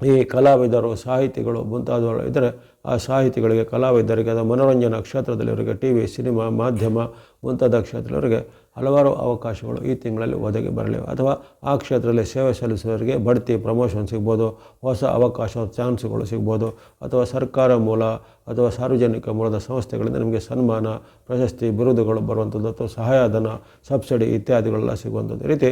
ಈ ಕಲಾವಿದರು, ಸಾಹಿತಿಗಳು ಮುಂತಾದವರು ಇದ್ದರೆ ಆ ಸಾಹಿತಿಗಳಿಗೆ, ಕಲಾವಿದರಿಗೆ ಅಥವಾ ಮನೋರಂಜನಾ ಕ್ಷೇತ್ರದಲ್ಲಿವರಿಗೆ, ಟಿ ವಿ, ಸಿನಿಮಾ, ಮಾಧ್ಯಮ ಮುಂತಾದ ಕ್ಷೇತ್ರದವರಿಗೆ ಹಲವಾರು ಅವಕಾಶಗಳು ಈ ತಿಂಗಳಲ್ಲಿ ಒದಗಿ ಬರಲಿವೆ. ಅಥವಾ ಆ ಕ್ಷೇತ್ರದಲ್ಲಿ ಸೇವೆ ಸಲ್ಲಿಸುವವರಿಗೆ ಬಡ್ತಿ, ಪ್ರಮೋಷನ್ ಸಿಗ್ಬೋದು, ಹೊಸ ಅವಕಾಶ, ಚಾನ್ಸ್ಗಳು ಸಿಗ್ಬೋದು. ಅಥವಾ ಸರ್ಕಾರ ಮೂಲ ಅಥವಾ ಸಾರ್ವಜನಿಕ ಮೂಲದ ಸಂಸ್ಥೆಗಳಿಂದ ನಿಮಗೆ ಸನ್ಮಾನ, ಪ್ರಶಸ್ತಿ, ಬಿರುದುಗಳು ಬರುವಂಥದ್ದು ಅಥವಾ ಸಹಾಯಧನ, ಸಬ್ಸಿಡಿ ಇತ್ಯಾದಿಗಳೆಲ್ಲ ಸಿಗುವಂಥದ್ದು. ಈ ರೀತಿ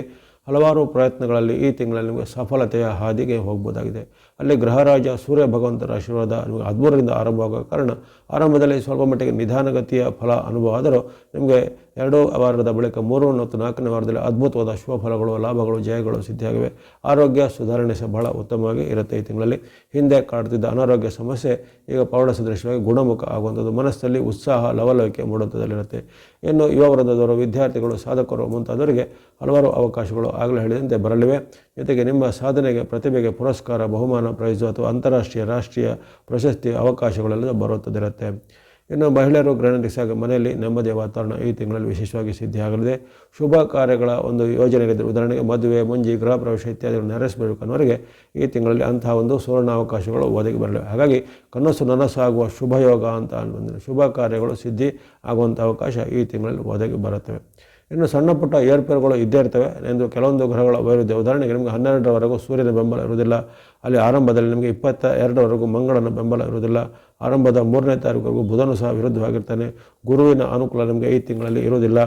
ಹಲವಾರು ಪ್ರಯತ್ನಗಳಲ್ಲಿ ಈ ತಿಂಗಳಲ್ಲಿ ನಿಮಗೆ ಸಫಲತೆಯ ಹಾದಿಗೆ ಹೋಗ್ಬೋದಾಗಿದೆ. ಅಲ್ಲಿ ಗ್ರಹರಾಜ ಸೂರ್ಯ ಭಗವಂತರ ಆಶೀರ್ವಾದ ನಿಮಗೆ 13ರಿಂದ ಆರಂಭವಾಗುವ ಕಾರಣ ಆರಂಭದಲ್ಲಿ ಸ್ವಲ್ಪ ಮಟ್ಟಿಗೆ ನಿಧಾನಗತಿಯ ಫಲ ಅನುಭವ ಆದರೂ ನಿಮಗೆ 2 ವಾರದ ಬಳಿಕ 3 ಮತ್ತು 4ನೇ ವಾರದಲ್ಲಿ ಅದ್ಭುತವಾದ ಶುಭ ಫಲಗಳು, ಲಾಭಗಳು, ಜಯಗಳು ಸಿದ್ಧಿಯಾಗಿವೆ. ಆರೋಗ್ಯ ಸುಧಾರಣೆ ಸಹ ಬಹಳ ಉತ್ತಮವಾಗಿ ಇರುತ್ತೆ. ಈ ತಿಂಗಳಲ್ಲಿ ಹಿಂದೆ ಕಾಡ್ತಿದ್ದ ಅನಾರೋಗ್ಯ ಸಮಸ್ಯೆ ಈಗ ಪೌಢ ಸದೃಶವಾಗಿ ಗುಣಮುಖ ಆಗುವಂಥದ್ದು, ಮನಸ್ಸಲ್ಲಿ ಉತ್ಸಾಹ, ಲವಲವಿಕೆ ಮೂಡುವಂಥದ್ದಿರುತ್ತೆ. ಇನ್ನು ಯುವ ವೃಂದದವರು, ವಿದ್ಯಾರ್ಥಿಗಳು, ಸಾಧಕರು ಮುಂತಾದವರಿಗೆ ಹಲವಾರು ಅವಕಾಶಗಳು ಆಗಲೇ ಹೇಳಿದಂತೆ ಬರಲಿವೆ. ಜೊತೆಗೆ ನಿಮ್ಮ ಸಾಧನೆಗೆ, ಪ್ರತಿಭೆಗೆ ಪುರಸ್ಕಾರ, ಬಹುಮಾನ, ಪ್ರೈಸು ಅಥವಾ ಅಂತಾರಾಷ್ಟ್ರೀಯ, ರಾಷ್ಟ್ರೀಯ ಪ್ರಶಸ್ತಿ ಅವಕಾಶಗಳೆಲ್ಲ ಬರುವಂಥದ್ದಿರುತ್ತೆ. ಇನ್ನು ಮಹಿಳೆಯರು, ಗೃಹಿಣಿಯರಿಗೆ ಸಹ ಮನೆಯಲ್ಲಿ ನೆಮ್ಮದಿಯ ವಾತಾವರಣ ಈ ತಿಂಗಳಲ್ಲಿ ವಿಶೇಷವಾಗಿ ಸಿದ್ಧಿಯಾಗಲಿದೆ. ಶುಭ ಕಾರ್ಯಗಳ ಯೋಜನೆಗಳಿದ್ದರೆ, ಉದಾಹರಣೆಗೆ ಮದುವೆ, ಮುಂಜಿ, ಗೃಹ ಪ್ರವೇಶ ಇತ್ಯಾದಿಗಳು ನೆರವೇರಿಸಬೇಕು ಅನ್ನೋರಿಗೆ ಈ ತಿಂಗಳಲ್ಲಿ ಅಂತಹ ಸುವರ್ಣ ಅವಕಾಶಗಳು ಒದಗಿ ಬರಲಿವೆ. ಹಾಗಾಗಿ ಕನಸು ನನಸಾಗುವ ಶುಭಯೋಗ ಅಂತ ಬಂದಿದೆ. ಶುಭ ಕಾರ್ಯಗಳು ಸಿದ್ಧಿ ಆಗುವಂಥ ಅವಕಾಶ ಈ ತಿಂಗಳಲ್ಲಿ ಒದಗಿ ಬರುತ್ತವೆ. ಇನ್ನು ಸಣ್ಣ ಪುಟ್ಟ ಏರ್ಪೇರುಗಳು ಇದ್ದೇ ಇರ್ತವೆ ಎಂದು ಕೆಲವೊಂದು ಗ್ರಹಗಳ ವೈರುಧ್ಯ. ಉದಾಹರಣೆಗೆ ನಿಮಗೆ 12ರವರೆಗೂ ಸೂರ್ಯನ ಬೆಂಬಲ ಇರುವುದಿಲ್ಲ. ಅಲ್ಲಿ ಆರಂಭದಲ್ಲಿ ನಿಮಗೆ 22ರವರೆಗೂ ಮಂಗಳನ ಬೆಂಬಲ ಇರುವುದಿಲ್ಲ. ಆರಂಭದ 3ನೇ ತಾರೀಕುವರೆಗೂ ಬುಧನು ಸಹ ವಿರುದ್ಧವಾಗಿರ್ತಾನೆ. ಗುರುವಿನ ಅನುಕೂಲ ನಿಮಗೆ ಈ ತಿಂಗಳಲ್ಲಿ ಇರುವುದಿಲ್ಲ.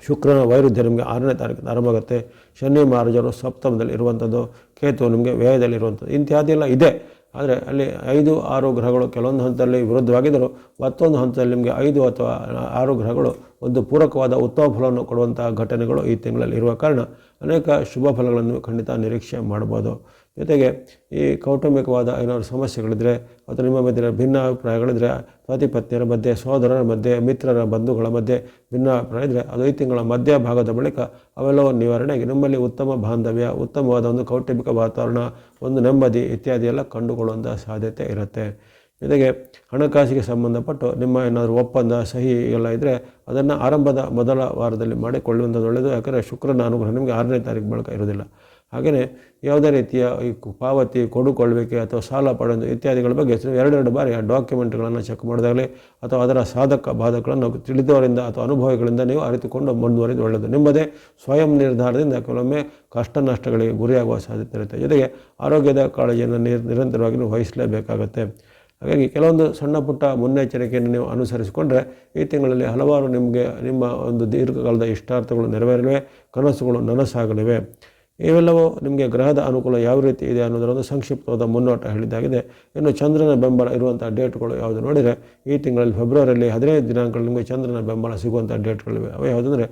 ಶುಕ್ರನ ವೈರುಧ್ಯ ನಿಮಗೆ 6ನೇ ತಾರೀಕಿಂದ ಆರಂಭ ಆಗುತ್ತೆ. ಶನಿ ಮಹಾರಾಜರು ಸಪ್ತಮದಲ್ಲಿ ಇರುವಂಥದ್ದು, ಕೇತು ನಿಮಗೆ ವ್ಯಯದಲ್ಲಿ ಇರುವಂಥದ್ದು ಇತ್ಯಾದಿಯೆಲ್ಲ ಇದೆ. ಆದರೆ ಅಲ್ಲಿ 5, 6 ಗ್ರಹಗಳು ಕೆಲವೊಂದು ಹಂತದಲ್ಲಿ ವಿರುದ್ಧವಾಗಿದ್ದರೂ ಮತ್ತೊಂದು ಹಂತದಲ್ಲಿ ನಿಮಗೆ 5 ಅಥವಾ 6 ಗ್ರಹಗಳು ಒಂದು ಪೂರಕವಾದ ಉತ್ತಮ ಫಲವನ್ನು ಕೊಡುವಂತಹ ಘಟನೆಗಳು ಈ ತಿಂಗಳಲ್ಲಿ ಇರುವ ಕಾರಣ ಅನೇಕ ಶುಭ ಫಲಗಳನ್ನು ಖಂಡಿತ ನಿರೀಕ್ಷೆ ಮಾಡ್ಬೋದು. ಜೊತೆಗೆ ಈ ಕೌಟುಂಬಿಕವಾದ ಏನಾದರೂ ಸಮಸ್ಯೆಗಳಿದ್ದರೆ ಅಥವಾ ನಿಮ್ಮ ಮಧ್ಯೆ ಭಿನ್ನಾಭಿಪ್ರಾಯಗಳಿದ್ದರೆ, ಪತಿ ಪತ್ನಿಯರ ಮಧ್ಯೆ, ಸಹೋದರರ ಮಧ್ಯೆ, ಮಿತ್ರರ ಬಂಧುಗಳ ಮಧ್ಯೆ ಭಿನ್ನಾಭಿಪ್ರಾಯ ಇದ್ದರೆ ಅದು ಈ ತಿಂಗಳ ಮಧ್ಯಭಾಗದ ಬಳಿಕ ಅವೆಲ್ಲವೂ ನಿವಾರಣೆಗೆ ನಿಮ್ಮಲ್ಲಿ ಉತ್ತಮ ಬಾಂಧವ್ಯ, ಉತ್ತಮವಾದ ಕೌಟುಂಬಿಕ ವಾತಾವರಣ, ನೆಮ್ಮದಿ ಇತ್ಯಾದಿ ಎಲ್ಲ ಕಂಡುಕೊಳ್ಳುವಂಥ ಸಾಧ್ಯತೆ ಇರುತ್ತೆ. ಜೊತೆಗೆ ಹಣಕಾಸಿಗೆ ಸಂಬಂಧಪಟ್ಟು ನಿಮ್ಮ ಏನಾದರೂ ಒಪ್ಪಂದ, ಸಹಿ ಎಲ್ಲ ಇದ್ದರೆ ಅದನ್ನು ಆರಂಭದ ಮೊದಲ ವಾರದಲ್ಲಿ ಮಾಡಿಕೊಳ್ಳುವಂಥದ್ದು ಒಳ್ಳೆಯದು. ಯಾಕಂದರೆ ಶುಕ್ರನ ಅನುಗ್ರಹ ನಿಮಗೆ 6ನೇ ತಾರೀಕು ಬಳಿಕ ಇರೋದಿಲ್ಲ. ಹಾಗೆಯೇ ಯಾವುದೇ ರೀತಿಯ ಈ ಪಾವತಿ, ಕೊಡುಕೊಳ್ಳುವಿಕೆ ಅಥವಾ ಸಾಲ ಪಡೆದು ಇತ್ಯಾದಿಗಳ ಬಗ್ಗೆ 2 ಬಾರಿ ಆ ಡಾಕ್ಯುಮೆಂಟ್ಗಳನ್ನು ಚೆಕ್ ಮಾಡಿದಾಗಲೇ ಅಥವಾ ಅದರ ಸಾಧಕ ಬಾಧಕಗಳನ್ನು ತಿಳಿದವರಿಂದ ಅಥವಾ ಅನುಭವಿಗಳಿಂದ ನೀವು ಅರಿತುಕೊಂಡು ಮುಂದುವರಿದು ಒಳ್ಳೆಯದು. ನಿಮ್ಮದೇ ಸ್ವಯಂ ನಿರ್ಧಾರದಿಂದ ಕೆಲವೊಮ್ಮೆ ಕಷ್ಟ ನಷ್ಟಗಳಿಗೆ ಗುರಿಯಾಗುವ ಸಾಧ್ಯತೆ ಇರುತ್ತೆ. ಜೊತೆಗೆ ಆರೋಗ್ಯದ ಕಾಳಜಿಯನ್ನು ನಿರಂತರವಾಗಿ ನೀವು ವಹಿಸಲೇಬೇಕಾಗತ್ತೆ. ಹಾಗಾಗಿ ಕೆಲವೊಂದು ಸಣ್ಣ ಪುಟ್ಟ ಮುನ್ನೆಚ್ಚರಿಕೆಯನ್ನು ನೀವು ಅನುಸರಿಸಿಕೊಂಡ್ರೆ ಈ ತಿಂಗಳಲ್ಲಿ ಹಲವಾರು ನಿಮಗೆ ನಿಮ್ಮ ದೀರ್ಘಕಾಲದ ಇಷ್ಟಾರ್ಥಗಳು ನೆರವೇರಲಿವೆ, ಕನಸುಗಳು ನನಸಾಗಲಿವೆ. ಇವೆಲ್ಲವೂ ನಿಮಗೆ ಗ್ರಹದ ಅನುಕೂಲ ಯಾವ ರೀತಿ ಇದೆ ಅನ್ನೋದರ ಸಂಕ್ಷಿಪ್ತವಾದ ಮುನ್ನೋಟ ಹೇಳಿದ್ದಾಗಿದೆ. ಇನ್ನು ಚಂದ್ರನ ಬೆಂಬಲ ಇರುವಂಥ ಡೇಟ್ಗಳು ಯಾವುದು ನೋಡಿದರೆ ಈ ತಿಂಗಳಲ್ಲಿ ಫೆಬ್ರವರಿಯಲ್ಲಿ 15 ದಿನಾಂಕಗಳಲ್ಲಿ ನಿಮಗೆ ಚಂದ್ರನ ಬೆಂಬಲ ಸಿಗುವಂಥ ಡೇಟ್ಗಳಿವೆ. ಅವು ಯಾವುದಂದರೆ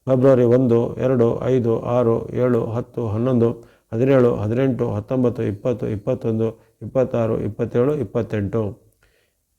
ಫೆಬ್ರವರಿ 1, 2, 5, 6, 7, 10, 11, 17, 18, 19, 20, 21, 26, 27, 28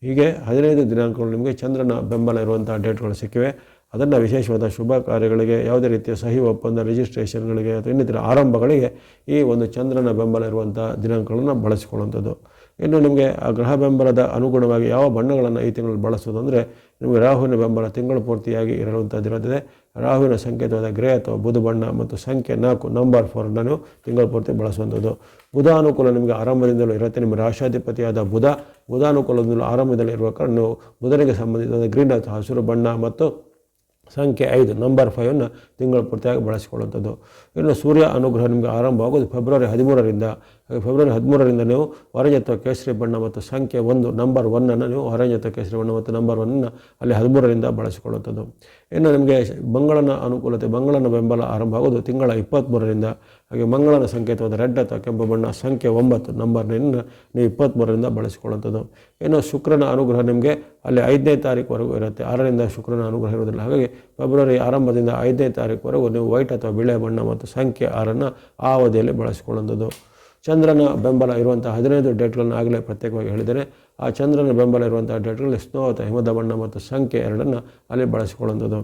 ಹೀಗೆ 15 ದಿನಾಂಕಗಳು ನಿಮಗೆ ಚಂದ್ರನ ಬೆಂಬಲ ಇರುವಂಥ ಡೇಟ್ಗಳು ಸಿಕ್ಕಿವೆ. ಅದನ್ನು ವಿಶೇಷವಾದ ಶುಭ ಕಾರ್ಯಗಳಿಗೆ, ಯಾವುದೇ ರೀತಿಯ ಸಹಿ ಒಪ್ಪಂದ, ರಿಜಿಸ್ಟ್ರೇಷನ್ಗಳಿಗೆ ಅಥವಾ ಇನ್ನಿತರ ಆರಂಭಗಳಿಗೆ ಈ ಚಂದ್ರನ ಬೆಂಬಲ ಇರುವಂಥ ದಿನಾಂಕಗಳನ್ನು ಬಳಸಿಕೊಳ್ಳುವಂಥದ್ದು. ಇನ್ನು ನಿಮಗೆ ಆ ಗ್ರಹ ಬೆಂಬಲದ ಅನುಗುಣವಾಗಿ ಯಾವ ಬಣ್ಣಗಳನ್ನು ಈ ತಿಂಗಳಲ್ಲಿ ಬಳಸೋದು ಅಂದರೆ ನಿಮಗೆ ರಾಹುವಿನ ಬೆಂಬಲ ತಿಂಗಳು ಪೂರ್ತಿಯಾಗಿ ಇರುವಂಥದ್ದಿರುತ್ತದೆ. ರಾಹುವಿನ ಸಂಕೇತವಾದ ಗ್ರೇ ಅಥವಾ ಬುಧ ಬಣ್ಣ ಮತ್ತು ಸಂಖ್ಯೆ 4 ನಂಬರ್ 4 ನೀವು ತಿಂಗಳು ಪೂರ್ತಿ ಬಳಸುವಂಥದ್ದು. ಬುಧಾನುಕೂಲ ನಿಮಗೆ ಆರಂಭದಿಂದಲೂ ಇರುತ್ತೆ. ನಿಮ್ಮ ರಾಶಾಧಿಪತಿಯಾದ ಬುಧಾನುಕೂಲದಿಂದಲೂ ಆರಂಭದಲ್ಲಿ ಇರುವ ಕಾರಣ ನೀವು ಬುಧನಿಗೆ ಸಂಬಂಧಿಸಿದ ಗ್ರೀನ್ ಅಥವಾ ಹಸಿರು ಬಣ್ಣ ಮತ್ತು ಸಂಖ್ಯೆ 5 ನಂಬರ್ 5 ತಿಂಗಳು ಪೂರ್ತಿಯಾಗಿ ಬಳಸಿಕೊಳ್ಳುವಂಥದ್ದು. ಇನ್ನು ಸೂರ್ಯ ಅನುಗ್ರಹ ನಿಮಗೆ ಆರಂಭವಾಗೋದು ಫೆಬ್ರವರಿ 13ರಿಂದ. ಫೆಬ್ರವರಿ 13ರಿಂದ ನೀವು ಆರೆಂಜ್ ಅಥವಾ ಕೇಸರಿ ಬಣ್ಣ ಮತ್ತು ಸಂಖ್ಯೆ 1 ನಂಬರ್ 1 ನೀವು ಆರೆಂಜ್ ಅಥವಾ ಕೇಸರಿ ಬಣ್ಣ ಮತ್ತು ನಂಬರ್ 1 ಅಲ್ಲಿ 13ರಿಂದ ಬಳಸಿಕೊಳ್ಳುವಂಥದ್ದು. ಇನ್ನು ನಿಮಗೆ ಮಂಗಳನ ಅನುಕೂಲತೆ, ಮಂಗಳನ ಬೆಂಬಲ ಆರಂಭ ಆಗೋದು ತಿಂಗಳ 23ರಿಂದ. ಹಾಗೆ ಮಂಗಳನ ಸಂಕೇತವಾದ ರೆಡ್ ಅಥವಾ ಕೆಂಪು ಬಣ್ಣ ಸಂಖ್ಯೆ 9 ನಂಬರ್ನಿಂದ ನೀವು 23ರಿಂದ ಬಳಸಿಕೊಳ್ಳುವಂಥದ್ದು. ಇನ್ನು ಶುಕ್ರನ ಅನುಗ್ರಹ ನಿಮಗೆ ಅಲ್ಲಿ 5ನೇ ತಾರೀಕುವರೆಗೂ ಇರುತ್ತೆ. 6ರಿಂದ ಶುಕ್ರನ ಅನುಗ್ರಹ ಇರೋದಿಲ್ಲ. ಹಾಗಾಗಿ ಫೆಬ್ರವರಿ ಆರಂಭದಿಂದ 5ನೇ ತಾರೀಕುವರೆಗೂ ನೀವು ವೈಟ್ ಅಥವಾ ಬಿಳೆ ಬಣ್ಣ ಮತ್ತು ಸಂಖ್ಯೆ 6ನ್ನು ಆ ಅವಧಿಯಲ್ಲಿ ಬಳಸಿಕೊಳ್ಳುವಂಥದ್ದು. ಚಂದ್ರನ ಬೆಂಬಲ ಇರುವಂಥ 15 ಡೇಟ್ಗಳನ್ನು ಆಗಲೇ ಪ್ರತ್ಯೇಕವಾಗಿ ಹೇಳಿದ್ದೇನೆ. ಆ ಚಂದ್ರನ ಬೆಂಬಲ ಇರುವಂಥ ಡೇಟ್ಗಳಲ್ಲಿ ಸ್ನೋ ಅಥವಾ ಹಿಮದ ಬಣ್ಣ ಮತ್ತು ಸಂಖ್ಯೆ 2ನ್ನು ಅಲ್ಲಿ ಬಳಸಿಕೊಳ್ಳುವಂಥದ್ದು.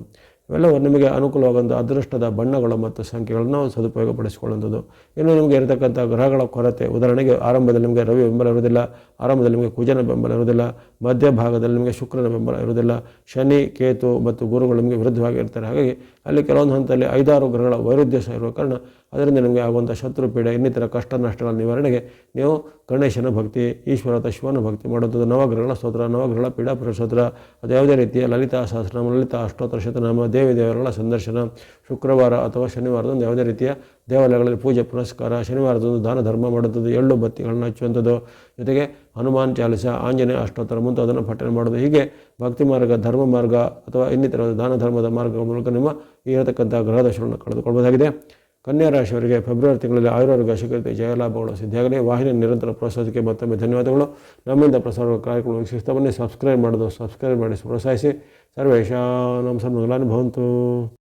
ಇವೆಲ್ಲವೂ ನಿಮಗೆ ಅನುಕೂಲವಾದಂಥ ಅದೃಷ್ಟದ ಬಣ್ಣಗಳು ಮತ್ತು ಸಂಖ್ಯೆಗಳನ್ನು ಸದುಪಯೋಗಪಡಿಸಿಕೊಳ್ಳುವಂಥದ್ದು. ಇನ್ನು ನಿಮಗೆ ಇರತಕ್ಕಂಥ ಗ್ರಹಗಳ ಕೊರತೆ, ಉದಾಹರಣೆಗೆ ಆರಂಭದಲ್ಲಿ ನಿಮಗೆ ರವಿ ಬೆಂಬಲ ಇರುವುದಿಲ್ಲ, ಆರಂಭದಲ್ಲಿ ನಿಮಗೆ ಕುಜನ ಬೆಂಬಲ ಇರುವುದಿಲ್ಲ, ಮಧ್ಯಭಾಗದಲ್ಲಿ ನಿಮಗೆ ಶುಕ್ರನ ಬೆಂಬಲ ಇರುವುದಿಲ್ಲ, ಶನಿ ಕೇತು ಮತ್ತು ಗುರುಗಳು ನಿಮಗೆ ವಿರುದ್ಧವಾಗಿ ಇರ್ತಾರೆ. ಹಾಗಾಗಿ ಅಲ್ಲಿ ಕೆಲವೊಂದು ಹಂತದಲ್ಲಿ 5-6 ಗ್ರಹಗಳ ವೈರುಧ್ಯ ಸಹ ಇರುವ ಕಾರಣ ಅದರಿಂದ ನಿಮಗೆ ಆಗುವಂಥ ಶತ್ರು ಪೀಡೆ ಇನ್ನಿತರ ಕಷ್ಟ ನಷ್ಟಗಳ ನಿವಾರಣೆಗೆ ನೀವು ಗಣೇಶನ ಭಕ್ತಿ, ಈಶ್ವರ ಅಥವಾ ಶಿವನ ಭಕ್ತಿ ಮಾಡುವಂಥದ್ದು, ನವಗ್ರಹಗಳ ಸ್ತೋತ್ರ, ನವಗ್ರಹಗಳ ಪೀಡಾಪುರ ಸ್ತೋತ್ರ, ಅದು ಯಾವುದೇ ರೀತಿಯ ಲಲಿತಾ ಸಹಸ್ರನಾಮ, ಲಲಿತಾ ಅಷ್ಟೋತ್ತರ ಶತನಾಮ, ದೇವಿ ದೇವರುಗಳ ಸಂದರ್ಶನ, ಶುಕ್ರವಾರ ಅಥವಾ ಶನಿವಾರದಂದು ಯಾವುದೇ ರೀತಿಯ ದೇವಾಲಯಗಳಲ್ಲಿ ಪೂಜೆ ಪುನಸ್ಕಾರ, ಶನಿವಾರದಂದು ದಾನ ಧರ್ಮ ಮಾಡುವಂಥದ್ದು, ಎಳ್ಳು ಬತ್ತಿಗಳನ್ನು ಹಚ್ಚುವಂಥದ್ದು, ಜೊತೆಗೆ ಹನುಮಾನ್ ಚಾಲಿಸ, ಆಂಜನೇಯ ಅಷ್ಟೋತ್ತರ ಮುಂತಾದನ್ನು ಪಠನೆ ಮಾಡೋದು. ಹೀಗೆ ಭಕ್ತಿ ಮಾರ್ಗ, ಧರ್ಮ ಮಾರ್ಗ ಅಥವಾ ಇನ್ನಿತರ ದಾನ ಧರ್ಮದ ಮಾರ್ಗಗಳ ಮೂಲಕ ನಿಮ್ಮ ಇರತಕ್ಕಂಥ ಗ್ರಹದಶಗಳನ್ನು ಕಳೆದುಕೊಳ್ಳಬಹುದಾಗಿದೆ. ಕನ್ಯಾ ರಾಶಿಯವರಿಗೆ ಫೆಬ್ರವರಿ ತಿಂಗಳಲ್ಲಿ ಆಯುರಾರೋಗ್ಯ, ಶುಕ್ರತೆ, ಜಯಲಾಭಗಳು ಸಿದ್ಧಿಯಾಗಲಿ. ವಾಹಿನಿ ನಿರಂತರ ಪ್ರೋತ್ಸಾಹಕ್ಕೆ ಮತ್ತೊಮ್ಮೆ ಧನ್ಯವಾದಗಳು. ನಮ್ಮಿಂದ ಪ್ರಸಾರ ಕಾರ್ಯಕ್ರಮ ವೀಕ್ಷಿಸ್ತಾ ಬನ್ನಿ. ಸಬ್ಸ್ಕ್ರೈಬ್ ಮಾಡಿ ಪ್ರೋತ್ಸಾಹಿಸಿ. ಸರ್ವೇಷಾಂ ಸನ್ಮಂಗಲಾನಿ ಭವಂತು.